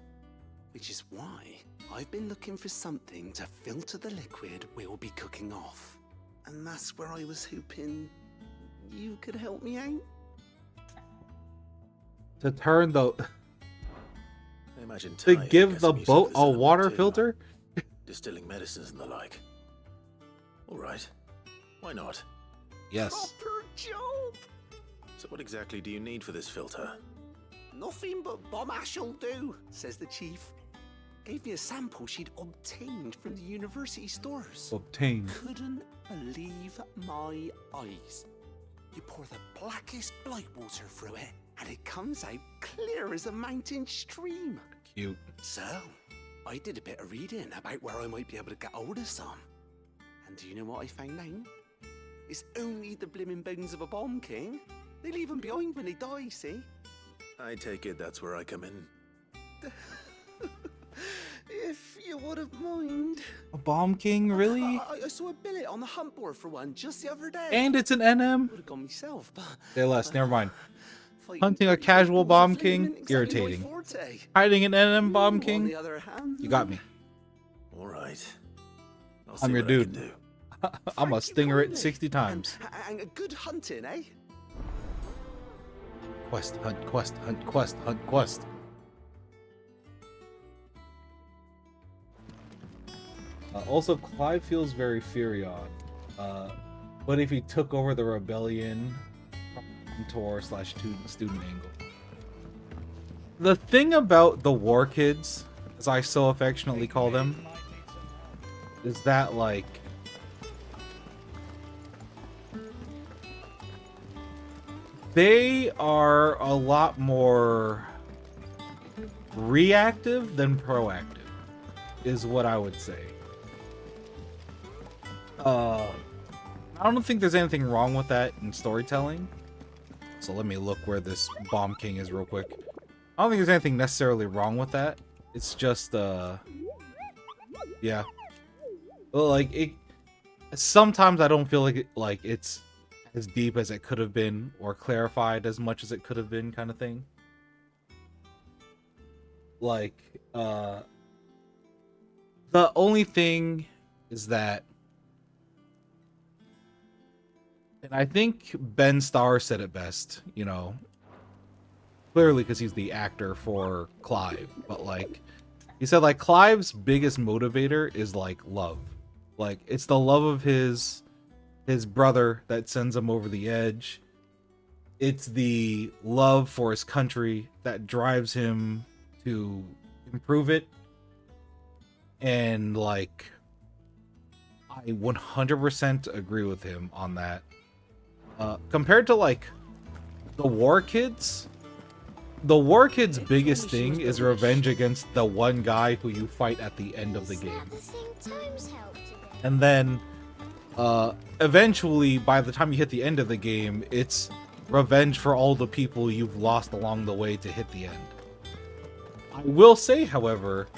Which is why I've been looking for something to filter the liquid we'll be cooking off. And that's where I was hoping you could help me out. To turn the... I imagine to Ty give gets the some use boat of this a element water too. filter? Distilling medicines and the like. All right. Why not? Yes. Proper job! So what exactly do you need for this filter? Nothing but bomb ash'll do, says the chief. Gave me a sample she'd obtained from the university stores. Obtained. Couldn't believe my eyes. You pour the blackest blight water through it, and it comes out clear as a mountain stream. Cute. So, I did a bit of reading about where I might be able to get hold of some. And do you know what I found out? It's only the blimmin' bones of a bomb king. They leave them behind when they die, see? I take it that's where I come in. If you wouldn't mind. A bomb king, really? I saw a billet on the hunt board for one just the other day. And it's an NM? Would have gone myself, but Say less, never mind. Hunting a casual bomb king? Irritating. Hiding an NM bomb king? You got me. All right. I'm your dude. I'm a stinger it 60 times. And a good hunting, eh? Quest, hunt, quest, hunt, quest, hunt, quest. Also, Clive feels very Furion. But if he took over the rebellion tour / student angle. The thing about the war kids, as I so affectionately call them, is that, like, they are a lot more reactive than proactive, is what I would say. I don't think there's anything wrong with that in storytelling. So let me look where this Bomb King is real quick. I don't think there's anything necessarily wrong with that. It's just, yeah. Like, it... Sometimes I don't feel like it's as deep as it could have been, or clarified as much as it could have been, kind of thing. Like, the only thing is that, and I think Ben Starr said it best, you know, clearly because he's the actor for Clive, but like, he said, like, Clive's biggest motivator is, like, love. Like, it's the love of his brother that sends him over the edge. It's the love for his country that drives him to improve it. And, like, I 100% agree with him on that. Compared to, like, the War Kids biggest thing is revenge against the one guy who you fight at the end of the game. And then, eventually, by the time you hit the end of the game, it's revenge for all the people you've lost along the way to hit the end. I will say, however,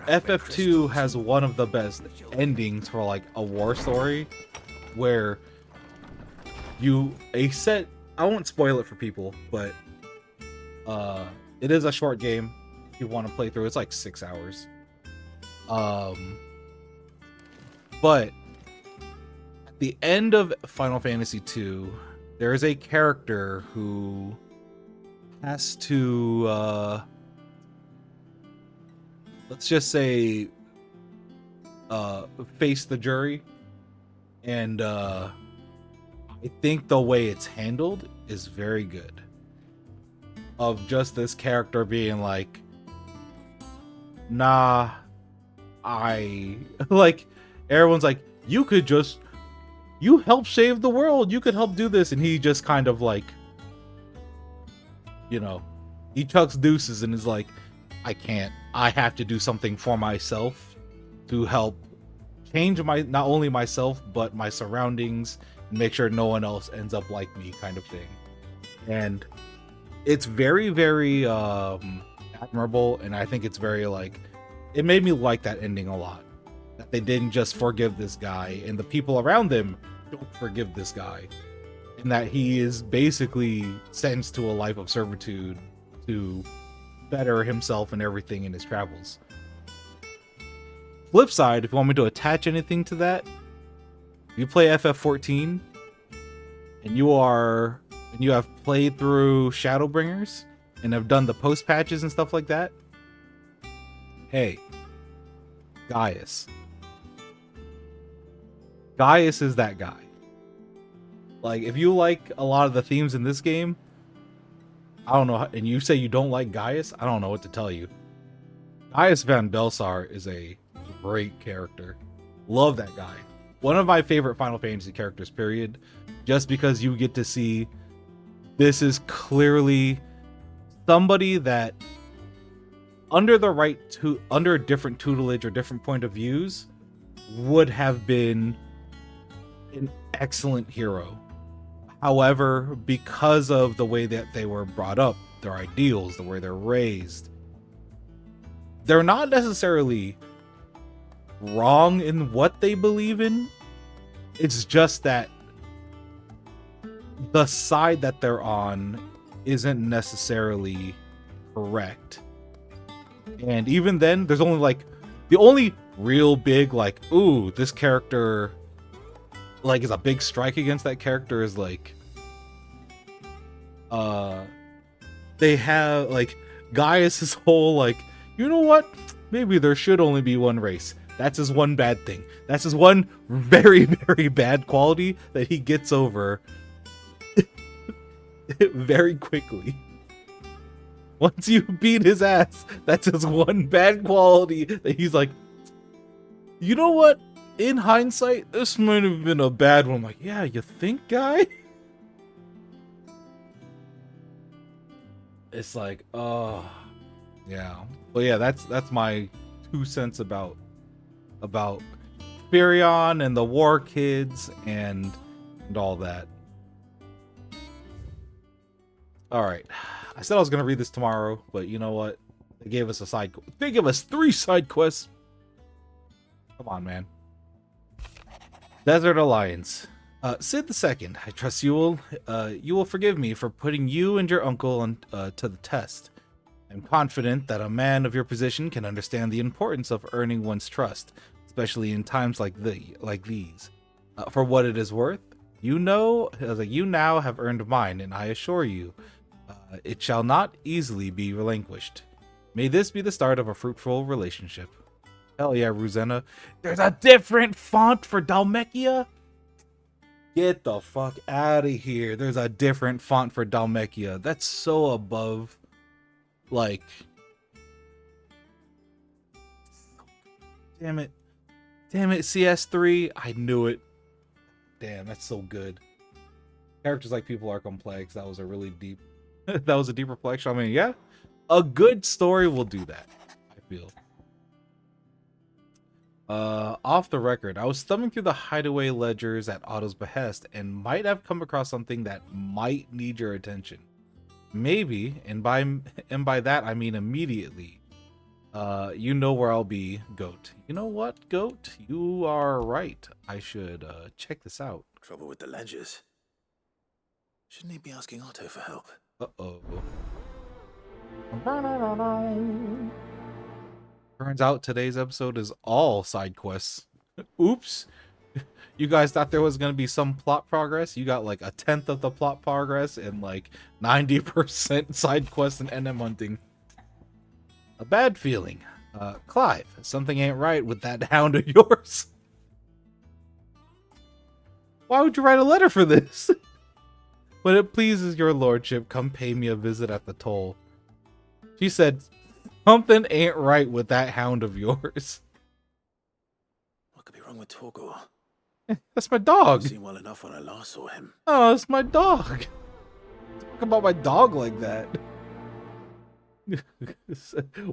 FF2 has one of the best endings for, like, a war story, where I won't spoil it for people, but it is a short game. If you want to play through, it's like 6 hours. But at the end of Final Fantasy II, there is a character who has to, let's just say, face the jury, and I think the way it's handled is very good. Of just this character being like, nah, I like, everyone's like, you help save the world, you could help do this, and he just kind of like, you know, he chucks deuces and is like, I have to do something for myself to help change not only myself but my surroundings and make sure no one else ends up like me, kind of thing. And it's very, very admirable, and I think it's very like, it made me like that ending a lot, that they didn't just forgive this guy and the people around him don't forgive this guy, and that he is basically sentenced to a life of servitude to better himself and everything in his travels. Flip side, if you want me to attach anything to that, if you play FF14 and you have played through Shadowbringers and have done the post patches and stuff like that, hey, Gaius is that guy. Like, if you like a lot of the themes in this game, I don't know, and you say you don't like Gaius, I don't know what to tell you. Gaius Van Belsar is a great character. Love that guy. One of my favorite Final Fantasy characters, period. Just because you get to see, this is clearly somebody that under a different tutelage or different point of views would have been an excellent hero. However, because of the way that they were brought up, their ideals, the way they're raised, they're not necessarily wrong in what they believe in. It's just that the side that they're on isn't necessarily correct. And even then, there's only like, the only real big like, ooh, this character like is a big strike against that character is like, they have like Gaius's whole like, you know what, maybe there should only be one race. That's his one bad thing. That's his one very, very bad quality that he gets over very quickly. Once you beat his ass, that's his one bad quality that he's like, you know what? In hindsight, this might have been a bad one. I'm like, yeah, you think, guy? It's like, oh, yeah. But yeah, that's my 2 cents about Firion and the War Kids and all that. All right, I said I was gonna read this tomorrow, but you know what? They gave us they gave us 3 side quests. Come on, man. Desert Alliance. Sid II, I trust you will forgive me for putting you and your uncle to the test. I'm confident that a man of your position can understand the importance of earning one's trust, especially in times like these. For what it is worth, you now have earned mine, and I assure you, it shall not easily be relinquished. May this be the start of a fruitful relationship. Hell yeah, Ruzena. There's a different font for Dhalmekia? Get the fuck out of here. There's a different font for Dhalmekia. That's so above, like... Damn it. Damn it, CS3. I knew it. Damn, that's so good. Characters like people are complex. That was a really deep... that was a deep reflection. I mean, yeah. A good story will do that, I feel. Off the record, I was thumbing through the hideaway ledgers at Otto's behest and might have come across something that might need your attention. Maybe, and by that I mean immediately. You know where I'll be, Goat. You know what, Goat? You are right. I should check this out. Trouble with the ledgers. Shouldn't he be asking Otto for help? Uh-oh. Turns out today's episode is all side quests. Oops. You guys thought there was going to be some plot progress? You got like 1/10 of the plot progress and like 90% side quests and NM hunting. A bad feeling. Clive, something ain't right with that hound of yours. Why would you write a letter for this? When it pleases your lordship, come pay me a visit at the toll. She said, something ain't right with that hound of yours. What could be wrong with Torgor? That's my dog. He seemed well enough when I last saw him. Oh, it's my dog. Talk about my dog like that.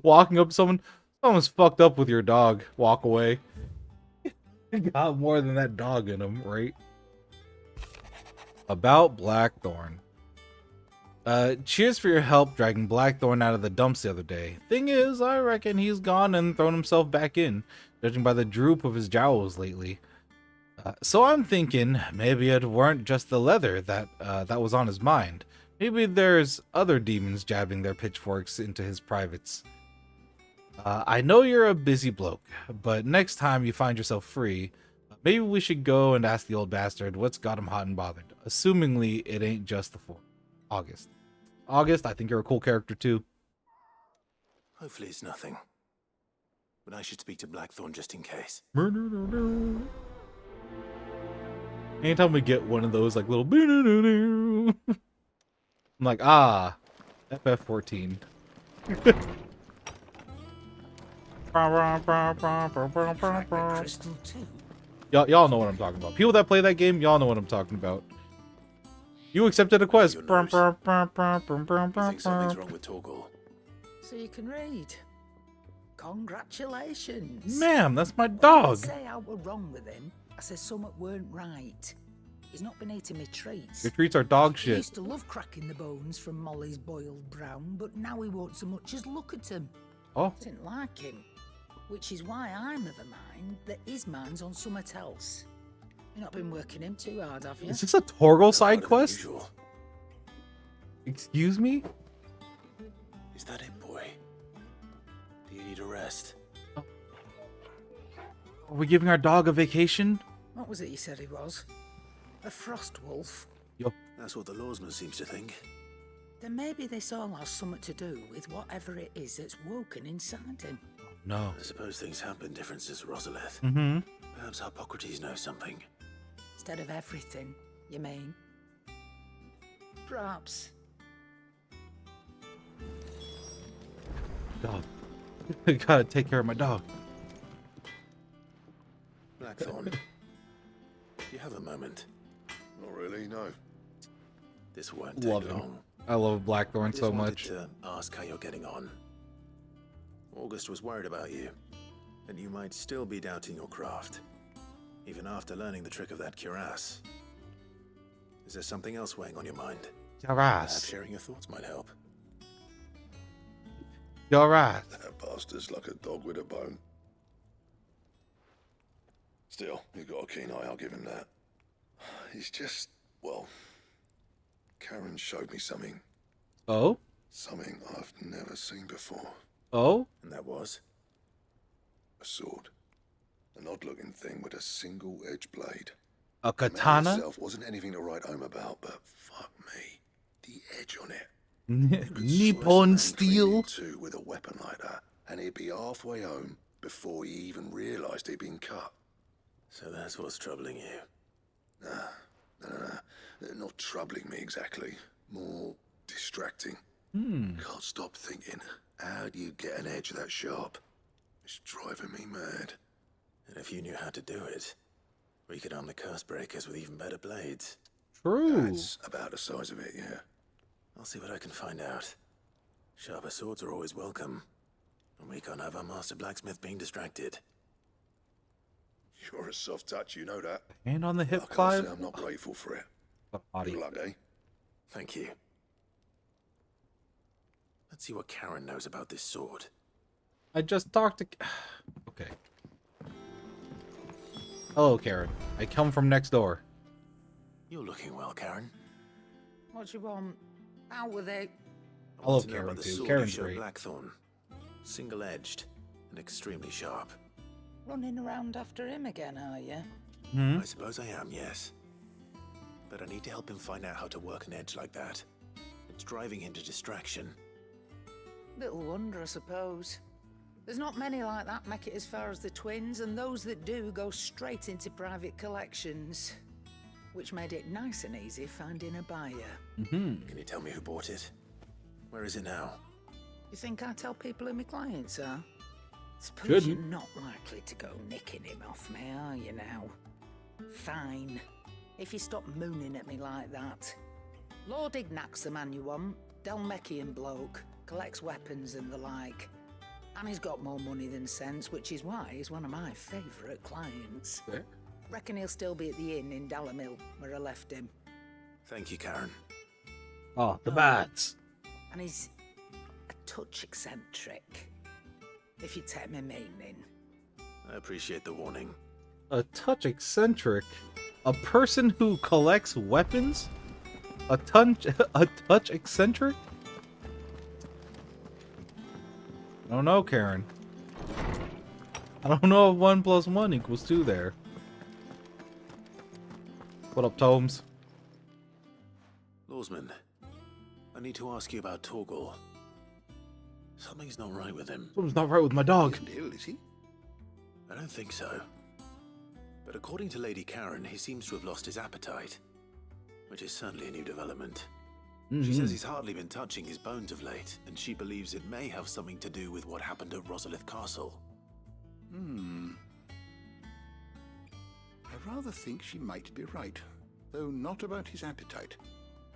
Walking up to someone's fucked up with your dog. Walk away. Got more than that dog in him, right? About Blackthorn. Cheers for your help dragging Blackthorn out of the dumps the other day. Thing is, I reckon he's gone and thrown himself back in, judging by the droop of his jowls lately. So I'm thinking maybe it weren't just the leather that was on his mind. Maybe there's other demons jabbing their pitchforks into his privates. I know you're a busy bloke, but next time you find yourself free, maybe we should go and ask the old bastard what's got him hot and bothered. Assumingly, it ain't just the 4th. August. August, I think you're a cool character too. Hopefully it's nothing. But I should speak to Blackthorn just in case. Anytime we get one of those like little I'm like, ah, FF14. Y'all know what I'm talking about. People that play that game, y'all know what I'm talking about. You accepted a quest. You think something's wrong with Torgor? So you can read. Congratulations. Ma'am, that's my I dog. didn't say I were wrong with him. I said something weren't right. He's not been eating me treats. Your treats are dog He shit. used to love cracking the bones from Molly's boiled brown, but now he won't so much as look at him. Oh. I didn't like him. Which is why I'm of a mind that his mind's on something else. You've not been working him too hard, have you? Is this a Torgal side quest? Excuse me? Is that it, boy? Do you need a rest? Are we giving our dog a vacation? What was it you said he was? A frost wolf? Yup. That's what the lawsman seems to think. Then maybe this all has something to do with whatever it is that's woken inside him. No. I suppose things have been different since Rosalith. Mm-hmm. Perhaps Hippocrates knows something. Instead of everything, you mean? Perhaps. Dog. I gotta take care of my dog. Blackthorn, do you have a moment? Not really, no. This won't take Love him. long. I love Blackthorn Just so wanted much. to ask how you're getting on. August was worried about you, and you might still be doubting your craft, even after learning the trick of that cuirass. Is there something else weighing on your mind? Cuirass. Perhaps sharing your thoughts might help. You're right. That bastard's like a dog with a bone. Still, you got a keen eye, I'll give him that. He's just, well, Karen showed me something. Oh? Something I've never seen before. Oh? And that was? A sword. An odd-looking thing with a single-edged blade. A The katana? man itself wasn't anything to write home about, but fuck me. The edge on it. You could slice a Nippon man steel? clean in two with a weapon like that, and he'd be halfway home before he even realised he'd been cut. So that's what's troubling you. No. Not troubling me exactly. More distracting. Can't stop thinking, how do you get an edge that sharp? It's driving me mad. And if you knew how to do it, we could arm the curse breakers with even better blades. True. That's about the size of it, yeah. I'll see what I can find out. Sharper swords are always welcome, and we can't have our master blacksmith being distracted. You're a soft touch, you know that. Hand on the hip, I can't Clive. say I'm not grateful for it. Body. Good luck, eh? Thank you. Let's see what Karen knows about this sword. I just talked to... Okay. Hello, Karen. I come from next door. You're looking well, Karen. What do you want? Out with it. I I want love to know Karen about the too. sword Karen's you showed great. Blackthorn. Single-edged and extremely sharp. Running around after him again, are you? I suppose I am, yes. But I need to help him find out how to work an edge like that. It's driving him to distraction. Little wonder, I suppose. There's not many like that make it as far as the twins, and those that do go straight into private collections, which made it nice and easy finding a buyer. Can you tell me who bought it? Where is it now? You think I tell people who my clients are? Suppose you're Shouldn't. not likely to go nicking him off me, are you now? Fine. If you stop mooning at me like that. Lord Ignac's the man you want. Dalmekian bloke. Collects weapons and the like. And he's got more money than sense, which is why he's one of my favourite clients. Fair. Reckon he'll still be at the inn in Dalamil, where I left him. Thank you, Karen. Oh, the bats. And he's a touch eccentric, if you take my meaning. I appreciate the warning. A touch eccentric? A person who collects weapons? A touch eccentric? I don't know, Karen. I don't know if 1 + 1 = 2 there. What up, Tomes? Lawsman, I need to ask you about Torgal. Something's not right with him. Something's not right with my dog. Isn't ill, is he? I don't think so. But according to Lady Karen, he seems to have lost his appetite, which is certainly a new development. She says he's hardly been touching his bones of late, and she believes it may have something to do with what happened at Rosalith Castle. I rather think she might be right, though not about his appetite.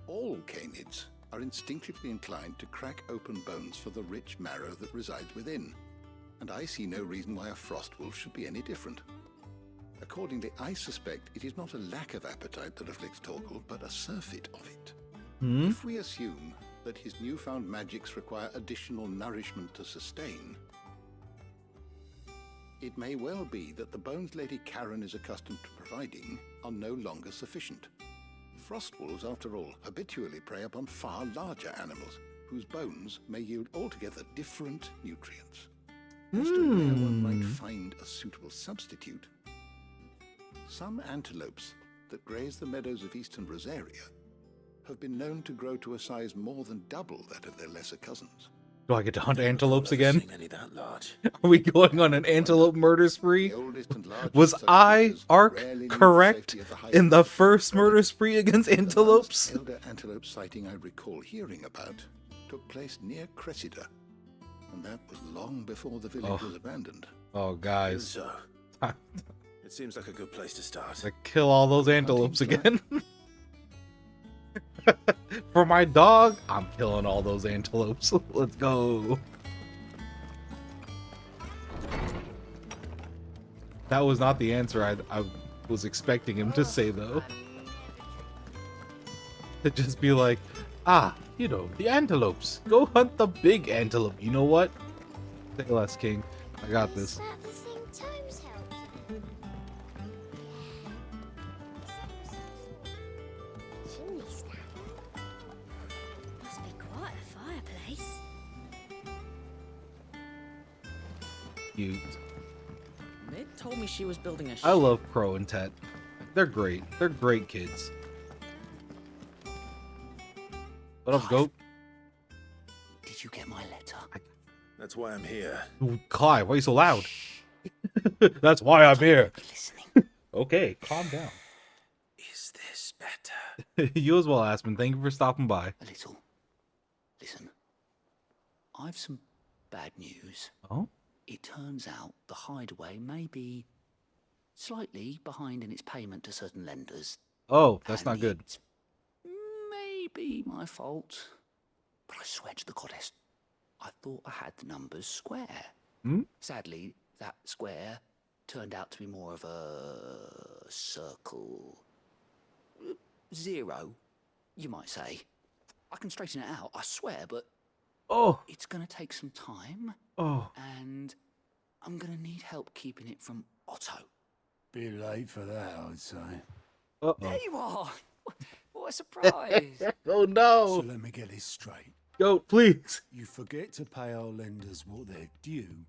All canids are instinctively inclined to crack open bones for the rich marrow that resides within, and I see no reason why a frost wolf should be any different. Accordingly, I suspect it is not a lack of appetite that afflicts Torgal, but a surfeit of it. If we assume that his newfound magics require additional nourishment to sustain, it may well be that the bones Lady Karen is accustomed to providing are no longer sufficient. Frost wolves, after all, habitually prey upon far larger animals, whose bones may yield altogether different nutrients. As to where one might find a suitable substitute, some antelopes that graze the meadows of eastern Rosaria have been known to grow to a size more than double that of their lesser cousins. Do I get to hunt antelopes again? Any that large. Are we going on an antelope murder spree? Was I, Ark, correct in the first murder spree against antelopes? The elder antelope sighting I recall hearing about took place near Cressida, and that was long before the village was abandoned. Oh, guys. So, it seems like a good place to start. To kill all those antelopes again. For my dog, I'm killing all those antelopes. Let's go. That was not the answer I was expecting him to say, though. To just be like, you know, the antelopes. Go hunt the big antelope. You know what? Say less, King. I got this. Is that the thing Tomes helped? Chimney stack. Must be quite a fireplace. Cute. Mid told me she was building a I love Pro and Tet. They're great. They're great kids. What up, Goat? Did you get my letter? That's why I'm here. Ooh, Kai, why are you so loud? That's why I'm here. Okay, calm down. Is this better? You as well, Aspen. Thank you for stopping by. A little. Listen, I've some bad news. Oh? It turns out the hideaway may be slightly behind in its payment to certain lenders. Oh, that's not good. Maybe my fault, but I swear to the goddess, I thought I had the numbers square. Sadly, that square turned out to be more of a circle. 0, you might say. I can straighten it out, I swear, but it's gonna take some time. And I'm gonna need help keeping it from Otto. Bit late for that, I'd say. There you are! What a surprise! Oh no! So let me get this straight. Goat, please. You forget to pay our lenders what they're due,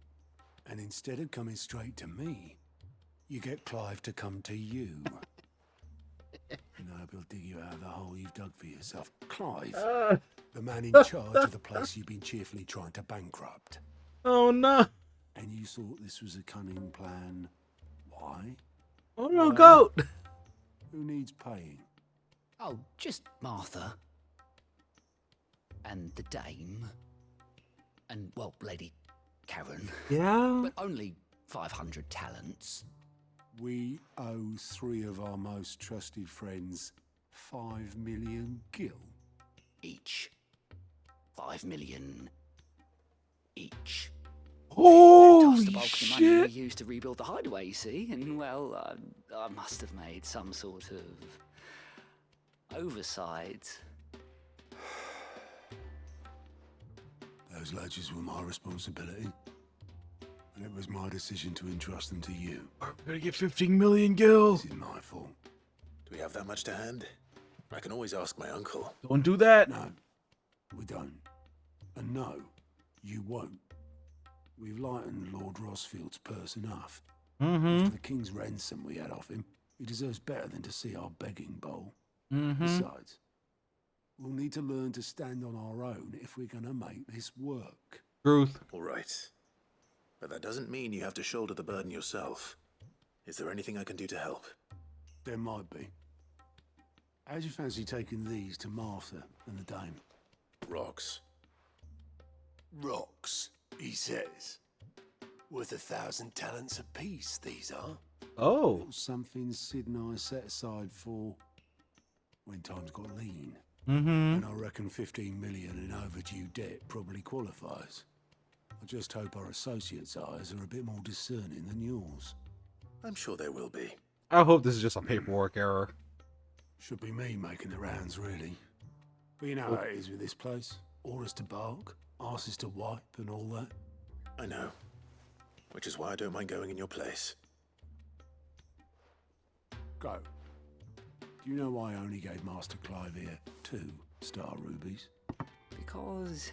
and instead of coming straight to me, you get Clive to come to you. And I hope he'll dig you out of the hole you've dug for yourself. Clive, the man in charge of the place you've been cheerfully trying to bankrupt. Oh no! And you thought this was a cunning plan. Why? Oh no, Where? goat! Who needs paying? Oh, just Martha. And the dame. And, well, Lady Karen. Yeah? But only 500 talents. We owe 3 of our most trusted friends 5 million gil. Each. 5 million each. Holy The bulk of the money we shit! used to rebuild the hideaway, you see, and well, I must have made some sort of oversight. Those ledgers were my responsibility. And it was my decision to entrust them to you. We're gonna get 15 million gil! This is my fault. Do we have that much to hand? I can always ask my uncle. Don't do that! No, we don't. And no, you won't. We've lightened Lord Rosfield's purse enough. After the king's ransom we had off him, he deserves better than to see our begging bowl. Besides, we'll need to learn to stand on our own if we're gonna make this work. Truth. All right. But that doesn't mean you have to shoulder the burden yourself. Is there anything I can do to help? There might be. How'd you fancy taking these to Martha and the dame? Rocks. Rocks, he says. Worth 1,000 talents apiece, these are. Oh. Little something Sid and I set aside for when times got lean. Mm-hmm. And I reckon 15 million in overdue debt probably qualifies. I just hope our associates' eyes are a bit more discerning than yours. I'm sure there will be. I hope this is just a paperwork error. Should be me making the rounds, really. But you know how it is with this place. Orders to bark, arses to wipe, and all that. I know. Which is why I don't mind going in your place. Go. Do you know why I only gave Master Clive here 2 star rubies? Because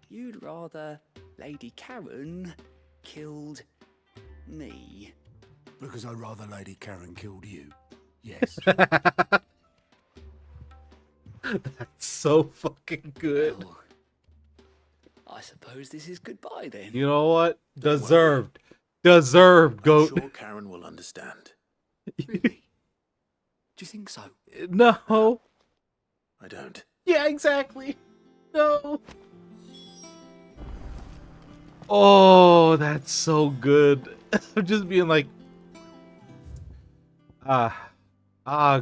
you'd rather Lady Karen killed me. Because I'd rather Lady Karen killed you. Yes. That's so fucking good. Well, I suppose this is goodbye then. You know what? Deserved. Deserved, goat. I'm sure Karen will understand. Really? Do you think so? No. I don't. Yeah, exactly. No. Oh, that's so good. I'm just being like,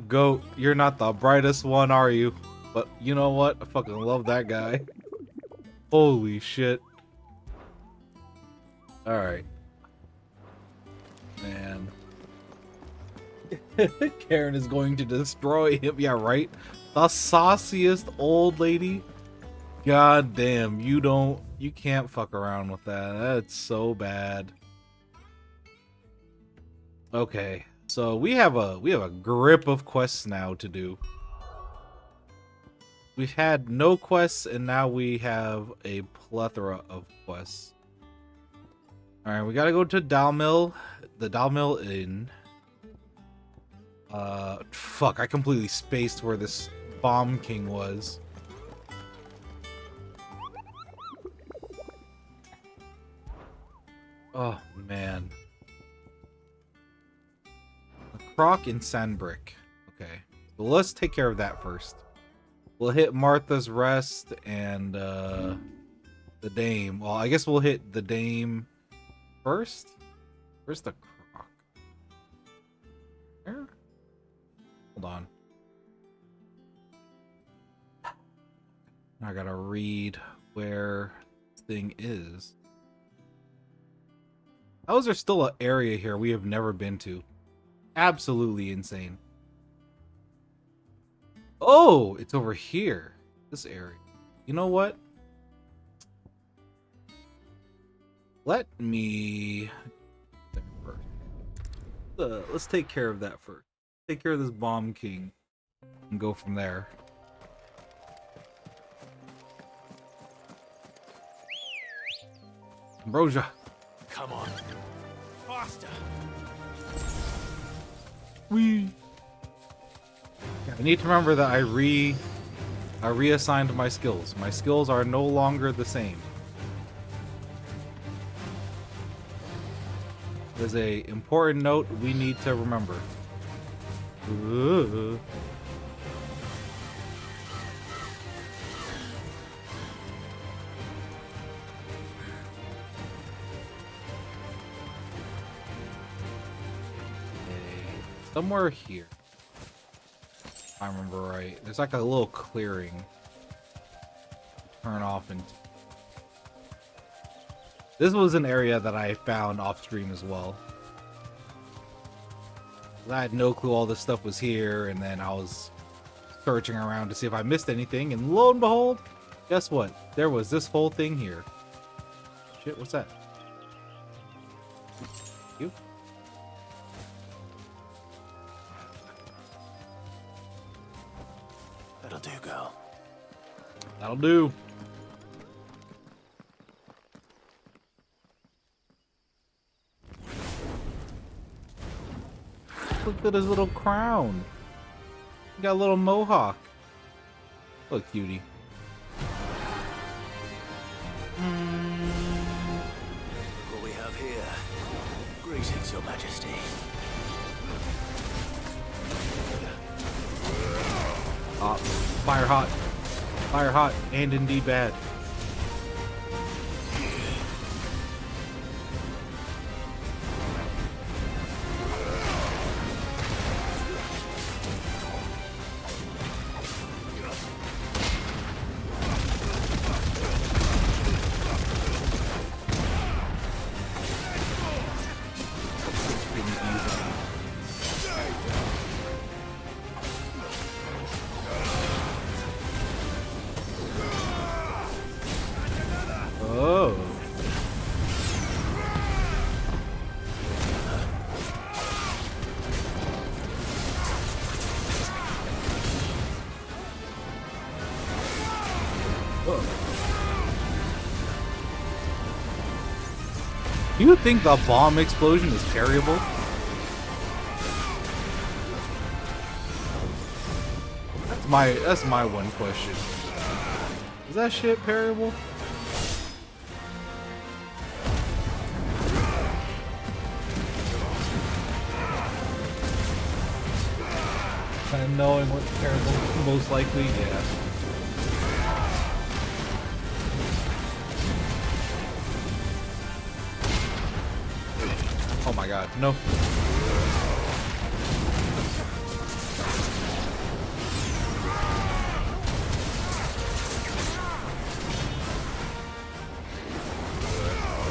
goat, you're not the brightest one, are you? But you know what? I fucking love that guy. Holy shit. Alright. Man. Karen is going to destroy him. Yeah, right? The sauciest old lady. God damn, you can't fuck around with that. That's so bad. Okay. So we have a grip of quests now to do. We've had no quests and now we have a plethora of quests. Alright, we gotta go to Dalmill. The Dalmill Inn. Fuck, I completely spaced where this Bomb King was. Oh, man. A Croc and Sandbrick. Okay. So let's take care of that first. We'll hit Martha's Rest and, the Dame. Well, I guess we'll hit the Dame first. Where's the Croc? Where? Hold on. I gotta read where this thing is. How is there still an area here we have never been to? Absolutely insane. Oh, it's over here. This area. You know what? Let me... let's take care of that first. Take care of this Bomb King. And go from there. Ambrosia. Come on. Faster. I need to remember that I reassigned my skills. My skills are no longer the same. There's a important note we need to remember. Ooh. Somewhere here, if I remember right, there's like a little clearing. Turn off and this was an area that I found off stream as well. I had no clue all this stuff was here, and then I was searching around to see if I missed anything, and lo and behold, guess what? There was this whole thing here. Shit, what's that? You? That'll do, girl. That'll do. Look at his little crown. He got a little mohawk. Look, cutie. What we have here. Greetings, Your Majesty. Fire hot. Fire hot and indeed bad. Do you think the bomb explosion is parryable? That's my one question. Is that shit parryable? Kind of knowing what parryable most likely, yeah. Oh my god, no.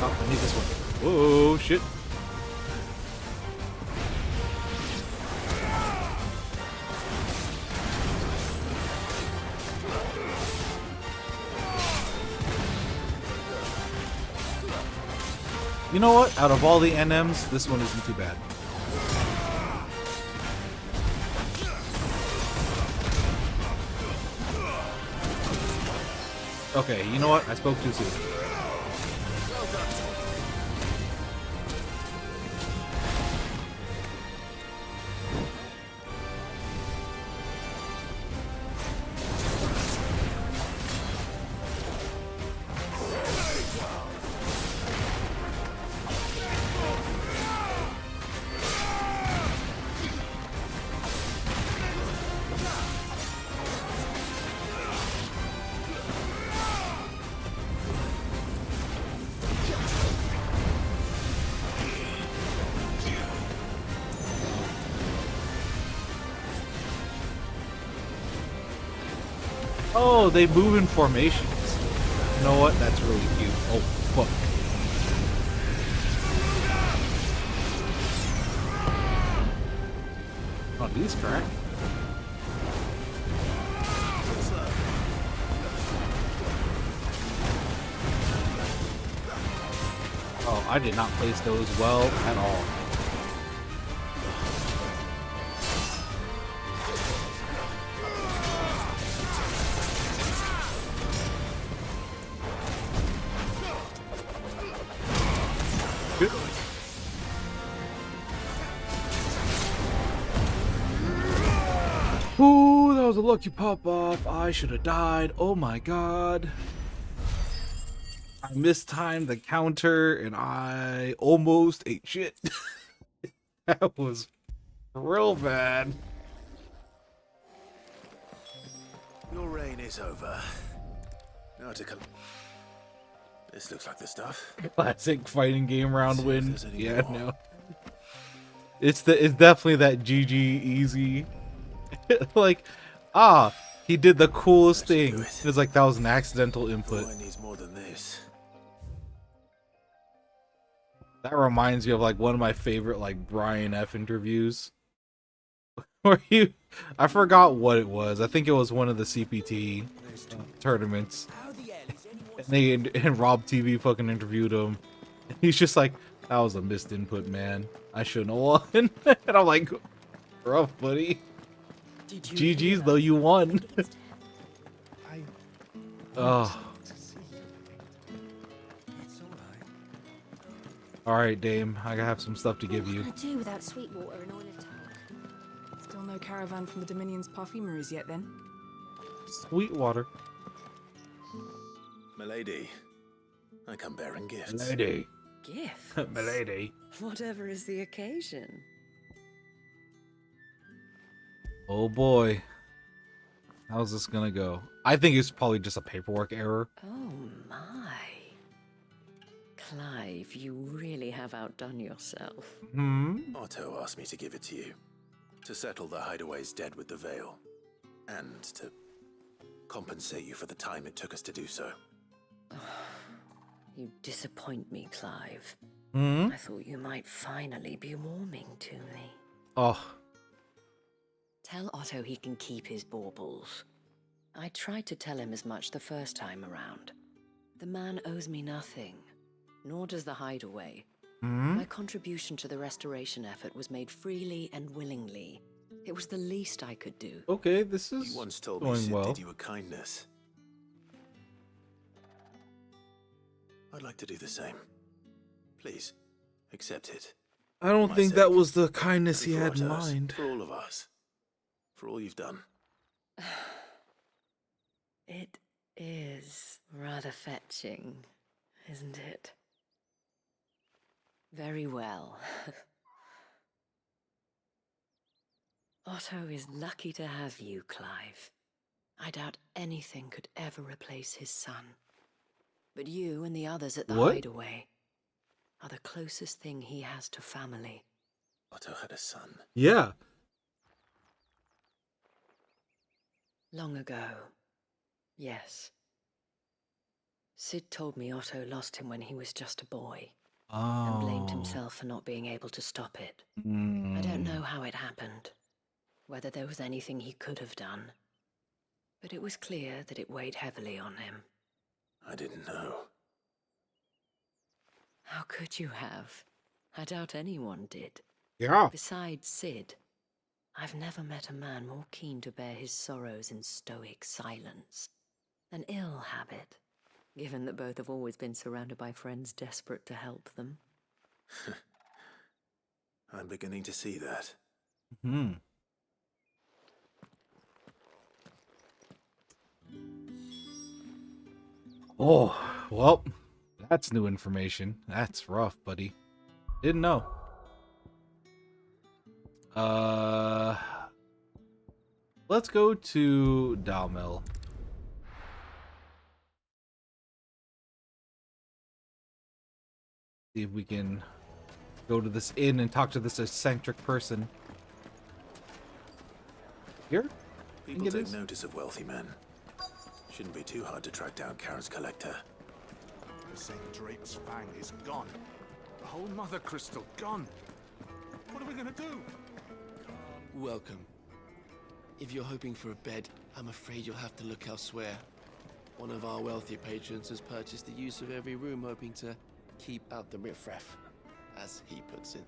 Oh, I need this one. Whoa, shit. You know what? Out of all the NMs, this one isn't too bad. Okay, you know what? I spoke too soon. Oh, they move in formations. You know what? That's really cute. Oh, fuck. Oh, these crack. Oh, I did not place those well at all. Ooh, that was a lucky pop-off. I should have died. Oh my god. I mistimed the counter and I almost ate shit. That was real bad. Your reign is over. Now to come. This looks like the stuff. Classic fighting game round win. Yeah, more. no. It's definitely that GG easy. Like, he did the coolest thing. It's like that was an accidental input. Boy needs more than this. That reminds me of like one of my favorite like Brian F interviews. Where I forgot what it was. I think it was one of the CPT tournaments. And Rob TV fucking interviewed him. And he's just like, that was a missed input, man. I shouldn't have won. And I'm like, rough, buddy. GG's though, you won. Oh. Alright, Dame. I have some stuff to give you. What can I do without Sweetwater and Oil of Talk? Still no caravan from the Dominion's perfumeries yet, then? Sweetwater. Milady, I come bearing gifts. Milady. Gift? Milady. Whatever is the occasion. Oh boy. How's this gonna go? I think it's probably just a paperwork error. Oh my. Clive, you really have outdone yourself. Otto asked me to give it to you. To settle the Hideaway's debt with the Veil. And to compensate you for the time it took us to do so. You disappoint me, Clive. Hmm? I thought you might finally be warming to me. Oh. Tell Otto he can keep his baubles. I tried to tell him as much the first time around. The man owes me nothing, nor does the Hideaway. My contribution to the restoration effort was made freely and willingly. It was the least I could do. Okay, this is You once told me going Sid well. did you a kindness. I'd like to do the same. Please, accept it. I don't For my think sake. that was the kindness And he for had in Otto's. mind. For all of us. For all you've done. It is rather fetching, isn't it? Very well. Otto is lucky to have you, Clive. I doubt anything could ever replace his son. But you and the others at the What? Hideaway are the closest thing he has to family. Otto had a son. Yeah. Long ago, yes. Sid told me Otto lost him when he was just a boy. And blamed himself for not being able to stop it. I don't know how it happened, whether there was anything he could have done. But it was clear that it weighed heavily on him. I didn't know. How could you have? I doubt anyone did. Yeah. Besides Sid, I've never met a man more keen to bear his sorrows in stoic silence. An ill habit, given that both have always been surrounded by friends desperate to help them. I'm beginning to see that. Oh, well, that's new information. That's rough, buddy. Didn't know. Let's go to Dalmel. See if we can go to this inn and talk to this eccentric person. Here? People Think it take is? notice of wealthy men. Shouldn't be too hard to track down Karen's collector. The St. Drake's Fang is gone. The whole Mother Crystal gone. What are we gonna do? Welcome. If you're hoping for a bed, I'm afraid you'll have to look elsewhere. One of our wealthier patrons has purchased the use of every room, hoping to keep out the riffraff, as he puts it.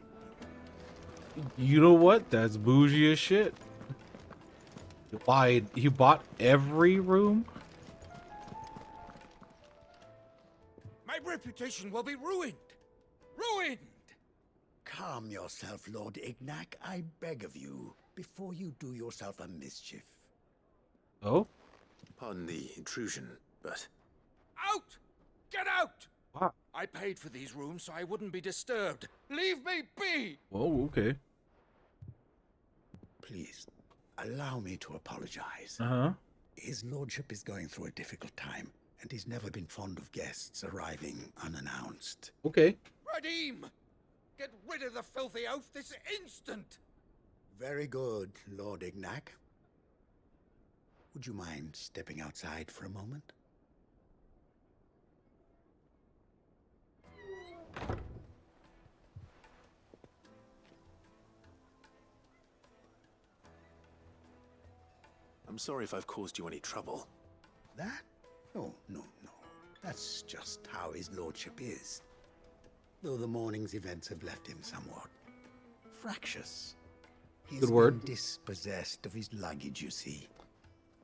You know what? That's bougie as shit. Why? You bought every room? My reputation will be ruined! Ruined! Calm yourself, Lord Ignac, I beg of you, before you do yourself a mischief. Oh? Pardon the intrusion, but... Out! Get out! What? I paid for these rooms so I wouldn't be disturbed. Leave me be! Whoa, okay. Please, allow me to apologize. Uh-huh. His lordship is going through a difficult time, and he's never been fond of guests arriving unannounced. Okay. Radim! Get rid of the filthy oaf this instant! Very good, Lord Ignac. Would you mind stepping outside for a moment? I'm sorry if I've caused you any trouble. That? Oh, no. That's just how his lordship is. Though the morning's events have left him somewhat fractious. He's been dispossessed of his luggage, you see.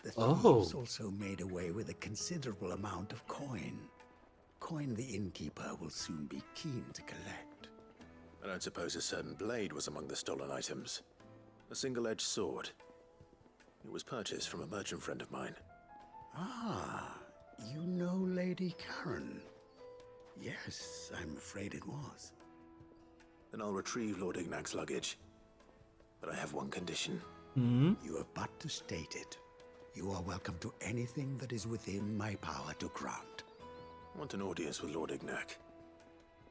The thieves also made away with a considerable amount of coin. Coin the innkeeper will soon be keen to collect. I don't suppose a certain blade was among the stolen items. A single-edged sword. It was purchased from a merchant friend of mine. Ah, you know Lady Karen. Yes, I'm afraid it was. Then I'll retrieve Lord Ignac's luggage. But I have one condition. You have but to state it. You are welcome to anything that is within my power to grant. I want an audience with Lord Ignac.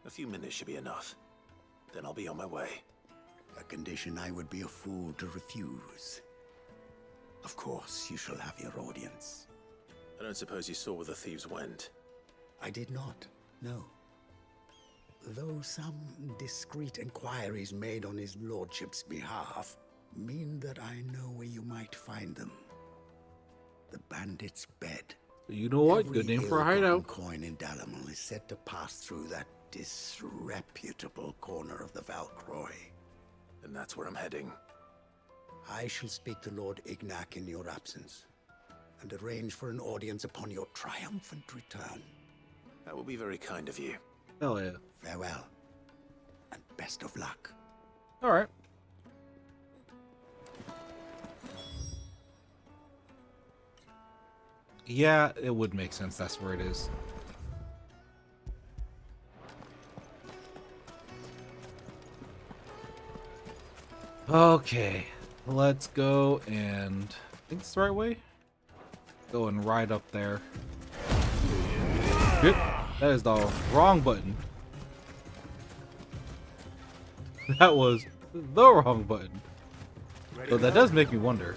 A few minutes should be enough. Then I'll be on my way. A condition I would be a fool to refuse. Of course, you shall have your audience. I don't suppose you saw where the thieves went. I did not, no. Though some discreet inquiries made on his lordship's behalf mean that I know where you might find them. The bandit's bed. You know what? Good name for a hideout. Coin in Dalamal is said to pass through that disreputable corner of the Valcroy. And that's where I'm heading. I shall speak to Lord Ignac in your absence, and arrange for an audience upon your triumphant return. That will be very kind of you. Hell yeah. Farewell, and best of luck. All right. Yeah, it would make sense. That's where it is. Okay, let's go and I think it's the right way. Go and ride up there. Yep, that is the wrong button. That was the wrong button. So that does make me wonder.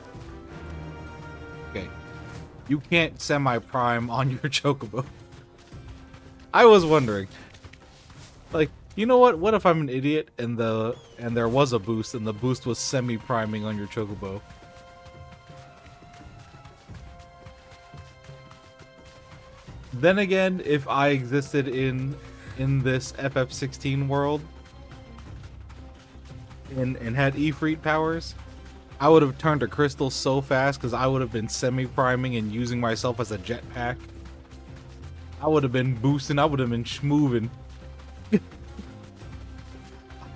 Okay. You can't semi-prime on your chocobo. I was wondering. Like, you know what? What if I'm an idiot and there was a boost and the boost was semi-priming on your chocobo? Then again, if I existed in this FF16 world and had Ifrit powers, I would have turned to crystal so fast because I would have been semi-priming and using myself as a jetpack. I would have been boosting. I would have been schmooving.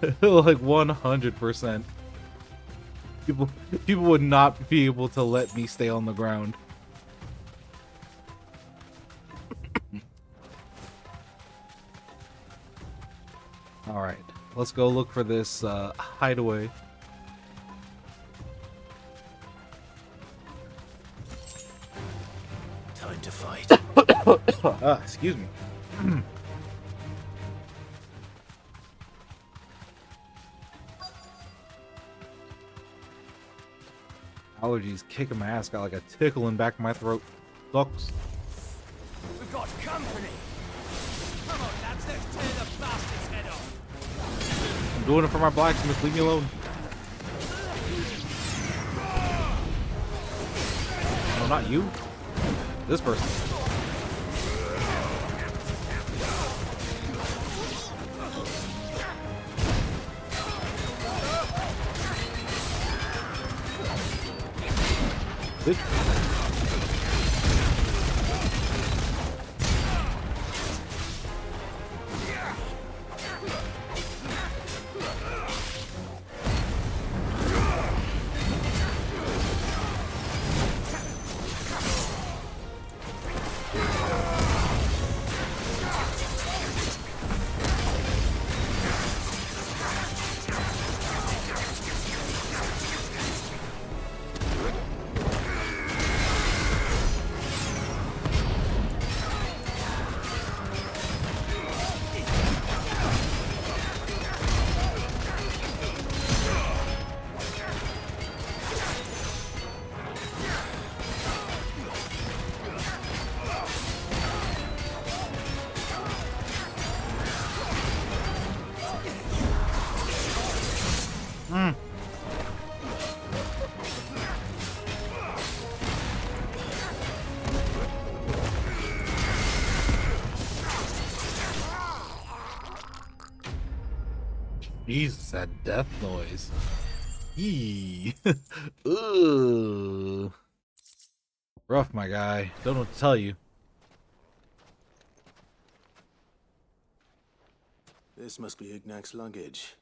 Like 100%. People would not be able to let me stay on the ground. All right, let's go look for this hideaway. Time to fight. Excuse me. Allergies kicking my ass. Got like a tickle in back of my throat. Sucks. We've got company. Come on, lads, let's tear the bastard's head off. I'm doing it for my blacksmith. Leave me alone. No, not you. This person. Bitch. Jesus, that death noise. Eee. Ugh. Rough, my guy. Don't know what to tell you. This must be Ignac's luggage.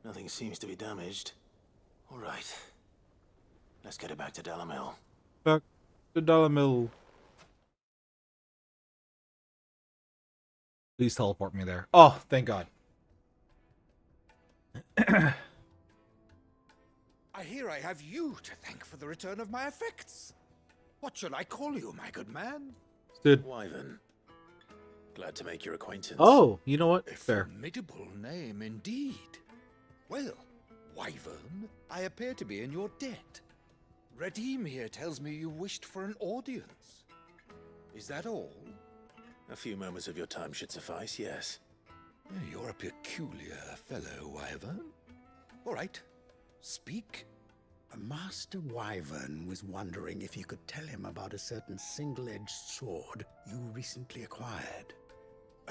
Nothing seems to be damaged. All right. Let's get it back to Dalamil. Back to Dalamil. Please teleport me there. Oh, thank God. I hear I have you to thank for the return of my effects. What shall I call you, my good man? Dude. Wyvern. Glad to make your acquaintance. Oh, you know what? A Fair. formidable name indeed. Well, Wyvern, I appear to be in your debt. Redeem here tells me you wished for an audience. Is that all? A few moments of your time should suffice, yes. You're a peculiar fellow, Wyvern. All right, speak. Master Wyvern was wondering if you could tell him about a certain single-edged sword you recently acquired.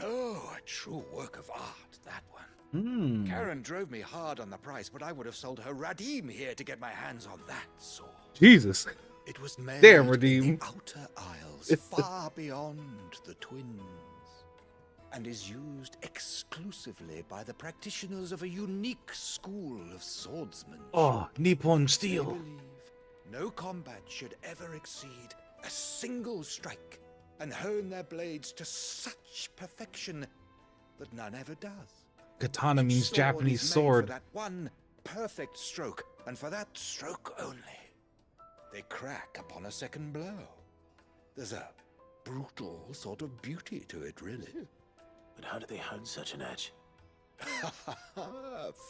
Oh, a true work of art, that one. Karen drove me hard on the price, but I would have sold her Radim here to get my hands on that sword. Jesus. It was made Damn, Radim. in the Outer Isles, far beyond the Twins, and is used exclusively by the practitioners of a unique school of swordsmanship. Oh, Nippon They Steel. believe no combat should ever exceed a single strike, and hone their blades to such perfection that none ever does. Katana means Sword Japanese is made sword. For that one perfect stroke, and for that stroke only. They crack upon a second blow. There's a brutal sort of beauty to it, really. But how do they hone such an edge?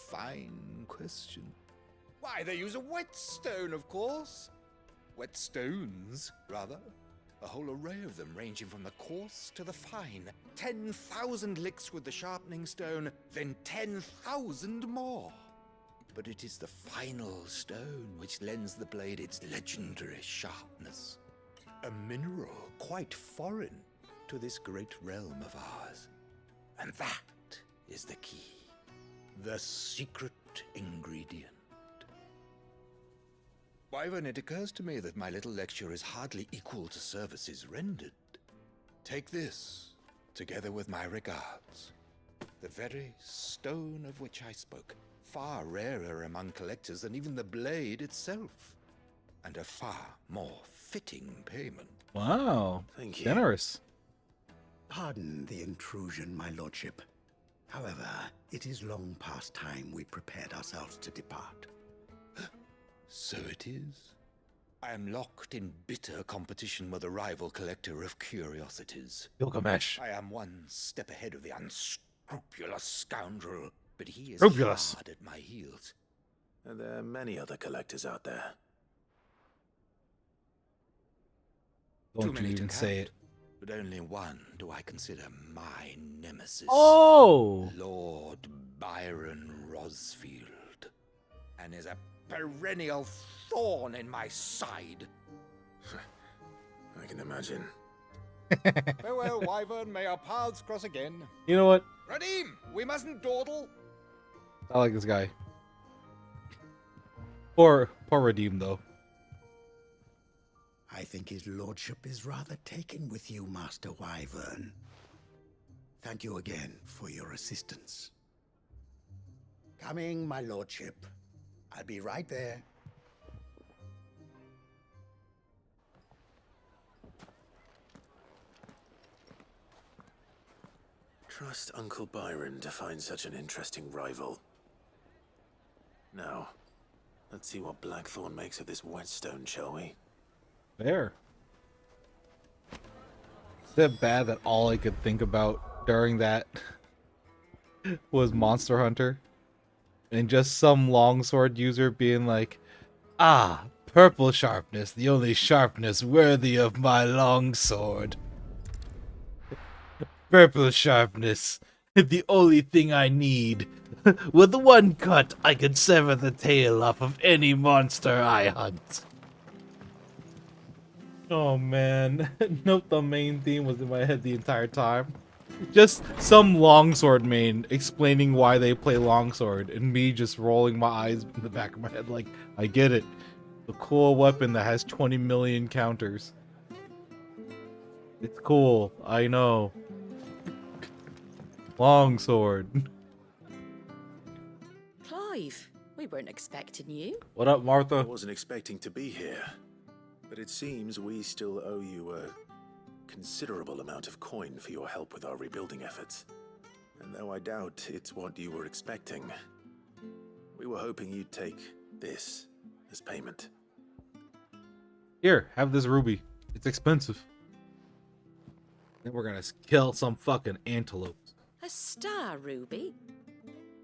Fine question. Why, they use a whetstone, of course. Whetstones, rather. A whole array of them, ranging from the coarse to the fine. 10,000 licks with the sharpening stone, then 10,000 more. But it is the final stone which lends the blade its legendary sharpness. A mineral quite foreign to this great realm of ours. And that is the key. The secret ingredient. Wyvern, it occurs to me that my little lecture is hardly equal to services rendered. Take this, together with my regards. The very stone of which I spoke, far rarer among collectors than even the blade itself, and a far more fitting payment. Wow. Thank you. Generous. Pardon the intrusion, my lordship. However, it is long past time we prepared ourselves to depart. So it is. I am locked in bitter competition with a rival collector of curiosities. Gilgamesh. I am one step ahead of the unscrupulous scoundrel, but he is Scrupulous. hard at my heels. And there are many other collectors out there. Don't Too many you to even say count, it. but only one do I consider my nemesis. Oh! Lord Byron Rosfield. And is a perennial thorn in my side. I can imagine. Farewell, Wyvern. May our paths cross again. You know what? Radim, we mustn't dawdle. I like this guy. Poor Redeem, though. I think his lordship is rather taken with you, Master Wyvern. Thank you again for your assistance. Coming, my lordship. I'll be right there. Trust Uncle Byron to find such an interesting rival. Now, let's see what Blackthorn makes of this whetstone, shall we? There. Is it bad that all I could think about during that was Monster Hunter? And just some longsword user being like, ah, purple sharpness, the only sharpness worthy of my longsword. Purple sharpness, the only thing I need. With one cut, I can sever the tail off of any monster I hunt. Oh man, nope, the main theme was in my head the entire time. Just some longsword main explaining why they play longsword, and me just rolling my eyes in the back of my head like, I get it. The cool weapon that has 20 million counters. It's cool, I know. Longsword. Clive, we weren't expecting you. What up, Martha? I wasn't expecting to be here, but it seems we still owe you a considerable amount of coin for your help with our rebuilding efforts. And though I doubt it's what you were expecting, we were hoping you'd take this as payment. Here, have this ruby. It's expensive. Then we're gonna kill some fucking antelopes. A star ruby?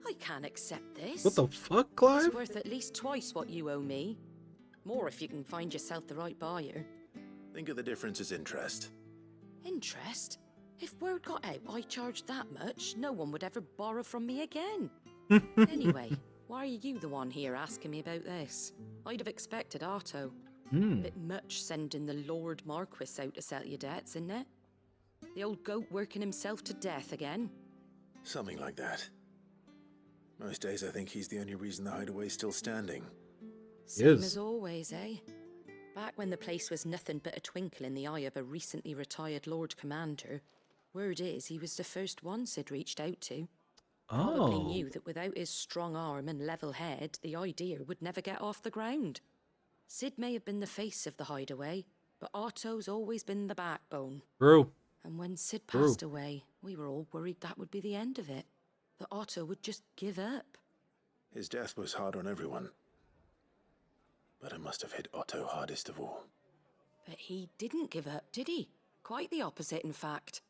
I can't accept this. What the fuck, Clive? It's worth at least twice what you owe me. More if you can find yourself the right buyer. Think of the difference as interest. Interest? If word got out I charged that much, no one would ever borrow from me again. Anyway, why are you the one here asking me about this? I'd have expected Otto. A bit much sending the Lord Marquis out to settle your debts, isn't it? The old goat working himself to death again? Something like that. Most days I think he's the only reason the hideaway's still standing. Same as always, eh? Back when the place was nothing but a twinkle in the eye of a recently retired Lord Commander, word is he was the first one Sid reached out to. Probably knew that without his strong arm and level head, the idea would never get off the ground. Sid may have been the face of the hideaway, but Otto's always been the backbone. True. And when Sid passed away, we were all worried that would be the end of it. That Otto would just give up. His death was hard on everyone. But it must have hit Otto hardest of all. But he didn't give up, did he? Quite the opposite, in fact.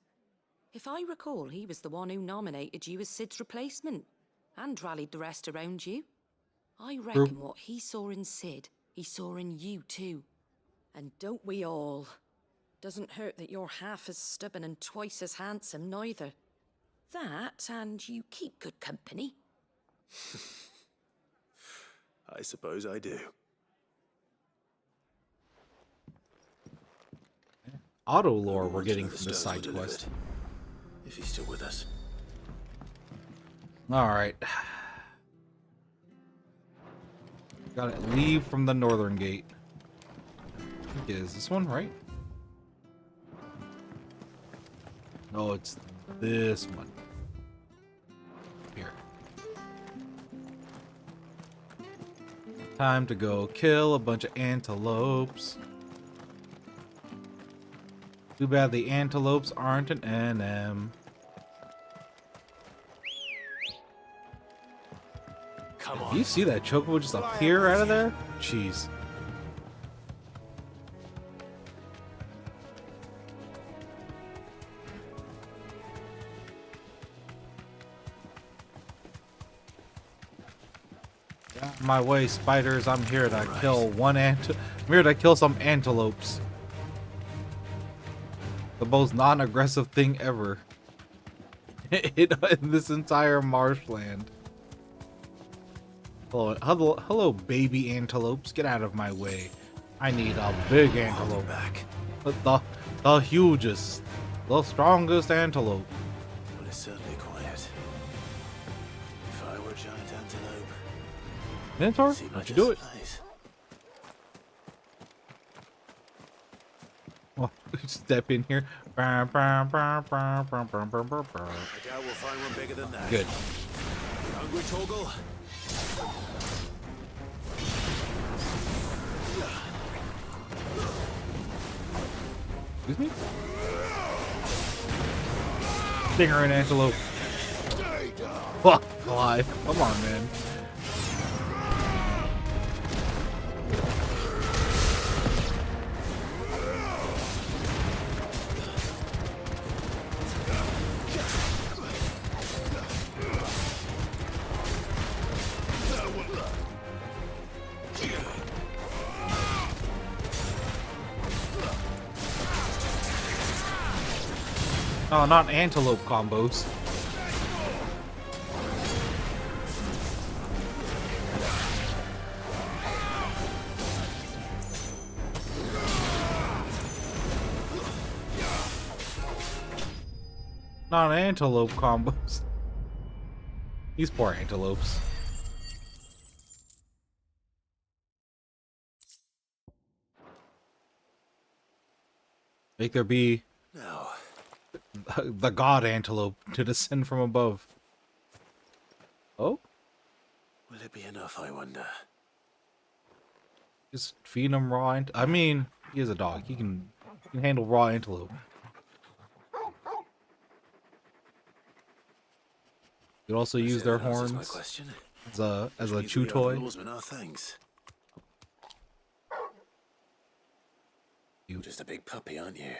If I recall, he was the one who nominated you as Sid's replacement, and rallied the rest around you. I reckon what he saw in Sid, he saw in you too. And don't we all? Doesn't hurt that you're half as stubborn and twice as handsome, neither. That, and you keep good company. I suppose I do. Auto lore we're getting from this side quest. If he's still with us. Alright. Gotta leave from the northern gate. I think it is this one, right? No, it's this one. Here. Time to go kill a bunch of antelopes. Too bad the antelopes aren't an NM. Come on. Do you see that chocobo just appear out of there? Jeez. Get out of my way, spiders. I'm here to kill I'm here to kill some antelopes. The most non-aggressive thing ever in this entire marshland. Hello, baby antelopes. Get out of my way. I need a big antelope. The hugest, the strongest antelope. Well, it's certainly quiet. If I were a giant antelope, Minotaur, how'd you do it? Oh, step in here. I doubt we'll find one bigger than that. Good. Hungry, Torgal? Excuse me? Stinger and antelope. Fuck, Clive. Come on, man. Oh, not antelope combos. Not antelope combos. These poor antelopes. Make there be Now, the god antelope to descend from above. Oh? will it be enough, I wonder? Just feed him raw I mean, he is a dog. He can handle raw antelope. You could also use their horns as a chew toy. Our thanks. You're just a big puppy, aren't you?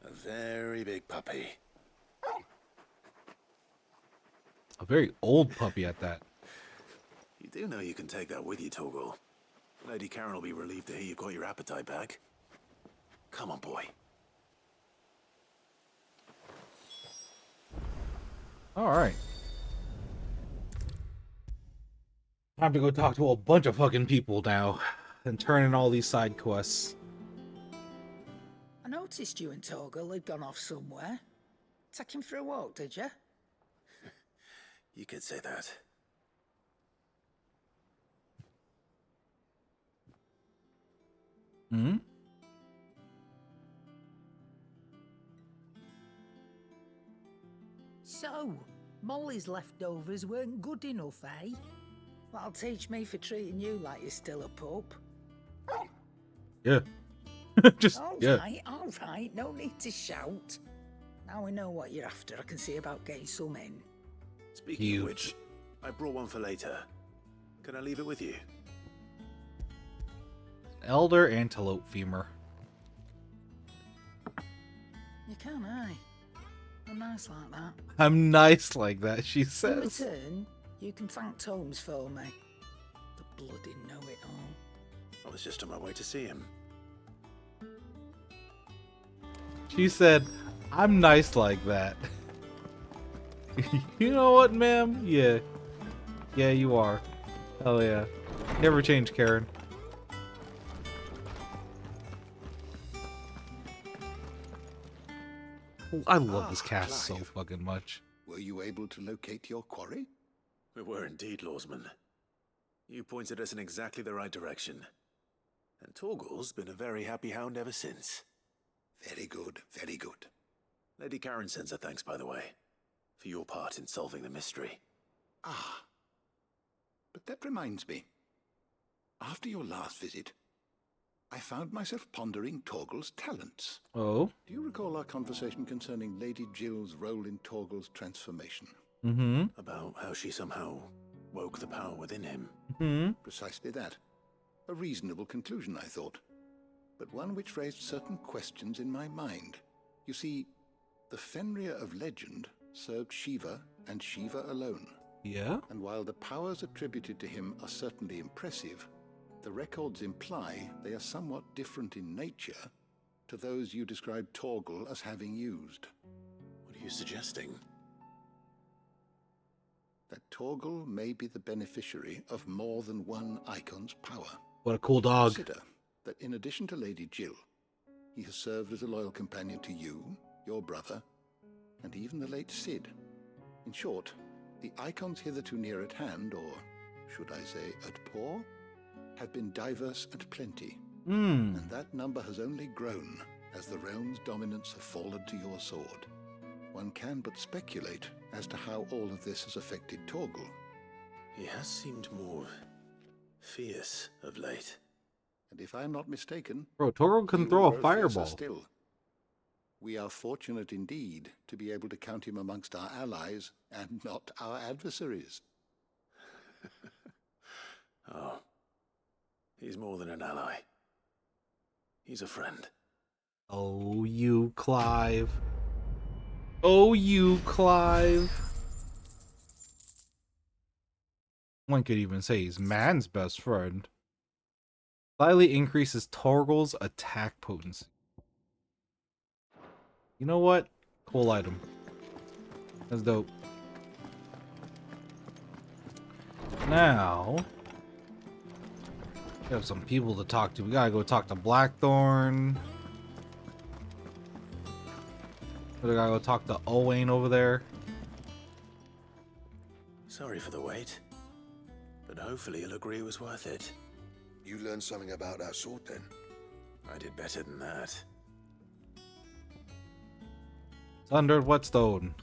A very big puppy. A very old puppy at that. You do know you can take that with you, Torgal. Lady Karen will be relieved to hear you got your appetite back. Come on, boy. Alright. Time to go talk to a bunch of fucking people now and turn in all these side quests. I noticed you and Torgal had gone off somewhere. Take him for a walk, did you? You could say that. Hmm? So, Molly's leftovers weren't good enough, eh? That'll teach me for treating you like you're still a pup. Yeah. Just, all yeah. right, no need to shout. Now we know what you're after, I can see about getting some in. Speaking of which, I brought one for later. Can I leave it with you? Elder antelope femur. You can, eh? I'm nice like that. I'm nice like that, she In says. return, you can thank Tomes for me. The bloody know-it-all. I was just on my way to see him. She said, I'm nice like that. You know what, ma'am? Yeah. Yeah, you are. Hell yeah. Never change, Karen. I love this cast so fucking much. Were you able to locate your quarry? We were indeed, Lawsman. You pointed us in exactly the right direction. And Torgal's been a very happy hound ever since. Very good, very good. Lady Karen sends her thanks, by the way, for your part in solving the mystery. Ah. But that reminds me. After your last visit, I found myself pondering Torgal's talents. Oh? Do you recall our conversation concerning Lady Jill's role in Torgal's transformation? Mm-hmm. About how she somehow woke the power within him. Mm-hmm. Precisely that. A reasonable conclusion, I thought. But one which raised certain questions in my mind. You see, the Fenrir of legend served Shiva and Shiva alone. Yeah? And while the powers attributed to him are certainly impressive, the records imply they are somewhat different in nature to those you described Torgal as having used. What are you suggesting? That Torgal may be the beneficiary of more than one icon's power. What a cool dog. Consider that in addition to Lady Jill, he has served as a loyal companion to you, your brother, and even the late Cid. In short, the icons hitherto near at hand, or should I say at paw, have been diverse and plenty. And that number has only grown as the realm's dominance have fallen to your sword. One can but speculate as to how all of this has affected Torgal. He has seemed more fierce of late. And if I'm not mistaken, Bro, Torgal can throw a fireball. Still. We are fortunate indeed to be able to count him amongst our allies and not our adversaries. Oh, he's more than an ally. He's a friend. Oh, you, Clive. Oh, you, Clive. One could even say he's man's best friend. Slightly increases Torgal's attack potency. You know what? Cool item. That's dope. Now, we have some people to talk to. We gotta go talk to Blackthorn. I gotta go talk to Owain over there. Sorry for the wait, but hopefully you'll agree it was worth it. You learned something about that sword then? I did better than that. Thundered whetstone.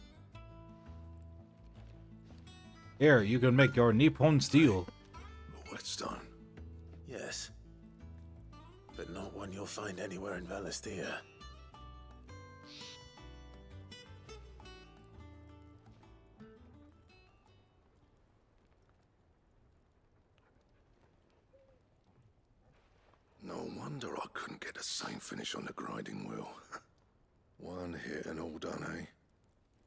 Here, you can make your Nippon steel. A whetstone? Yes. But not one you'll find anywhere in Valisthea. No wonder I couldn't get the same finish on the grinding wheel. One hit and all done, eh?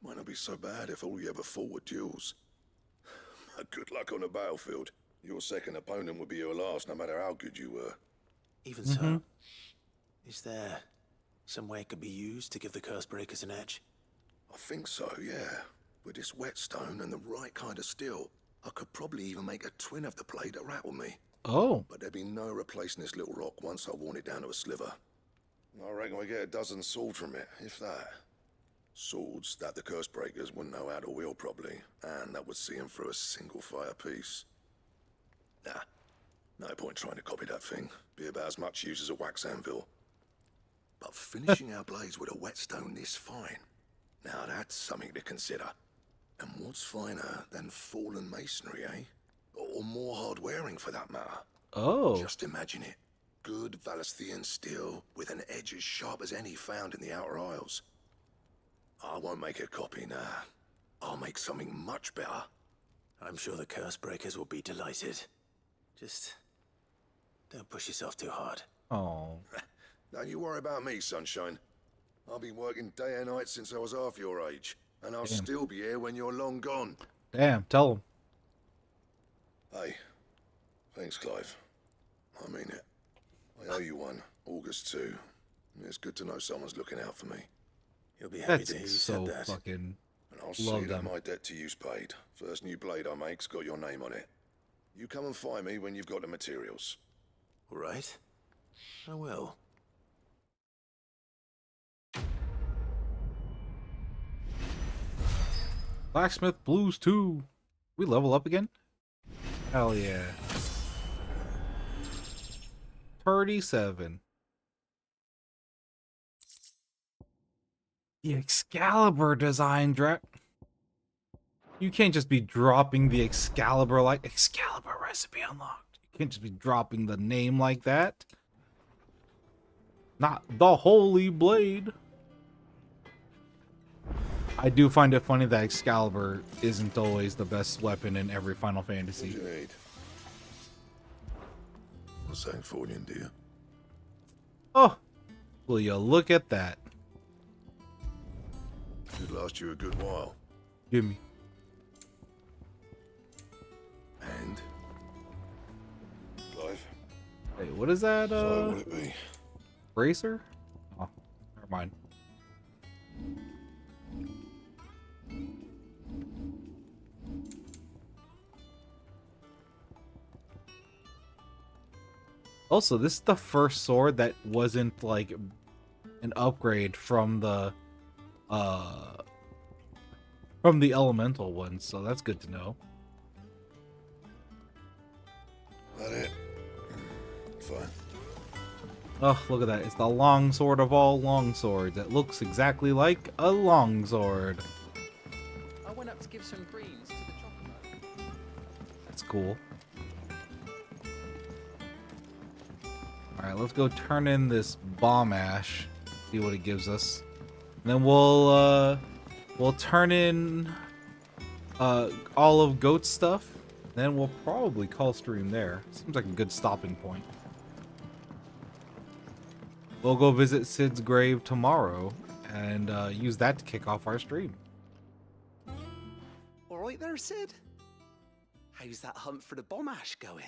Might not be so bad if all you ever fought were duels. Good luck on the battlefield. Your second opponent would be your last, no matter how good you were. Even so, is there some way it could be used to give the curse breakers an edge? I think so, yeah. With this whetstone and the right kind of steel, I could probably even make a twin of the blade that rattled me. Oh. But there'd be no replacing this little rock once I worn it down to a sliver. I reckon we get a dozen swords from it, if that. Swords that the curse breakers wouldn't know how to wield properly, and that would see them through a single fire piece. Nah, no point trying to copy that thing. Be about as much use as a wax anvil. But finishing our blades with a whetstone this fine, now that's something to consider. And what's finer than fallen masonry, eh? Or more hard wearing, for that matter. Oh. Just imagine it. Good Valisthean steel with an edge as sharp as any found in the Outer Isles. I won't make a copy, nah. I'll make something much better. I'm sure the curse breakers will be delighted. Just don't push yourself too hard. Oh. Don't you worry about me, sunshine. I've been working day and night since I was half your age, and I'll still be here when you're long gone. Damn, tell him. Hey, thanks, Clive. I mean it. I owe you one, August 2. It's good to know someone's looking out for me. You'll be happy That's to hear you so said that. fucking And I'll see love that them. my debt to you's paid. First new blade I make's got your name on it. You come and find me when you've got the materials. All right. I will. Blacksmith Blues 2. We level up again? Hell yeah. 37. The Excalibur design You can't just be dropping the Excalibur like Excalibur recipe unlocked. You can't just be dropping the name like that. Not the Holy Blade. I do find it funny that Excalibur isn't always the best weapon in every Final Fantasy. What do you need? What's saying for you, dear? Oh, will you look at that? Should last you a good while. Give me. And? Clive? Hey, what is that? So what would it be? Bracer? Oh, never mind. Also, this is the first sword that wasn't like an upgrade from the elemental one, so that's good to know. That it? Fine. Oh, look at that. It's the long sword of all long swords. It looks exactly like a long sword. I went up to give some greens to the chocobo. That's cool. Alright, let's go turn in this bomb ash. See what it gives us. And then we'll turn in all of Goat's stuff. Then we'll probably call stream there. Seems like a good stopping point. We'll go visit Sid's grave tomorrow and use that to kick off our stream. All right there, Sid. How's that hunt for the bomb ash going?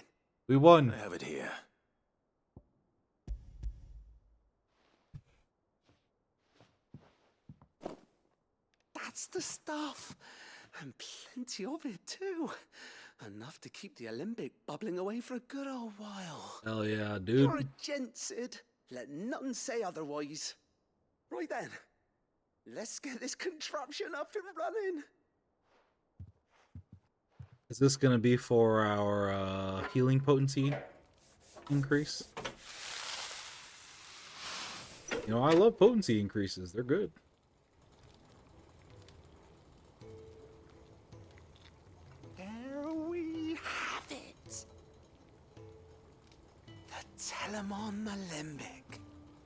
We won. I have it here. That's the stuff. And plenty of it, too. Enough to keep the Olympic bubbling away for a good old while. Hell yeah, dude. You're a gent, Sid. Let nothing say otherwise. Right then. Let's get this contraption up and running. Is this gonna be for our healing potency increase? You know, I love potency increases. They're good. There we have it. The Telemon Alembic.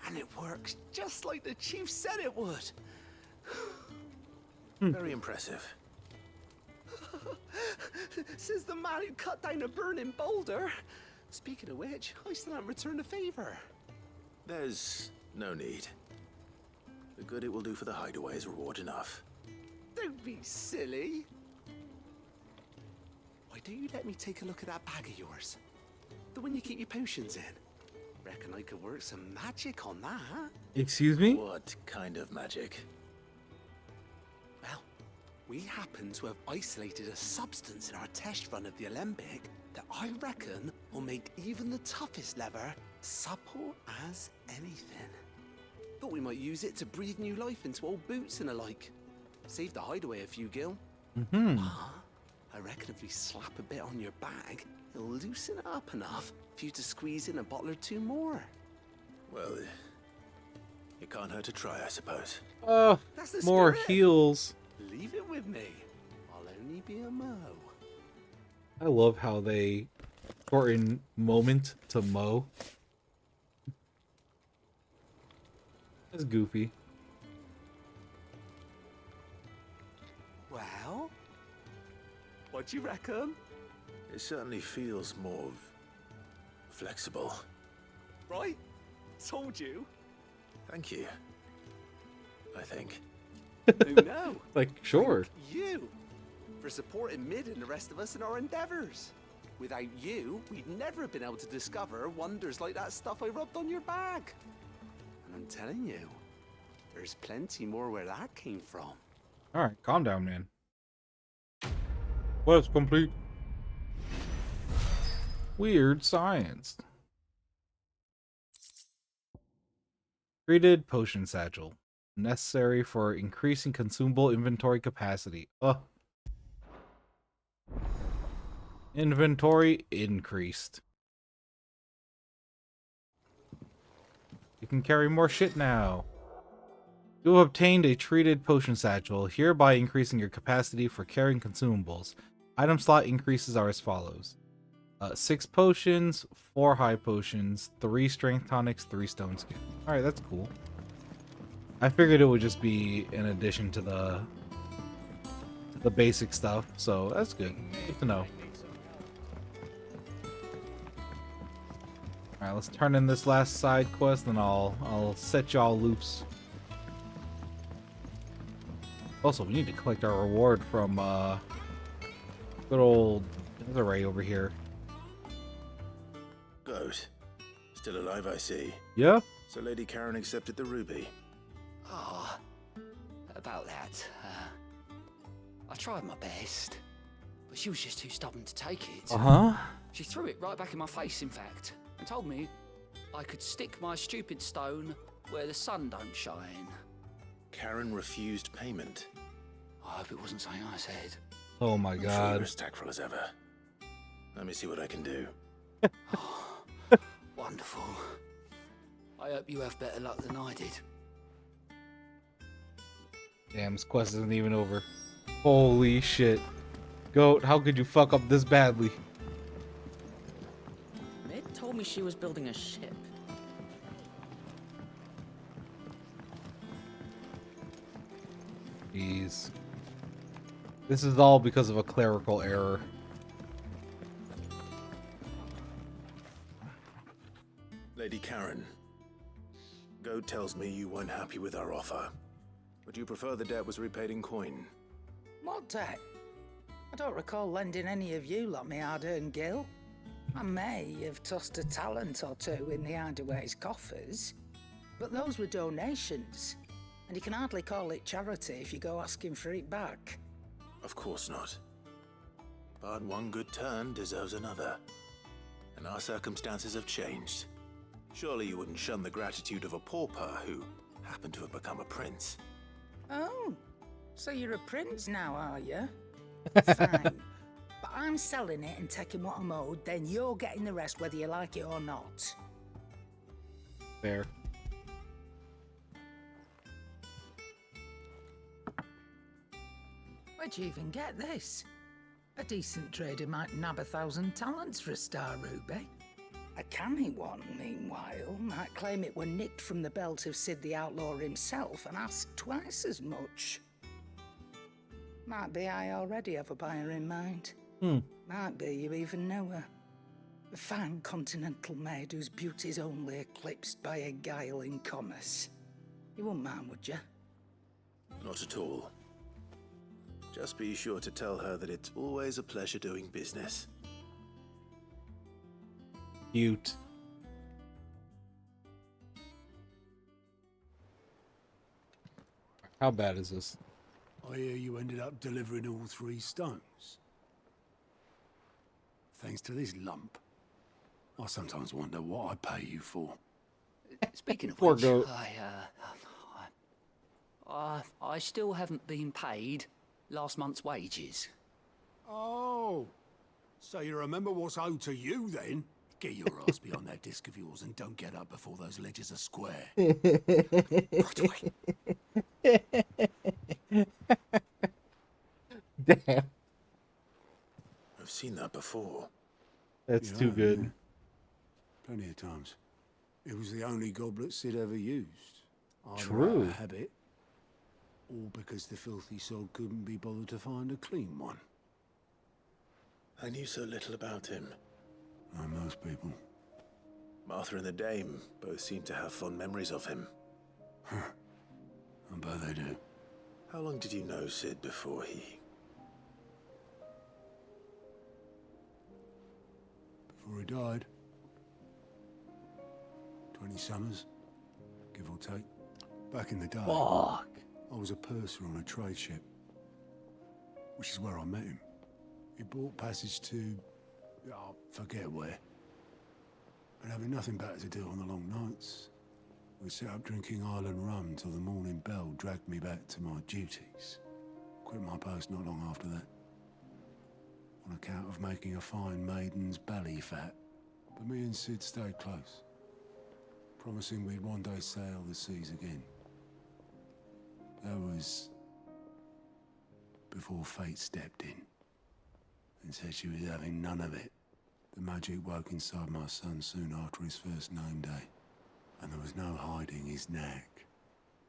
And it works just like the chief said it would. Very impressive. Says the man who cut down a burning boulder. Speaking of which, I still haven't returned the favor. There's no need. The good it will do for the hideaway is reward enough. Don't be silly. Why don't you let me take a look at that bag of yours? The one you keep your potions in. Reckon I could work some magic on that. Excuse me? What kind of magic? Well, we happen to have isolated a substance in our test run of the Alembic that I reckon will make even the toughest leather supple as anything. Thought we might use it to breathe new life into old boots and the like. Save the hideaway a few gil. I reckon if we slap a bit on your bag, it'll loosen it up enough for you to squeeze in a bottle or two more. Well, it can't hurt to try, I suppose. That's the More spirit. heals. Leave it with me. I'll only be a mo. I love how they shorten moment to mo. That's goofy. Well, what do you reckon? It certainly feels more flexible. Right? Told you. Thank you. I think. No. Like, sure. You for supporting Mid and the rest of us in our endeavors. Without you, we'd never have been able to discover wonders like that stuff I rubbed on your bag. And I'm telling you, there's plenty more where that came from. Alright, calm down, man. Quest complete. Weird science. Treated potion satchel. Necessary for increasing consumable inventory capacity. Inventory increased. You can carry more shit now. You have obtained a treated potion satchel, hereby increasing your capacity for carrying consumables. Item slot increases are as follows. 6 potions, 4 high potions, 3 strength tonics, 3 stone skin. Alright, that's cool. I figured it would just be in addition to the basic stuff, so that's good. Good to know. Alright, let's turn in this last side quest and I'll set y'all loose. Also, we need to collect our reward from good old Desiree over here. Goat. Still alive, I see. Yeah? So Lady Karen accepted the ruby. Ah, about that. I tried my best, but she was just too stubborn to take it. She threw it right back in my face, in fact, and told me I could stick my stupid stone where the sun don't shine. Karen refused payment. I hope it wasn't something I said. Oh my I'm sure god. you're as tactful as ever. Let me see what I can do. Wonderful. I hope you have better luck than I did. Damn, this quest isn't even over. Holy shit. Goat, how could you fuck up this badly? Mid told me she was building a ship. Jeez. This is all because of a clerical error. Lady Karen, Goat tells me you weren't happy with our offer. Would you prefer the debt was repaid in coin? What debt? I don't recall lending any of you lot me hard-earned gil. I may have tossed a talent or two in the hideaway's coffers, but those were donations, and you can hardly call it charity if you go asking for it back. Of course not. But one good turn deserves another. And our circumstances have changed. Surely you wouldn't shun the gratitude of a pauper who happened to have become a prince. Oh, so you're a prince now, are you? Fine. But I'm selling it and taking what I'm owed, then you're getting the rest whether you like it or not. Fair. Where'd you even get this? A decent trader might nab 1,000 talents for a star ruby. A canny one, meanwhile, might claim it were nicked from the belt of Sid the Outlaw himself and ask twice as much. Might be I already have a buyer in mind. Might be you even know her. A fine continental maid whose beauty's only eclipsed by a guile in commerce. You wouldn't mind, would you? Not at all. Just be sure to tell her that it's always a pleasure doing business. Cute. How bad is this? I hear you ended up delivering all 3 stones. Thanks to this lump. I sometimes wonder what I pay you for. Speaking of Poor which, goat. I still haven't been paid last month's wages. Oh, so you remember what's owed to you then? Get your ass behind that disc of yours and don't get up before those ledgers are square. Right away. Damn. I've seen that before. That's too good. Yeah. Plenty of times. It was the only goblet Sid ever used. Either True. out of habit, or because the filthy sod couldn't be bothered to find a clean one. I knew so little about him. Like most people. Martha and the Dame both seem to have fond memories of him. I bet they do. How long did you know Sid before he... Before he died. 20 summers, give or take. Back in the day, Fuck. I was a purser on a trade ship, which is where I met him. He bought passage to, I forget where. But having nothing better to do on the long nights, we sat up drinking Island rum till the morning bell dragged me back to my duties. Quit my post not long after that, on account of making a fine maiden's belly fat. But me and Sid stayed close, promising we'd one day sail the seas again. That was before fate stepped in and said she was having none of it. The magic woke inside my son soon after his first name day, and there was no hiding his knack.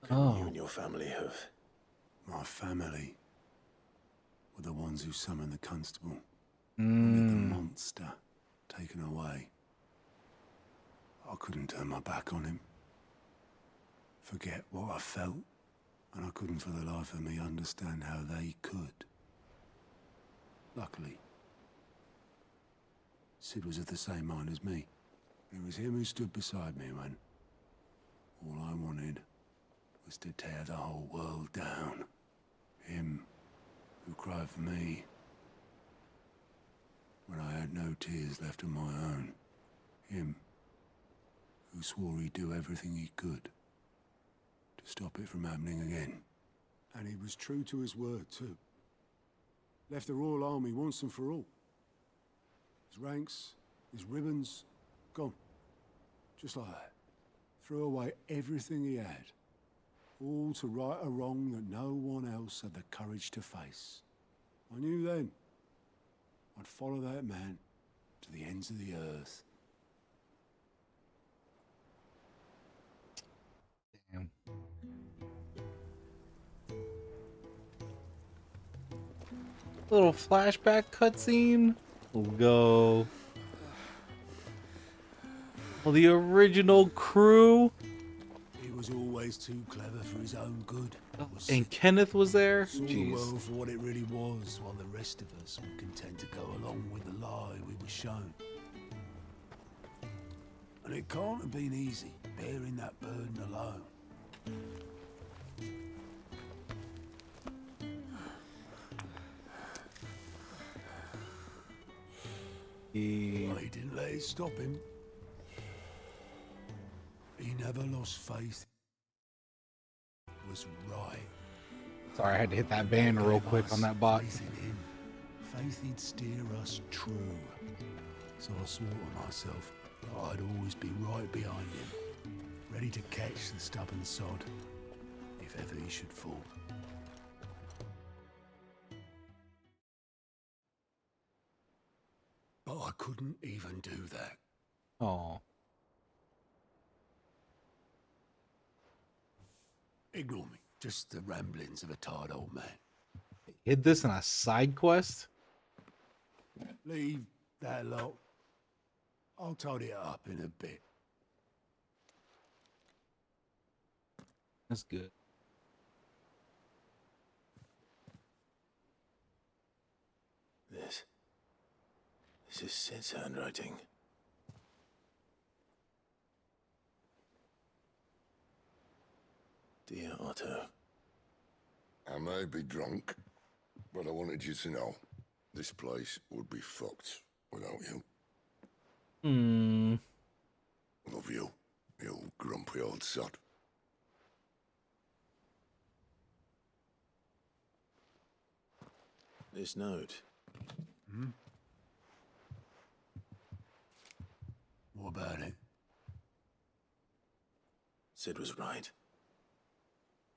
Couldn't you and your family have... My family were the ones who summoned the constable, wanted the monster taken away. I couldn't turn my back on him, forget what I felt, and I couldn't for the life of me understand how they could. Luckily, Sid was of the same mind as me. It was him who stood beside me when all I wanted was to tear the whole world down. Him who cried for me when I had no tears left of my own. Him who swore he'd do everything he could to stop it from happening again. And he was true to his word, too. Left the Royal Army once and for all. His ranks, his ribbons, gone. Just like that. Threw away everything he had. All to right a wrong that no one else had the courage to face. I knew then I'd follow that man to the ends of the earth. Damn. Little flashback cutscene. We'll go. Well, the original crew. He was always too clever for his own good. And Kenneth was there? Saw the Jeez. world for what it really was, while the rest of us were content to go along with the lie we were shown. And it can't have been easy, bearing that burden alone. Well, he didn't let it stop him. He never lost faith. It was right. Sorry, I had to hit that banner real quick on that bot. Faith in him. Faith he'd steer us true. So I swore to myself that I'd always be right behind him, ready to catch the stubborn sod, if ever he should fall. But I couldn't even do that. Oh. Ignore me. Just the ramblings of a tired old man. Hid this in a side quest? Leave that lot. I'll tidy it up in a bit. That's good. This is Sid's handwriting. Dear Otto. I may be drunk, but I wanted you to know this place would be fucked without you. Love you, you grumpy old sod. This note. What about it? Sid was right.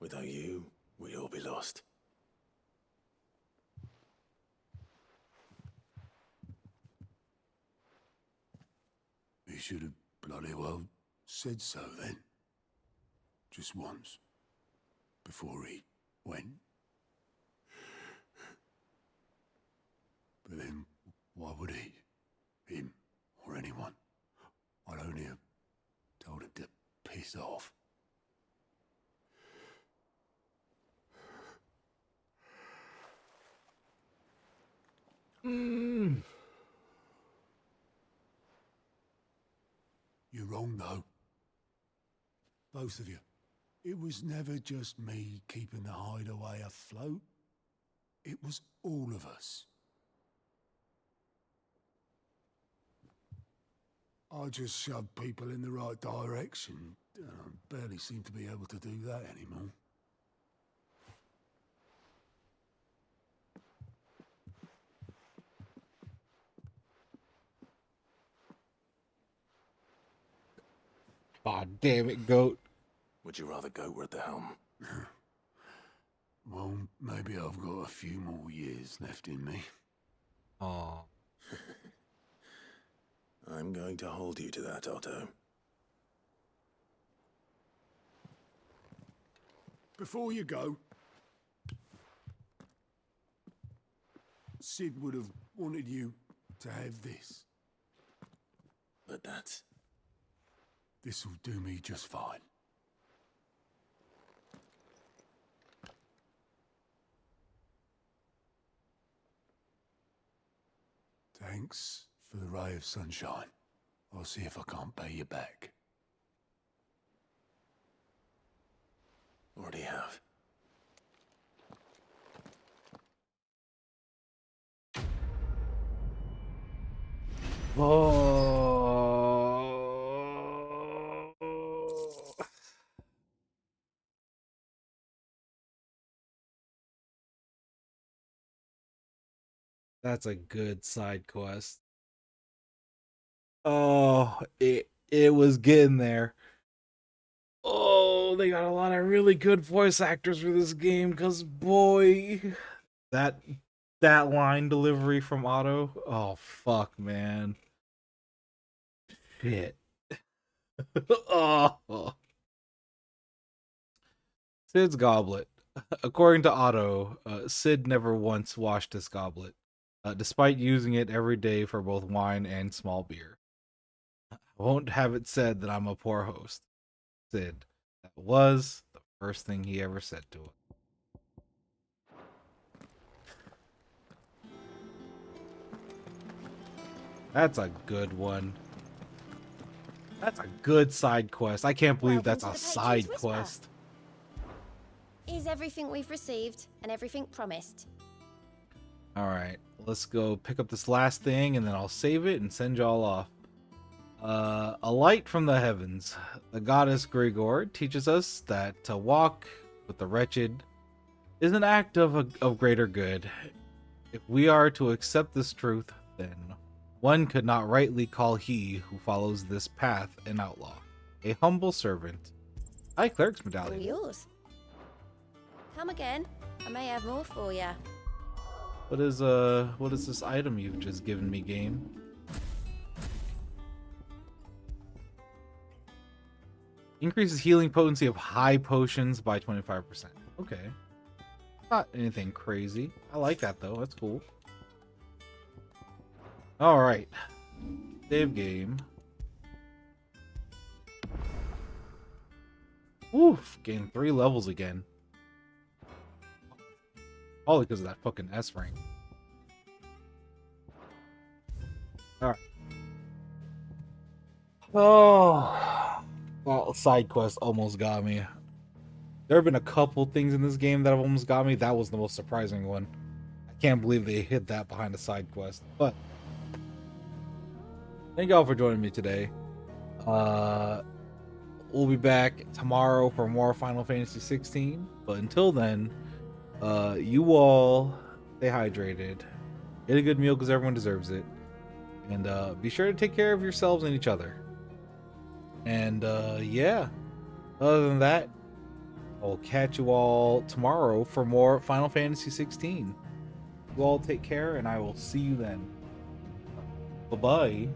Without you, we'd all be lost. He should have bloody well said so then. Just once. Before he went. But then, why would he? Him, or anyone? I'd only have told him to piss off. You're wrong, though. Both of you. It was never just me keeping the hideaway afloat. It was all of us. I just shoved people in the right direction. I barely seem to be able to do that anymore. God damn it, goat. Would you rather Goat were at the helm? Well, maybe I've got a few more years left in me. Aw. I'm going to hold you to that, Otto. Before you go, Sid would have wanted you to have this. But that's... This'll do me just fine. Thanks for the ray of sunshine. I'll see if I can't pay you back. Already have. That's a good side quest. Oh, it was getting there. Oh, they got a lot of really good voice actors for this game, because boy, that line delivery from Otto, oh fuck, man. Shit. Oh. Sid's goblet. According to Otto, Sid never once washed his goblet, despite using it every day for both wine and small beer. I won't have it said that I'm a poor host. Sid. That was the first thing he ever said to him. That's a good one. That's a good side quest. I can't believe that's a side quest. Is everything we've received and everything promised? Alright, let's go pick up this last thing and then I'll save it and send y'all off. A light from the heavens. The goddess Grigor teaches us that to walk with the wretched is an act of greater good. If we are to accept this truth, then one could not rightly call he who follows this path an outlaw, a humble servant. High cleric's All medallion. yours. Come again. I may have more for you. What is this item you've just given me, game? Increases healing potency of high potions by 25%. Okay. Not anything crazy. I like that though. That's cool. All right. Save game. Oof, gained 3 levels again. All because of that fucking S rank. Alright. Oh, that side quest almost got me. There have been a couple things in this game that have almost got me. That was the most surprising one. I can't believe they hid that behind a side quest. But thank y'all for joining me today. We'll be back tomorrow for more Final Fantasy 16. But until then, you all stay hydrated. Get a good meal because everyone deserves it. And be sure to take care of yourselves and each other. And yeah, other than that, I'll catch you all tomorrow for more Final Fantasy 16. You all take care, and I will see you then. Bye-bye.